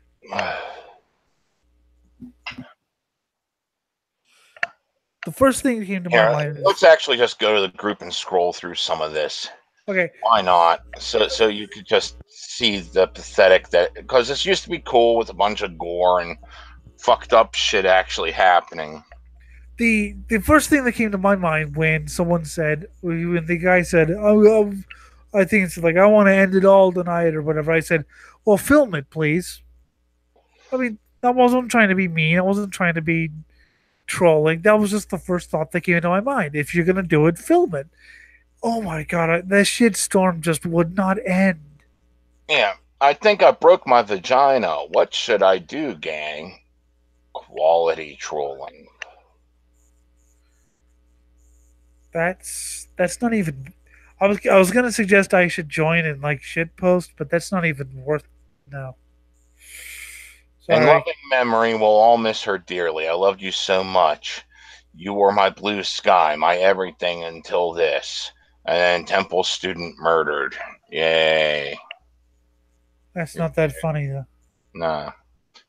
The first thing that came to my Here, mind let's is actually just go to the group and scroll through some of this. okay. Why not? So you could just see the pathetic that, because this used to be cool with a bunch of gore and fucked up shit actually happening. The first thing that came to my mind when the guy said, I think it's like I want to end it all tonight or whatever. I said, well, film it, please. I mean, I wasn't trying to be mean. I wasn't trying to be trolling. That was just the first thought that came into my mind. If you're gonna do it, film it. Oh my god, that shit storm just would not end. Yeah, I think I broke my vagina. What should I do, gang? Quality trolling. That's not even. I was gonna suggest I should join and like shit post, but that's not even worth. No. In Sorry. loving memory, we'll all miss her dearly. I loved you so much. You were my blue sky, my everything until this. And then Temple student murdered. Yay. That's not that funny though. Nah.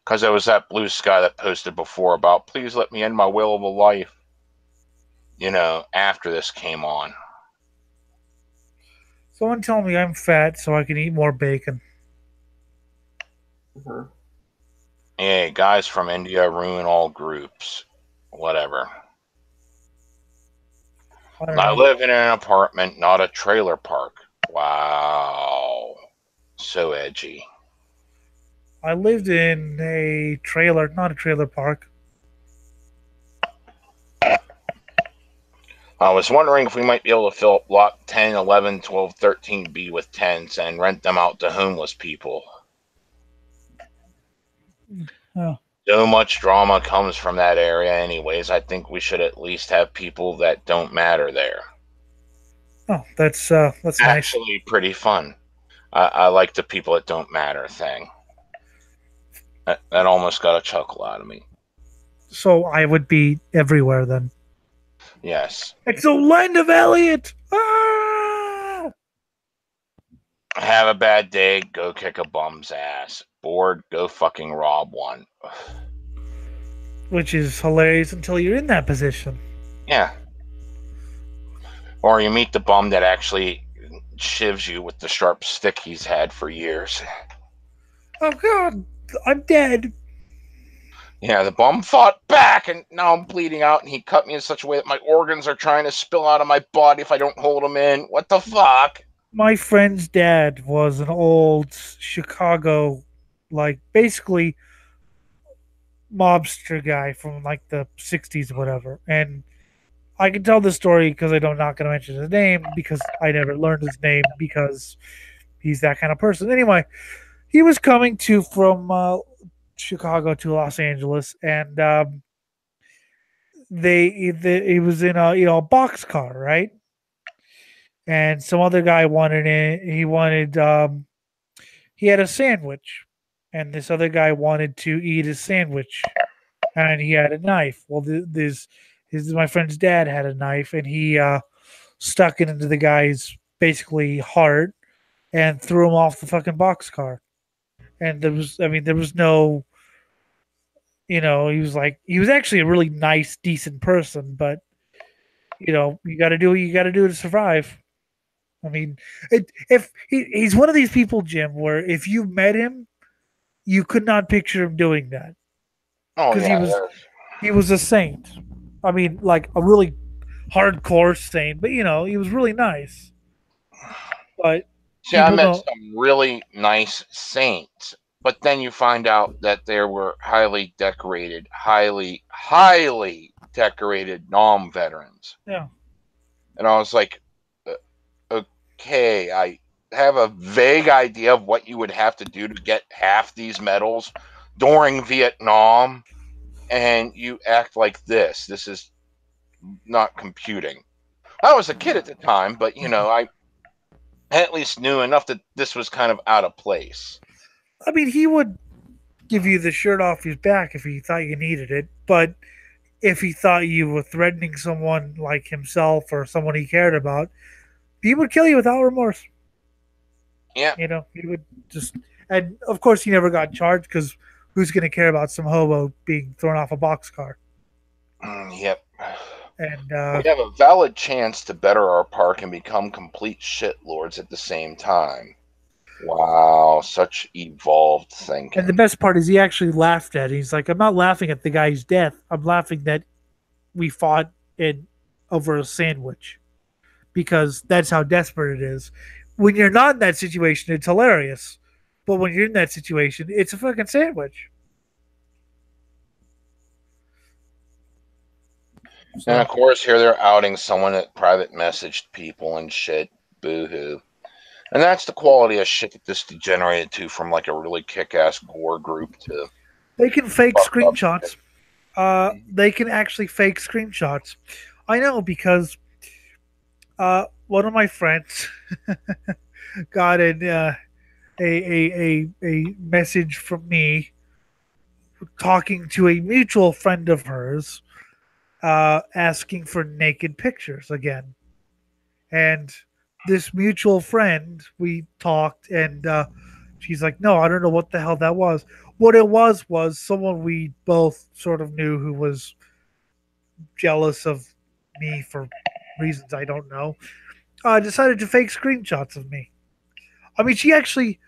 Because there was that blue sky that posted before about, please let me end my will of a life. after this came on. Someone tell me I'm fat so I can eat more bacon. Mhm. Hey, guys from India ruin all groups. Whatever. I don't I know. live in an apartment, not a trailer park. Wow. So edgy. I lived in a trailer, not a trailer park. I was wondering if we might be able to fill up block 10, 11, 12, 13B with tents and rent them out to homeless people. Oh, So much drama comes from that area, anyways. I think we should at least have people that don't matter there. that's nice. Actually, pretty fun. I like the people that don't matter thing. That almost got a chuckle out of me. So I would be everywhere then. Yes. It's the land of Elliot. Ah! Have a bad day, go kick a bum's ass. Bored, go fucking rob one. Which is hilarious until you're in that position. Yeah. Or you meet the bum that actually shivs you with the sharp stick he's had for years. Oh God, I'm dead. Yeah, the bum fought back, and now I'm bleeding out, and he cut me in such a way that my organs are trying to spill out of my body if I don't hold them in. What the fuck? My friend's dad was an old Chicago, like basically mobster guy from like the 60s or whatever. And I can tell the story because I'm not going to mention his name because I never learned his name because he's that kind of person. Anyway, he was coming to from Chicago to Los Angeles, and he was in a a box car, right? And some other guy wanted it. He had a sandwich, and this other guy wanted to eat his sandwich, and he had a knife. Well, my friend's dad had a knife, and he stuck it into the guy's basically heart and threw him off the fucking boxcar. And there was no, he was actually a really nice, decent person, but you got to do what you got to do to survive. I mean, if he's one of these people, Jim, where if you met him, you could not picture him doing that Oh, because yeah. he was a saint. I mean, like a really hardcore saint, but he was really nice. But See, I people met don't. some really nice saints, but then you find out that there were highly decorated, highly decorated Nam veterans. Yeah, And I was like, okay, I have a vague idea of what you would have to do to get half these medals during Vietnam, and you act like this. This is not computing. I was a kid at the time, but I at least knew enough that this was kind of out of place. I mean, he would give you the shirt off his back if he thought you needed it, but if he thought you were threatening someone like himself or someone he cared about, he would kill you without remorse. Yeah. He would just, and of course, he never got charged because who's going to care about some hobo being thrown off a boxcar? Yep. And We have a valid chance to better our park and become complete shitlords at the same time. Wow, such evolved and the thinking. best part is he actually laughed at it. He's like, I'm not laughing at the guy's death. I'm laughing that we fought in over a sandwich because that's how desperate it is. When you're not in that situation, it's hilarious. But when you're in that situation, it's a fucking sandwich. And of So course, here they're outing someone that private messaged people and shit. Boo hoo. And that's the quality of shit that this degenerated to, from like a really kick ass gore group to they can fake fucked up shit. screenshots. They can actually fake screenshots. I know because one of my friends got a message from me talking to a mutual friend of hers, asking for naked pictures again. And this mutual friend, we talked, and she's like, "No, I don't know what the hell that was." What it was someone we both sort of knew who was jealous of me for reasons I don't know, decided to fake screenshots of me. I mean, she actually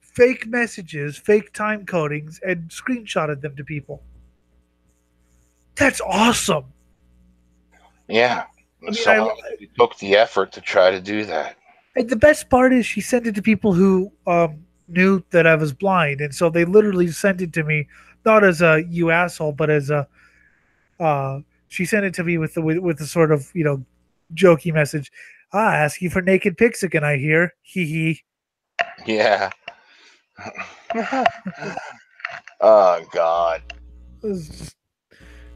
fake messages, fake time codings, and screenshotted them to people. That's awesome. Yeah. I mean, Someone actually took the effort to try to do that. and the best part is she sent it to people who knew that I was blind, and so they literally sent it to me not as a "you asshole," but as a she sent it to me with the sort of jokey message. Asking for naked pics again. I hear. Hee hee. Yeah. Oh God.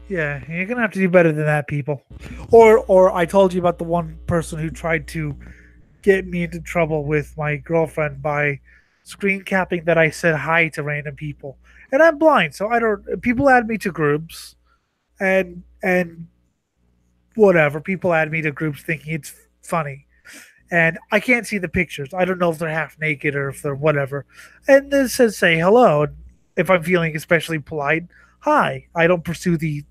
Yeah, you're gonna have to do better than that, people. Or I told you about the one person who tried to get me into trouble with my girlfriend by screen capping that I said hi to random people. And I'm blind, so I don't. People add me to groups, and whatever. People add me to groups thinking it's funny, and I can't see the pictures. I don't know if they're half naked or if they're whatever. And this says say hello. And if I'm feeling especially polite, hi. I don't pursue the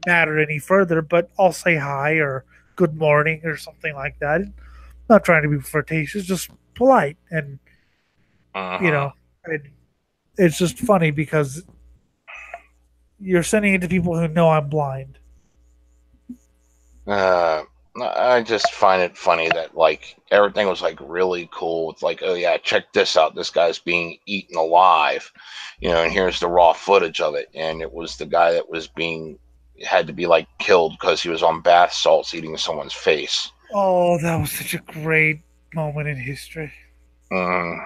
matter any further, but I'll say hi or good morning or something like that. Not trying to be flirtatious, just polite. And you Uh-huh. know, and it's just funny because you're sending it to people who know I'm blind. Uh, I just find it funny that like everything was like really cool. It's like, oh yeah, check this out. This guy's being eaten alive, and here's the raw footage of it. And it was the guy that was being had to be like killed because he was on bath salts eating someone's face. Oh, that was such a great moment in history. Mm.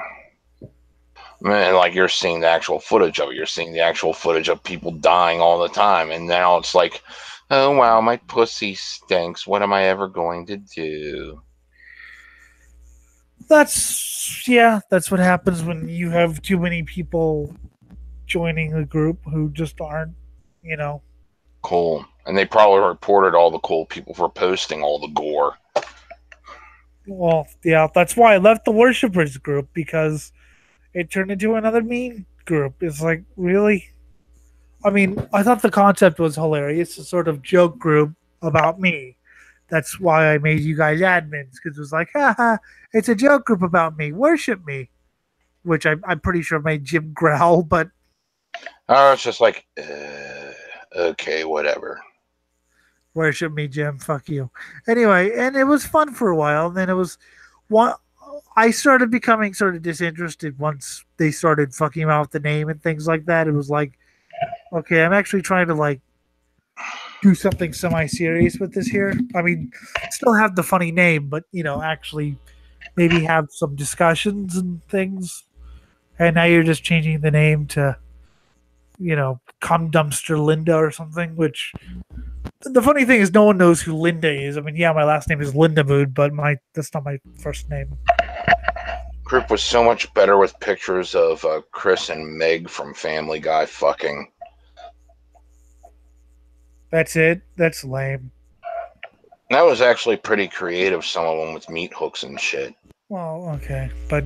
And like you're seeing the actual footage of it. You're seeing the actual footage of people dying all the time. And now it's like, oh wow, my pussy stinks. What am I ever going to do? That's what happens when you have too many people joining a group who just aren't, you know. Cool. And they probably reported all the cool people for posting all the gore. Well, yeah, that's why I left the worshippers group because it turned into another meme group. It's like, really? I mean, I thought the concept was hilarious, a sort of joke group about me. That's why I made you guys admins because it was like, haha, it's a joke group about me. Worship me, which I'm pretty sure made Jim growl, but I was just like, okay, whatever. worship me, Jim. Fuck you. Anyway, and it was fun for a while. And then it was one. I started becoming sort of disinterested once they started fucking about with the name and things like that. It was like, okay, I'm actually trying to like do something semi-serious with this here. I mean, still have the funny name, but actually maybe have some discussions and things. And now you're just changing the name to, Cum Dumpster Linda or something. Which the funny thing is, no one knows who Linda is. I mean, yeah, my last name is Linda Mood, but that's not my first name. Group was so much better with pictures of Chris and Meg from Family Guy fucking. That's it. That's lame. That was actually pretty creative, some of them with meat hooks and shit. Well, okay, but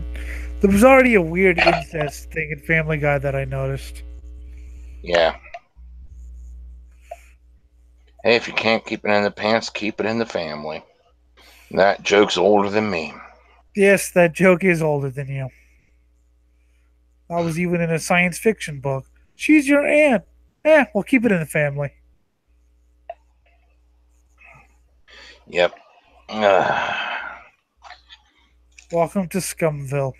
there was already a weird incest thing in Family Guy that I noticed. Yeah. Hey, if you can't keep it in the pants, keep it in the family. That joke's older than me. Yes, that joke is older than you. I was even in a science fiction book. She's your aunt. We'll keep it in the family. Yep. Welcome to Scumville.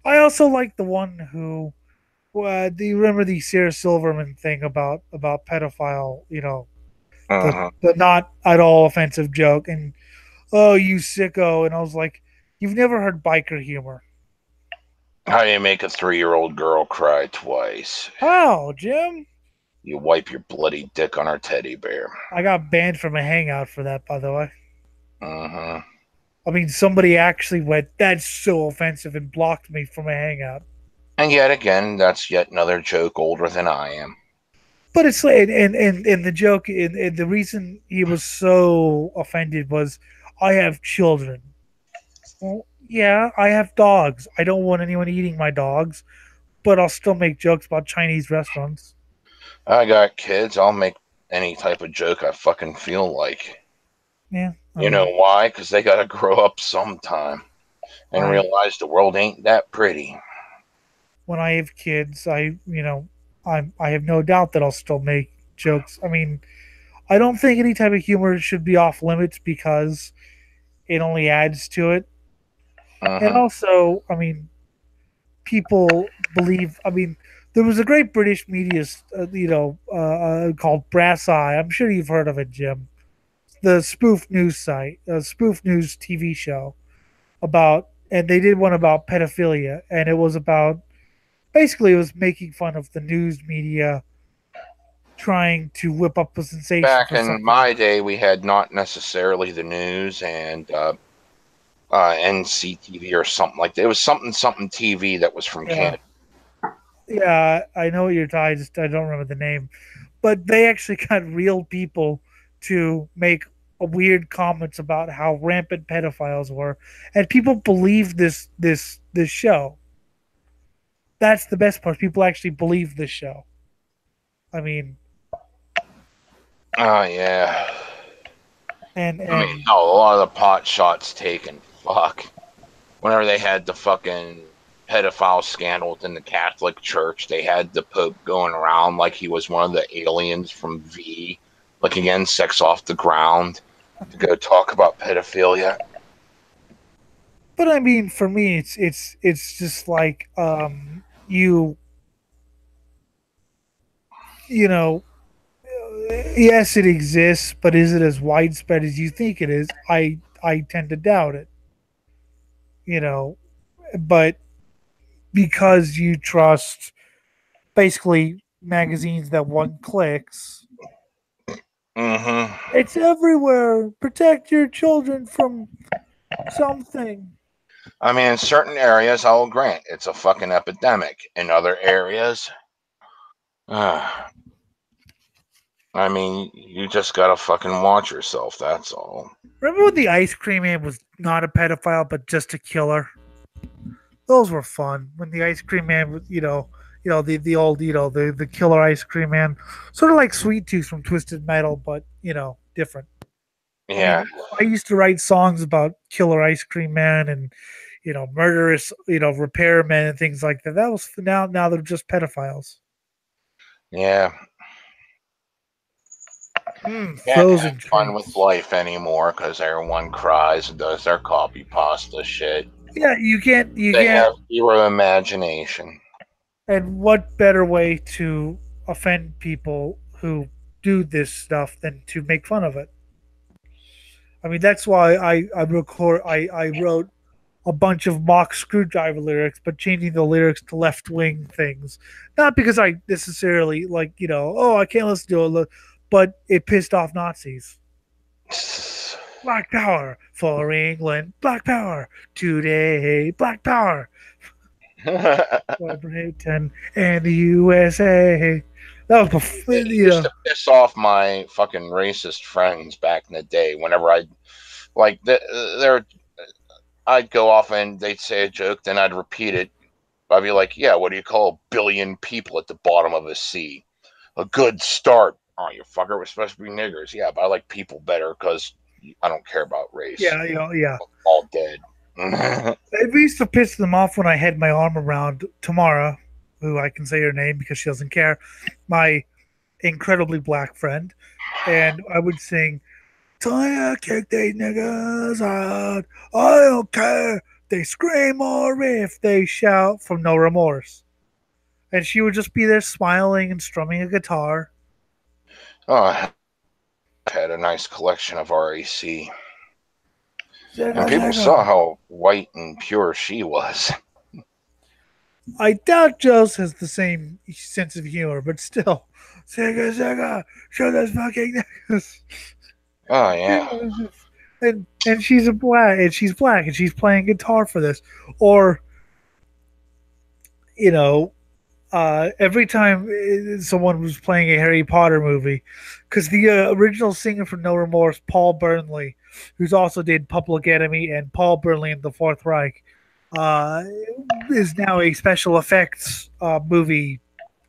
I also like the one who. Do you remember the Sarah Silverman thing about pedophile? Uh-huh. The not at all offensive joke, and oh, you sicko, and I was like, you've never heard biker humor. How do you make a 3-year-old girl cry twice? How, Jim? You wipe your bloody dick on her teddy bear. I got banned from a hangout for that, by the way. Uh-huh. I mean, somebody actually went, that's so offensive, and blocked me from a hangout. And yet again, that's yet another joke older than I am. But it's like, and the joke, and the reason he was so offended was, I have children. Well, yeah, I have dogs. I don't want anyone eating my dogs, but I'll still make jokes about Chinese restaurants. I got kids. I'll make any type of joke I fucking feel like. Yeah, I You know mean, why? Because they got to grow up sometime and I realize the world ain't that pretty. when I have kids, I have no doubt that I'll still make jokes. I mean, I don't think any type of humor should be off limits because it only adds to it. And Hmm. also, I mean, people believe. I mean, there was a great British media, called Brass Eye. I'm sure you've heard of it, Jim. The spoof news site, spoof news TV show about, and they did one about pedophilia, and it was about basically it was making fun of the news media trying to whip up a sensation Back for in something. my day, we had not necessarily the news and NCTV or something like that. It was something TV that was from Yeah, Canada. yeah, I know what you're talking. I don't remember the name, but they actually got real people to make weird comments about how rampant pedophiles were, and people believe this show. That's the best part. People actually believe this show. I mean, Oh yeah. and I mean, and hell, a lot of the pot shots taken. Fuck. Whenever they had the fucking pedophile scandal within the Catholic Church, they had the Pope going around like he was one of the aliens from V, like again, sex off the ground, to go talk about pedophilia. but I mean, for me, it's just like you know, yes, it exists, but is it as widespread as you think it is? I tend to doubt it. You know, but because you trust basically magazines that want clicks, Mm-hmm. it's everywhere. Protect your children from something. I mean, in certain areas, I'll grant it's a fucking epidemic. In other areas, uh, I mean, you just gotta fucking watch yourself. That's all. Remember when the ice cream man was not a pedophile but just a killer? Those were fun. When the ice cream man was, the old, the killer ice cream man, sort of like Sweet Tooth from Twisted Metal, but different. I Yeah, mean, I used to write songs about killer ice cream man and murderous, repairmen and things like that. That was now they're just pedophiles. yeah. Can't have Frozen fun with treats. life anymore because everyone cries and does their copy pasta shit. Yeah, you They can't. have zero imagination. And what better way to offend people who do this stuff than to make fun of it? I mean, that's why I wrote a bunch of mock screwdriver lyrics, but changing the lyrics to left wing things. Not because I necessarily oh, I can't listen to it, but it pissed off Nazis. Black power for England. Black power today. Black power for Britain and the USA. That was It used to piss off my fucking racist friends back in the day. Whenever I like, they're I'd go off and they'd say a joke, then I'd repeat it. I'd be like, "Yeah, what do you call a billion people at the bottom of a sea? A good start." Oh, you fucker, we're supposed to be niggers. Yeah, but I like people better because I don't care about race. yeah, yeah. All dead. It used to piss them off when I had my arm around Tamara, who I can say her name because she doesn't care, my incredibly black friend, and I would sing, "Trying to kick these niggas out. I don't care. They scream or if they shout," from No Remorse. And she would just be there smiling and strumming a guitar. Oh, I had a nice collection of RAC. And Zega, people saw zega. how white and pure she was. I doubt Joe's has the same sense of humor, but still, Zega, zega. Show those fucking niggas. Oh, yeah. And she's black and she's playing guitar for this. Or, you know, every time someone was playing a Harry Potter movie, because the original singer for No Remorse, Paul Burnley, who's also did Public Enemy and Paul Burnley in the Fourth Reich, uh, is now a special effects movie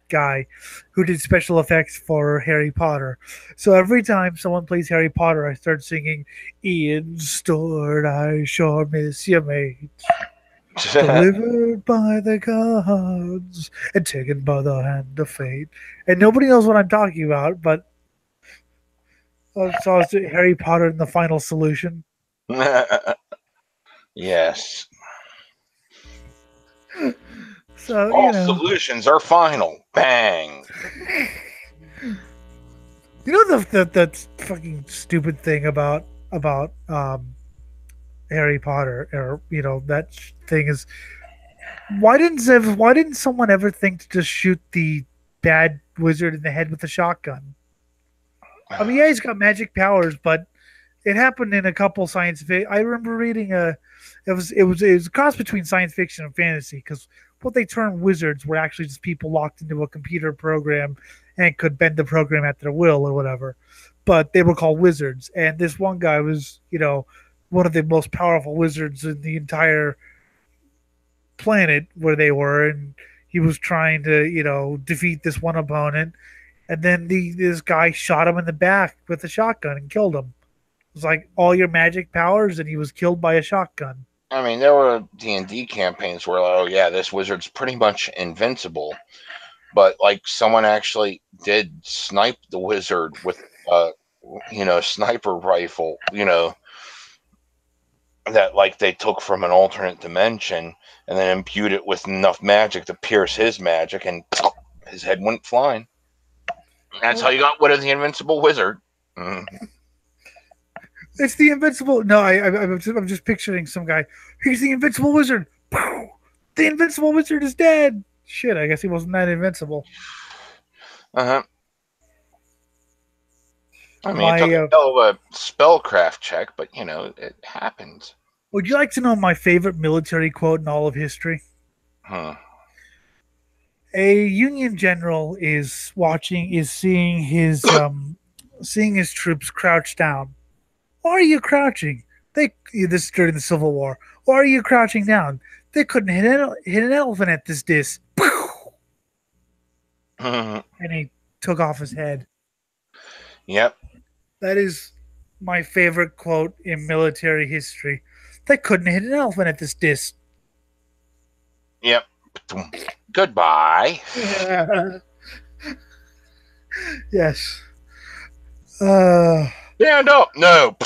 guy who did special effects for Harry Potter. So every time someone plays Harry Potter, I start singing, "Ian Stewart, I sure miss you, mate. Delivered by the gods and taken by the hand of fate." And nobody knows what I'm talking about, but so it's Harry Potter and the Final Solution. Yes. So, All solutions are final. Bang. You know the fucking stupid thing about Harry Potter, or that thing is, why didn't someone ever think to just shoot the bad wizard in the head with a shotgun? I mean, yeah, he's got magic powers, but it happened in a couple science fiction. I remember reading it was a cross between science fiction and fantasy, because what they termed wizards were actually just people locked into a computer program and could bend the program at their will or whatever. But they were called wizards, and this one guy was, one of the most powerful wizards in the entire planet where they were, and he was trying to, defeat this one opponent, and then this guy shot him in the back with a shotgun and killed him. It was like all your magic powers, and he was killed by a shotgun. I mean, there were D&D campaigns where, oh yeah, this wizard's pretty much invincible, but like someone actually did snipe the wizard with sniper rifle, that like they took from an alternate dimension and then imbued it with enough magic to pierce his magic, and his head went flying. That's how you got rid of the invincible wizard. It's the invincible. No, I'm just picturing some guy. He's the invincible wizard. The invincible wizard is dead. Shit, I guess he wasn't that invincible. I mean, it took a hell of a spellcraft check, but it happens. Would you like to know my favorite military quote in all of history? A Union general is seeing his troops crouch down. Why are you crouching? This is during the Civil War. Why are you crouching down? They couldn't hit an elephant at this distance. And he took off his head. Yep. That is my favorite quote in military history. They couldn't hit an elephant at this distance. Yep. Goodbye. Yes. Stand up. No.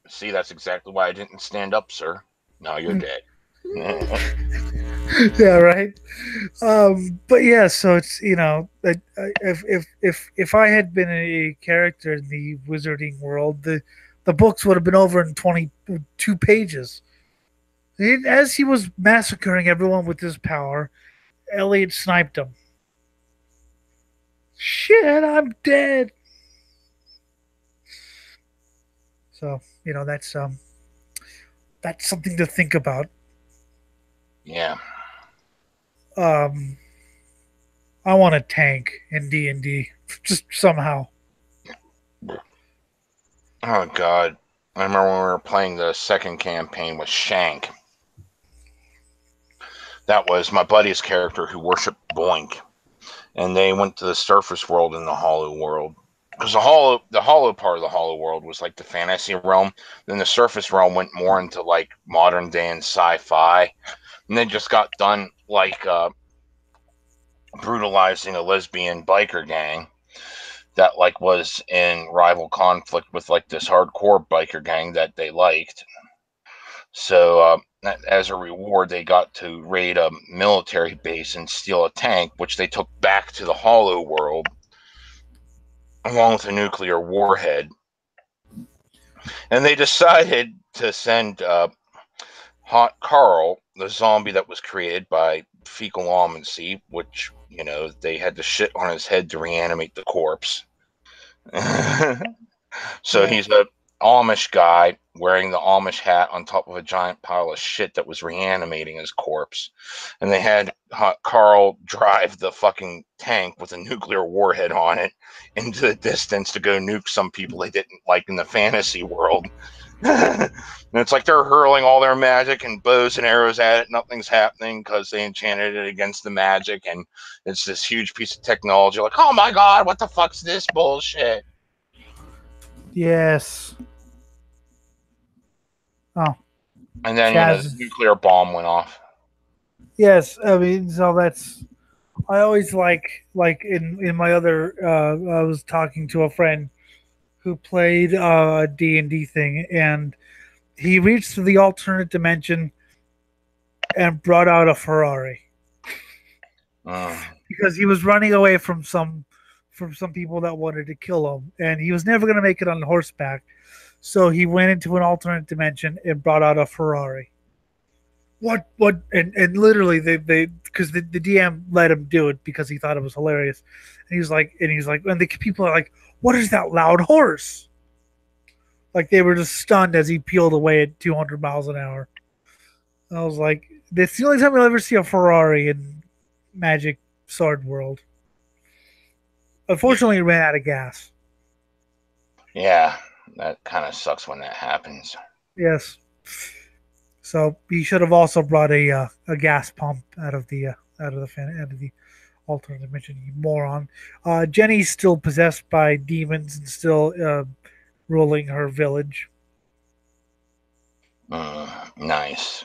See, that's exactly why I didn't stand up, sir. Now you're dead. Yeah, right. But yeah, so it's if I had been a character in the wizarding world, the books would have been over in 22 pages. As he was massacring everyone with his power, Elliot sniped him. Shit, I'm dead. So that's something to think about. Yeah. I want a tank in D&D, just somehow. Oh God, I remember when we were playing the second campaign with Shank. That was my buddy's character who worshipped Boink, and they went to the surface world and the hollow world. Because the hollow part of the hollow world was like the fantasy realm. Then the surface realm went more into like modern day and sci-fi. And they just got done like brutalizing a lesbian biker gang that like was in rival conflict with like this hardcore biker gang that they liked. So as a reward, they got to raid a military base and steal a tank, which they took back to the hollow world along with a nuclear warhead. And they decided to send Hot Carl, the zombie that was created by fecal almond seed, which, they had to shit on his head to reanimate the corpse. So he's a Amish guy wearing the Amish hat on top of a giant pile of shit that was reanimating his corpse. And they had Carl drive the fucking tank with a nuclear warhead on it into the distance to go nuke some people they didn't like in the fantasy world. And it's like they're hurling all their magic and bows and arrows at it. Nothing's happening because they enchanted it against the magic, and it's this huge piece of technology. Like, oh my god, what the fuck's this bullshit? Yes. Oh, And then the Chaz. nuclear bomb went off. Yes, I mean, so that's. I always like in my other. I was talking to a friend who played a D&D thing, and he reached the alternate dimension and brought out a Ferrari because he was running away from some people that wanted to kill him, and he was never going to make it on horseback. So he went into an alternate dimension and brought out a Ferrari. What and literally they because the DM let him do it because he thought it was hilarious, and he's like and the people are like, what is that loud horse? Like they were just stunned as he peeled away at 200 miles an hour. And I was like, that's the only time you'll ever see a Ferrari in Magic Sword World. Unfortunately, it ran out of gas. Yeah, that kind of sucks when that happens. Yes. So he should have also brought a gas pump out of the alternate dimension. You moron. Jenny's still possessed by demons and still ruling her village. Nice.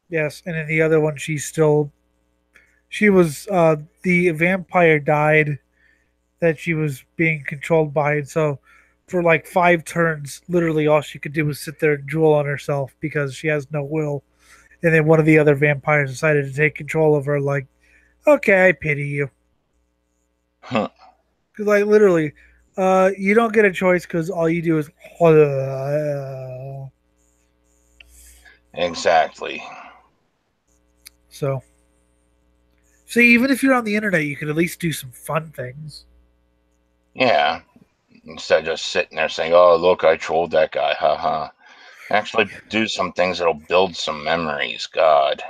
Yes, and in the other one, she was the vampire died that she was being controlled by, and so for like 5 turns, literally all she could do was sit there and drool on herself because she has no will. And then one of the other vampires decided to take control of her. Like, okay, I pity you. Because like literally, you don't get a choice because all you do is. Exactly. So, see, even if you're on the internet, you could at least do some fun things. Yeah. Instead of just sitting there saying, oh, look, I trolled that guy. Haha. Actually do some things that'll build some memories. God.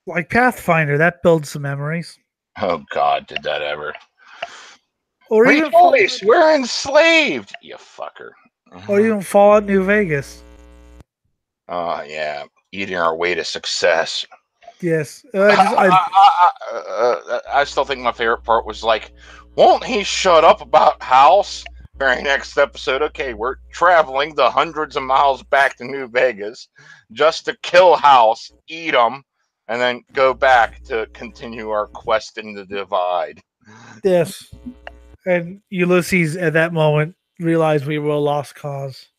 Like Pathfinder, that builds some memories. Oh, God, did that ever. Or rejoice, we're enslaved, you fucker. Or even Fallout New Vegas. Oh, yeah. Eating our way to success. Yes. I still think my favorite part was like, won't he shut up about House? Very next episode, okay, we're traveling the hundreds of miles back to New Vegas just to kill House, eat him, and then go back to continue our quest in the Divide. Yes. And Ulysses at that moment realized we were a lost cause.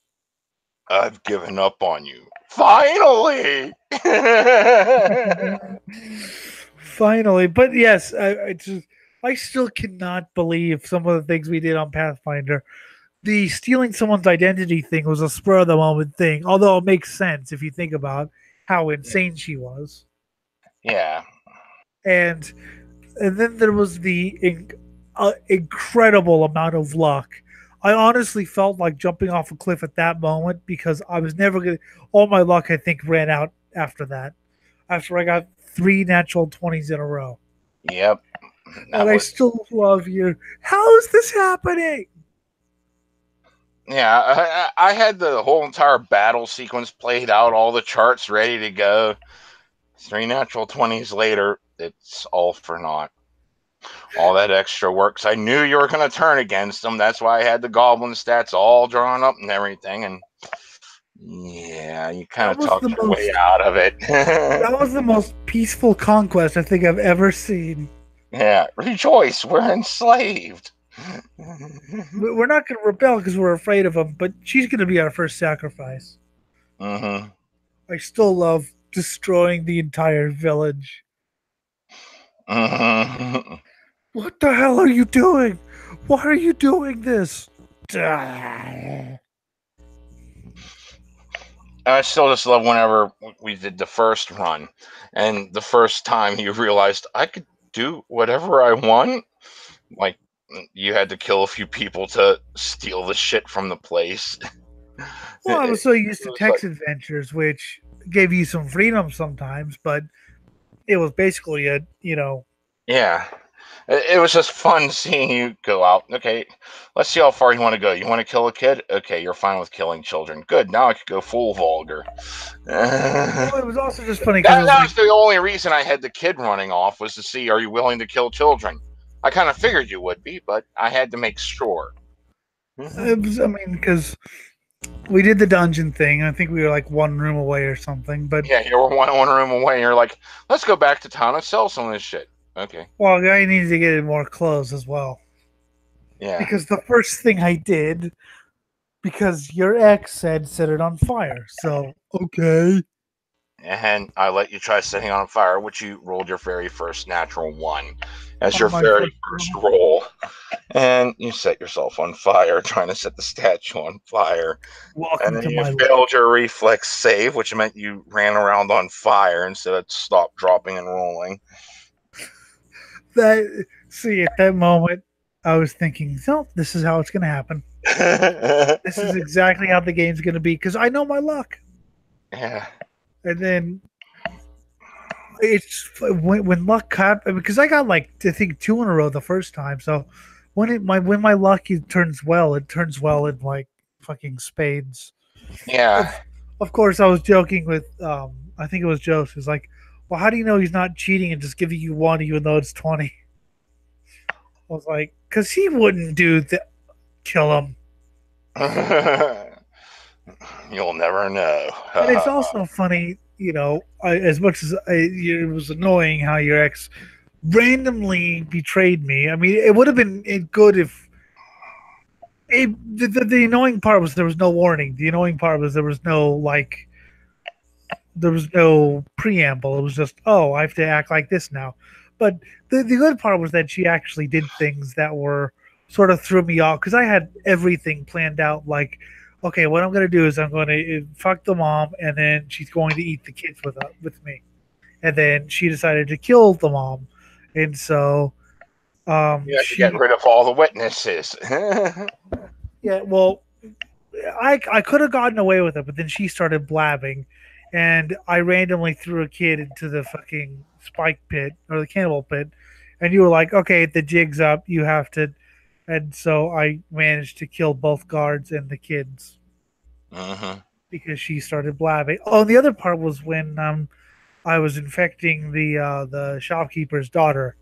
I've given up on you. Finally! Finally. But yes, I still cannot believe some of the things we did on Pathfinder. The stealing someone's identity thing was a spur of the moment thing, although it makes sense if you think about how insane she was. Yeah. And then there was the incredible amount of luck. I honestly felt like jumping off a cliff at that moment because I was never going to. All my luck, I think, ran out after that. After I got 3 natural 20s in a row. Yep. And I still love you. How is this happening? Yeah, I had the whole entire battle sequence played out, all the charts ready to go. 3 natural 20s later, it's all for naught. All that extra work. 'Cause I knew you were going to turn against them. That's why I had the goblin stats all drawn up and everything. And yeah, you kind of talked your way out of it. That was the most peaceful conquest I think I've ever seen. Yeah, rejoice, we're enslaved. We're not going to rebel because we're afraid of them, but she's going to be our first sacrifice. Mm-hmm. I still love destroying the entire village. Mm-hmm. What the hell are you doing? Why are you doing this? I still just love whenever we did the first run, and the first time you realized I could do whatever I want. Like, you had to kill a few people to steal the shit from the place. Well, I was so used to text adventures, which gave you some freedom sometimes, but it was basically Yeah. It was just fun seeing you go out. Okay, let's see how far you want to go. You want to kill a kid? Okay, you're fine with killing children. Good. Now I could go full vulgar. Well, it was also just funny because That, it was that like, was the only reason I had the kid running off was to see, are you willing to kill children? I kind of figured you would be, but I had to make sure. it was, I mean, because we did the dungeon thing. I think we were like one room away or something. But Yeah, you were one room away, and you're like, let's go back to town and sell some of this shit. Okay. well, I needed to get in more clothes as well. Yeah. Because the first thing I did, because your ex said set it on fire. So okay. And I let you try setting on fire, which you rolled your very first natural one as your On my very first first roll. And you set yourself on fire, trying to set the statue on fire. And Welcome then to you my failed your reflex save, which meant you ran around on fire instead of stop, dropping, and rolling. that. See, at that moment, I was thinking, no, this is how it's going to happen. This is exactly how the game's going to be because I know my luck. Yeah. And then it's when luck happened because I got like I think two in a row the first time. So when my luck turns well, it turns well in like fucking spades. Yeah. Of course, I was joking with I think it was Joe. Who's like, "Well, how do you know he's not cheating and just giving you one even though it's 20?" I was like, "Cause he wouldn't do that. Kill him." You'll never know. And it's also funny, as much as it was annoying how your ex randomly betrayed me. I mean, it would have been good if the annoying part was there was no warning. The annoying part was there was no preamble. It was just, oh, I have to act like this now. But the good part was that she actually did things that were sort of threw me off because I had everything planned out. Like, okay, what I'm going to do is I'm going to fuck the mom, and then she's going to eat the kids with me. And then she decided to kill the mom, and so You have to get rid of all the witnesses. yeah, well, I could have gotten away with it, but then she started blabbing, and I randomly threw a kid into the fucking spike pit or the cannibal pit, and you were like, "Okay, the jig's up. You have to," and so I managed to kill both guards and the kids because she started blabbing. Oh, and the other part was when I was infecting the shopkeeper's daughter,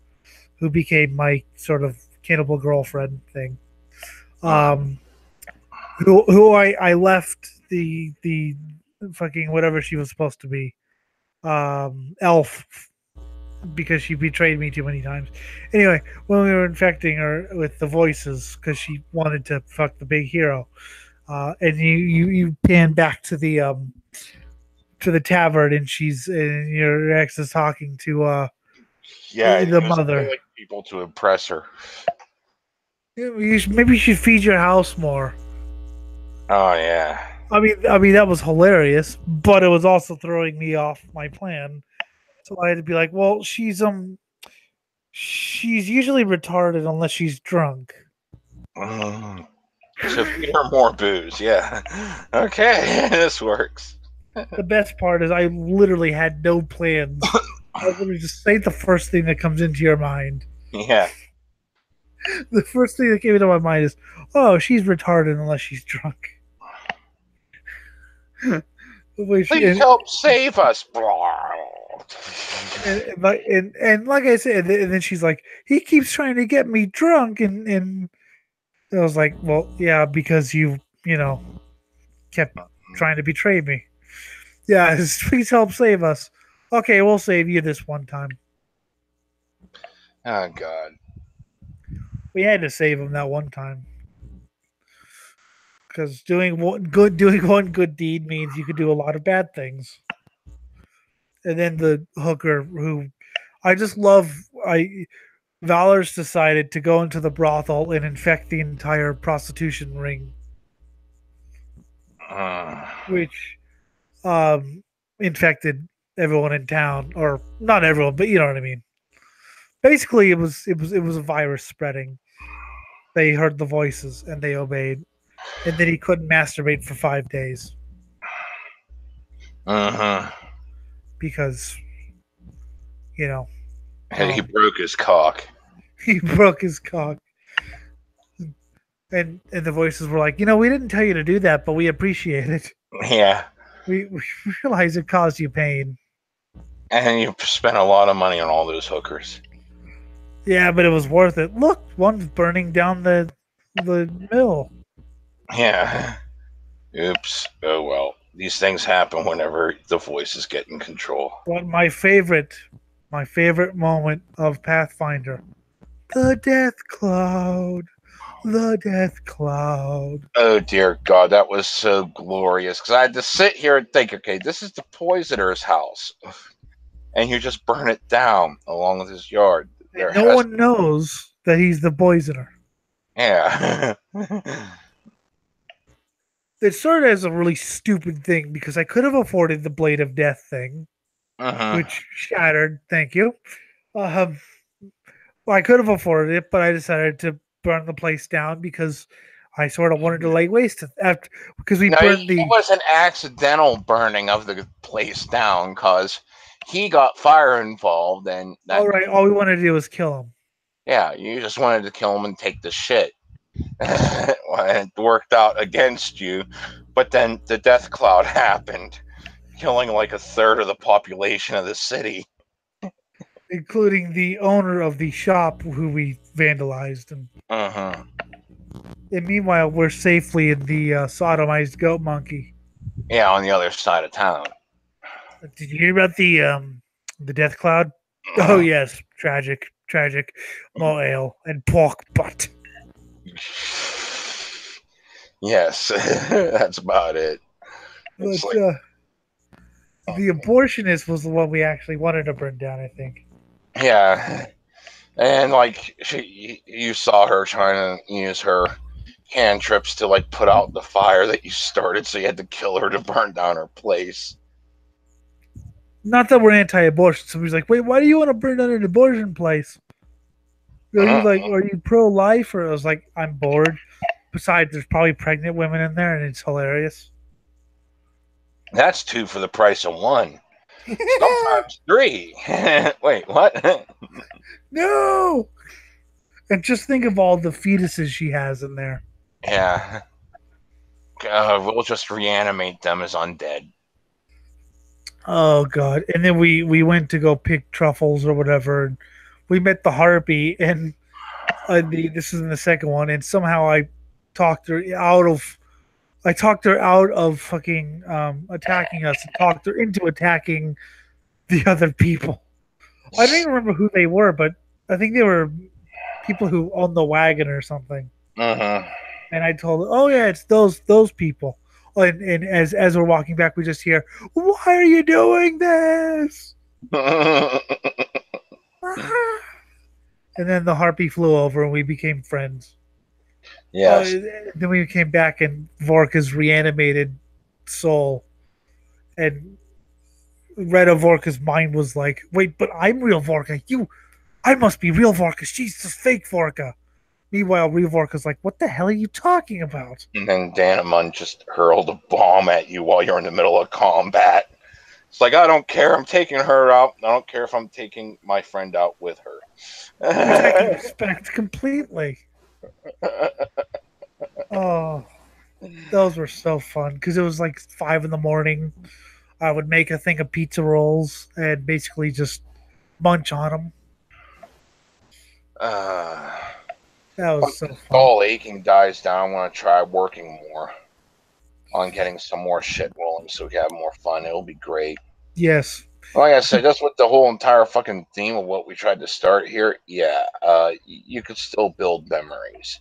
who became my sort of cannibal girlfriend thing. Who I left the fucking whatever she was supposed to be, elf, because she betrayed me too many times. Anyway, when we were infecting her with the voices because she wanted to fuck the big hero, and you pan back to the tavern, and your ex is talking to Yeah, the he was mother. killing people to impress her. Maybe you should feed your house more. Oh yeah. I mean that was hilarious, but it was also throwing me off my plan. So I had to be like, well, she's usually retarded unless she's drunk. So feed her more booze. Yeah. Okay, this works. The best part is I literally had no plans. I was literally just say the first thing that comes into your mind. Yeah. The first thing that came into my mind is, oh, she's retarded unless she's drunk. Please help save us. And like I said, and then she's like, he keeps trying to get me drunk, and I was like, well, yeah, because you kept trying to betray me. Yeah, please help save us. Okay, we'll save you this one time. Oh God. We had to save him that one time because doing one good deed means you could do a lot of bad things. And then the hooker, who I just love, Valor's decided to go into the brothel and infect the entire prostitution ring, which infected everyone in town, or not everyone, but you know what I mean. Basically, it was a virus spreading. They heard the voices and they obeyed, and then he couldn't masturbate for 5 days because And he broke his cock. He broke his cock. And the voices were like, we didn't tell you to do that, but we appreciate it. Yeah. We realize it caused you pain. And you spent a lot of money on all those hookers. Yeah, but it was worth it. Look, one's burning down the mill. Yeah. Oops. Oh well. These things happen whenever the voices get in control. But my favorite moment of Pathfinder, the death cloud. The death cloud. Oh dear God, that was so glorious. Because I had to sit here and think, okay, this is the poisoner's house. And you just burn it down along with his yard. No one knows that he's the poisoner. Yeah. It started as a really stupid thing because I could have afforded the Blade of Death thing, which shattered. Thank you. Well, I could have afforded it, but I decided to burn the place down because I sort of wanted to lay waste to after because we burned the. It was an accidental burning of the place down because he got fire involved, and All right, all we wanted to do was kill him. Yeah, you just wanted to kill him and take the shit. It worked out against you, but then the death cloud happened, killing like a third of the population of the city, including the owner of the shop who we vandalized. And meanwhile, we're safely in the sodomized goat monkey. Yeah, on the other side of town. Did you hear about the death cloud? Oh yes, tragic. More ale and pork butt. Yes, that's about it. But, the abortionist was the one we actually wanted to burn down, I think. Yeah, and like you saw her trying to use her cantrips to like put out the fire that you started, so you had to kill her to burn down her place. Not that we're anti-abortion. Somebody's like, "Wait, why do you want to burn down an abortion place? Are you pro-life?" Or I was like, "I'm bored. Besides, there's probably pregnant women in there, and it's hilarious." That's 2 for the price of 1. Sometimes 3. Wait, what? No. And just think of all the fetuses she has in there. Yeah. We'll just reanimate them as undead. Oh God! And then we went to go pick truffles or whatever. And we met the harpy, and this is in the second one. And somehow I talked her out of fucking attacking us, and talked her into attacking the other people. I don't even remember who they were, but I think they were people who owned the wagon or something. And I told her, "Oh yeah, it's those people." And as we're walking back, we just hear, "Why are you doing this?" And then the harpy flew over, and we became friends. Yes. Then we came back, and Vorka's reanimated soul, and Reda Vorka's mind was like, "Wait, but I'm real Vorka. I must be real Vorka. She's just fake Vorka." Meanwhile, real Vorka's like, "What the hell are you talking about?" And then Danamon just hurled a bomb at you while you're in the middle of combat. It's like, I don't care. I'm taking her out. I don't care if I'm taking my friend out with her. Which I can respect completely. Oh, those were so fun because it was like 5 a.m. I would make a thing of pizza rolls and basically just munch on them. That was so fun. All aching dies down. I want to try working more on getting some more shit rolling so we can have more fun. It'll be great. Yes. Like I said, that's what the whole entire fucking theme of what we tried to start here. Yeah, you could still build memories.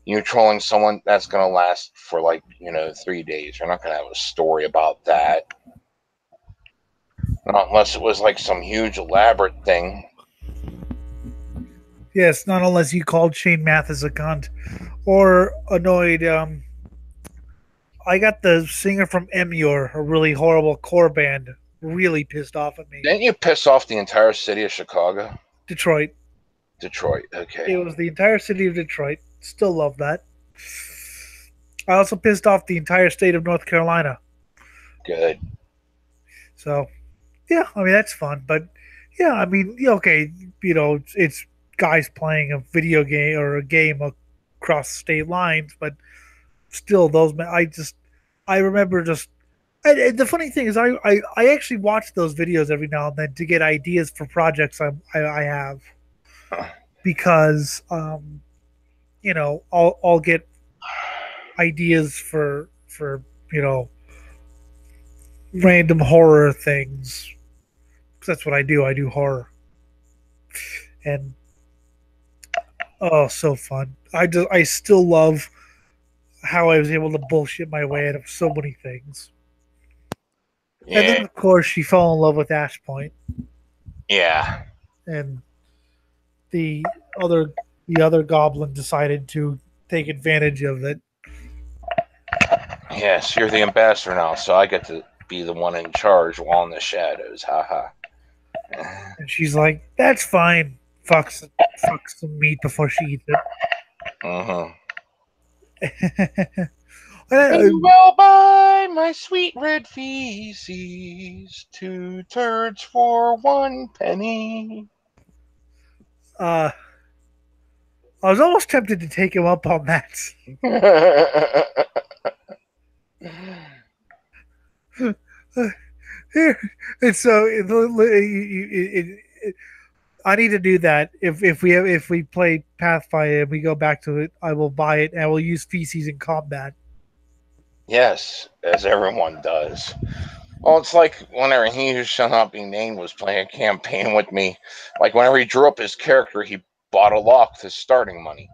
You're trolling someone, that's going to last for 3 days. You're not going to have a story about that. Not unless it was like some huge elaborate thing. Yes, not unless you called Shane Mathis a cunt or annoyed. I got the singer from Emure, a really horrible core band, really pissed off at me. Didn't you piss off the entire city of Chicago? Detroit, okay. It was the entire city of Detroit. Still love that. I also pissed off the entire state of North Carolina. Good. So, yeah, I mean, that's fun. But, yeah, I mean, okay, it's guys playing a video game or a game across state lines, but still, I remember just. And the funny thing is, I actually watch those videos every now and then to get ideas for projects I have because I'll get ideas for random horror things. That's what I do. I do horror, and oh, so fun. I still love how I was able to bullshit my way out of so many things. And Yeah, then of course she fell in love with Ash Point, yeah, and the other the other goblin decided to take advantage of it. yes. You're the ambassador now, so I get to be the one in charge while in the shadows. Haha. And she's like, "That's fine." Fucks some meat before she eats Mm-hmm. it. You will buy my sweet red feces, 2 turds for 1 penny. I was almost tempted to take him up on that. And so I need to do that. If we play Pathfinder and we go back to it, I will buy it and I will use feces in combat. Yes, as everyone does. Well, it's like whenever he who shall not be named was playing a campaign with me. Like whenever he drew up his character, he bought a lock to starting money.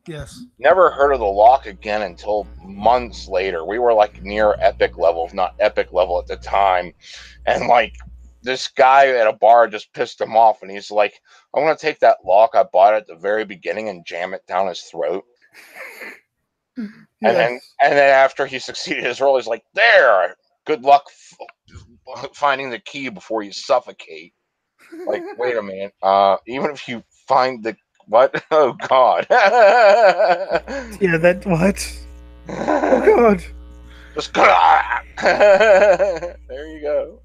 Yes. Never heard of the lock again until months later. We were like near epic level, if not epic level at the time. And like this guy at a bar just pissed him off, and he's like, "I'm gonna take that lock I bought at the very beginning and jam it down his throat." And then, Yes. and then after he succeeded his role, he's like, "There, good luck finding the key before you suffocate." Like, wait a minute. Even if you find the what? Oh God. Yeah, that what? Oh God. Just there you go.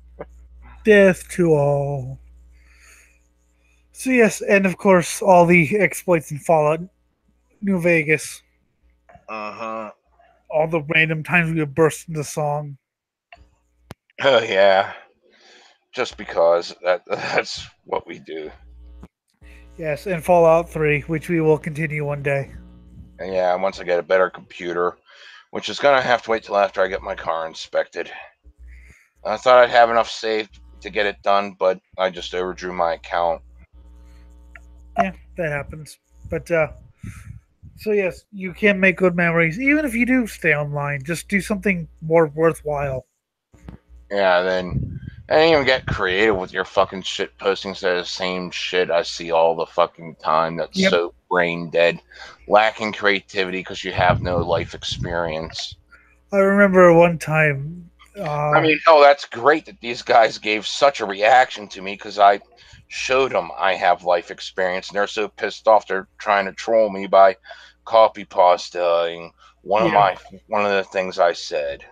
Death to all. So yes, and of course all the exploits in Fallout New Vegas. Uh-huh. All the random times we would burst into song. Oh yeah. Just because that's what we do. Yes, and Fallout 3, which we will continue one day. And yeah, once I get a better computer, which is gonna have to wait till after I get my car inspected. I thought I'd have enough saved to get it done, but I just overdrew my account. Yeah, that happens. But so yes, you can make good memories even if you do stay online. Just do something more worthwhile. Yeah, then and even get creative with your fucking shit posting instead of the same shit I see all the fucking time. That's Yep. so brain dead, lacking creativity because you have no life experience. I remember one time. I mean, no, that's great that these guys gave such a reaction to me because I showed them I have life experience, and they're so pissed off they're trying to troll me by copy pastaing Yeah, one of the things I said.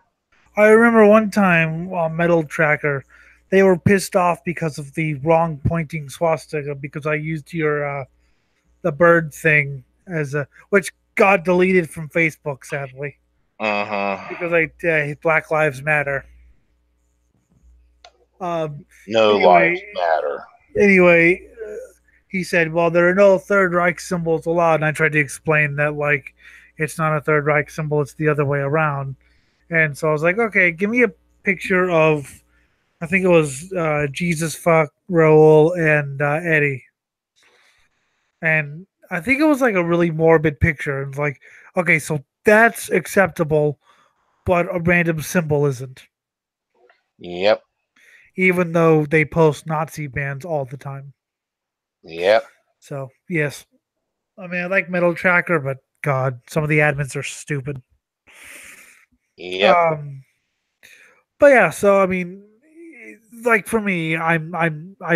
I remember one time on Metal Tracker, they were pissed off because of the wrong pointing swastika because I used your the bird thing as a which got deleted from Facebook sadly Mm-hmm. because I Black Lives Matter. Um, No anyway, lives matter. anyway, he said, "Well, there are no Third Reich symbols allowed," and I tried to explain that like it's not a Third Reich symbol; it's the other way around. And so I was like, "Okay, give me a picture of." I think it was Jesus fuck Raul and Eddie, and I think it was like a really morbid picture. And like, okay, so that's acceptable, but a random symbol isn't, Yep. even though they post Nazi bands all the time. Yep. So yes, I mean I like Metal Tracker, but God, some of the admins are stupid. Yep. Um, but yeah, so I mean, like for me, I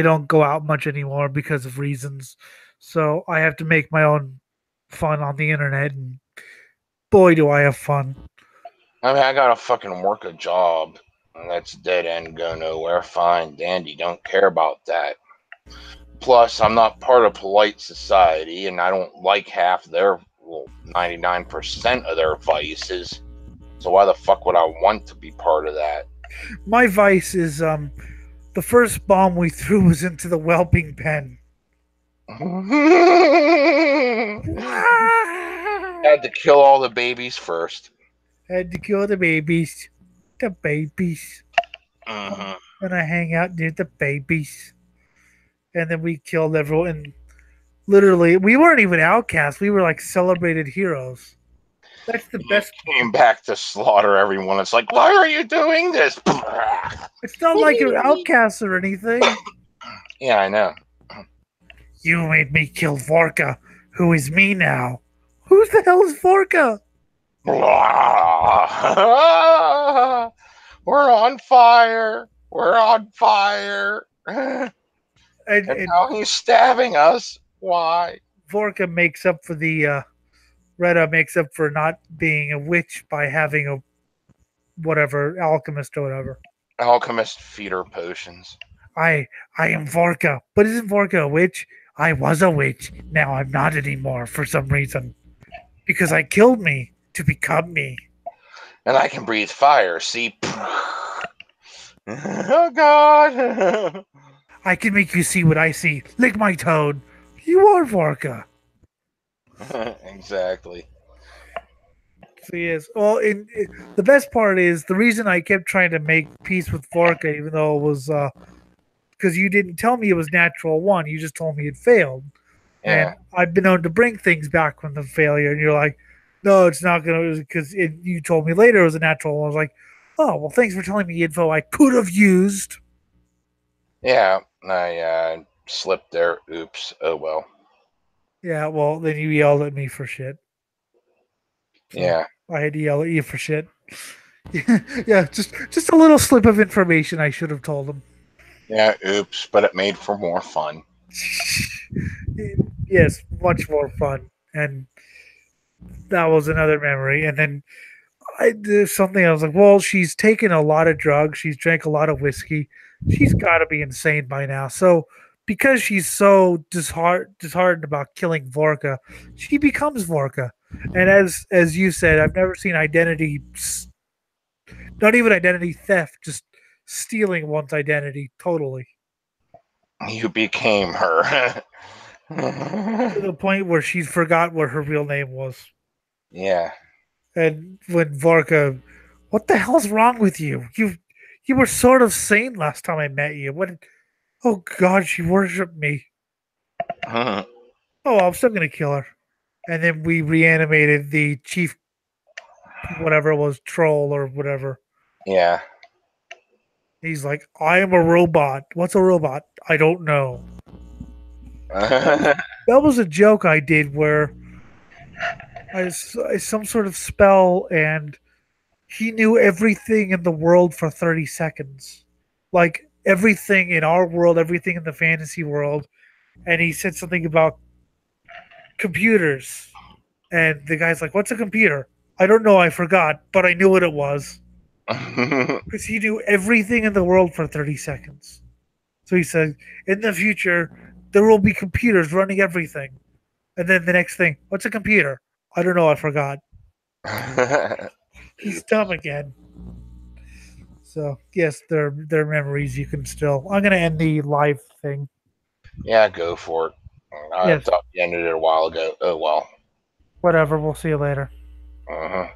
don't go out much anymore because of reasons. So I have to make my own fun on the internet, and boy, do I have fun. I mean, I gotta fucking work a job. And that's dead end, go nowhere. Fine, dandy. Don't care about that. Plus, I'm not part of polite society, and I don't like half their, 99% of their vices. So why the fuck would I want to be part of that? My vice is the first bomb we threw was into the whelping pen. Had to kill all the babies first. Had to kill the babies. The babies. Mm-hmm. And I hang out near the babies. And then we killed everyone. And literally, we weren't even outcasts. We were like celebrated heroes. That's the best. Came back to slaughter everyone. It's like, why are you doing this? It's not like you're outcasts or anything. Yeah, I know. You made me kill Vorka, who is me now. Who the hell is Vorka? We're on fire. We're on fire. And now he's stabbing us. Why? Vorka makes up for the Retta makes up for not being a witch by having a whatever alchemist or whatever. Alchemist feeder potions. I am Vorka, but isn't Vorka a witch? I was a witch. Now I'm not anymore for some reason. Because I killed me to become me. And I can breathe fire, see? Oh, God. I can make you see what I see. Lick my toad. You are Vorka. Exactly. So yes. Well, the best part is the reason I kept trying to make peace with Vorka, even though it was because you didn't tell me it was natural one. You just told me it failed. Yeah. And I've been known to bring things back from the failure, and you're like, no, it's not going to, because you told me later it was a natural one. I was like, oh, well, thanks for telling me info I could have used. Yeah, I slipped there. Oops. Oh, well. Yeah, well, then you yelled at me for shit. So yeah. I had to yell at you for shit. Yeah, just a little slip of information I should have told him. Yeah, oops, but it made for more fun. Yes, much more fun. And that was another memory. And then I did something. I was like, well, she's taken a lot of drugs. She's drank a lot of whiskey. She's got to be insane by now. So because she's so disheartened about killing Vorka, she becomes Vorka. And as you said, I've never seen identity, not even identity theft, just stealing one's identity totally. You became her. To the point where she forgot what her real name was. Yeah. And when Vorka, what the hell's wrong with you? You were sort of sane last time I met you. What? Oh God, she worshipped me. Oh, I'm still gonna kill her. And then we reanimated the chief, whatever it was, troll or whatever. Yeah. He's like, I am a robot. What's a robot? I don't know. That was a joke I did where I some sort of spell and he knew everything in the world for 30 seconds. Like everything in our world, everything in the fantasy world. And he said something about computers. And the guy's like, what's a computer? I don't know, I forgot, but I knew what it was. Because he knew everything in the world for 30 seconds. So he said, in the future, there will be computers running everything. And then the next thing, what's a computer? I don't know, I forgot. He's dumb again. So yes, they're memories you can still. I'm gonna end the live thing. Yeah, go for it. I Yes. thought you ended it a while ago. Oh well. Whatever. We'll see you later. Uh-huh.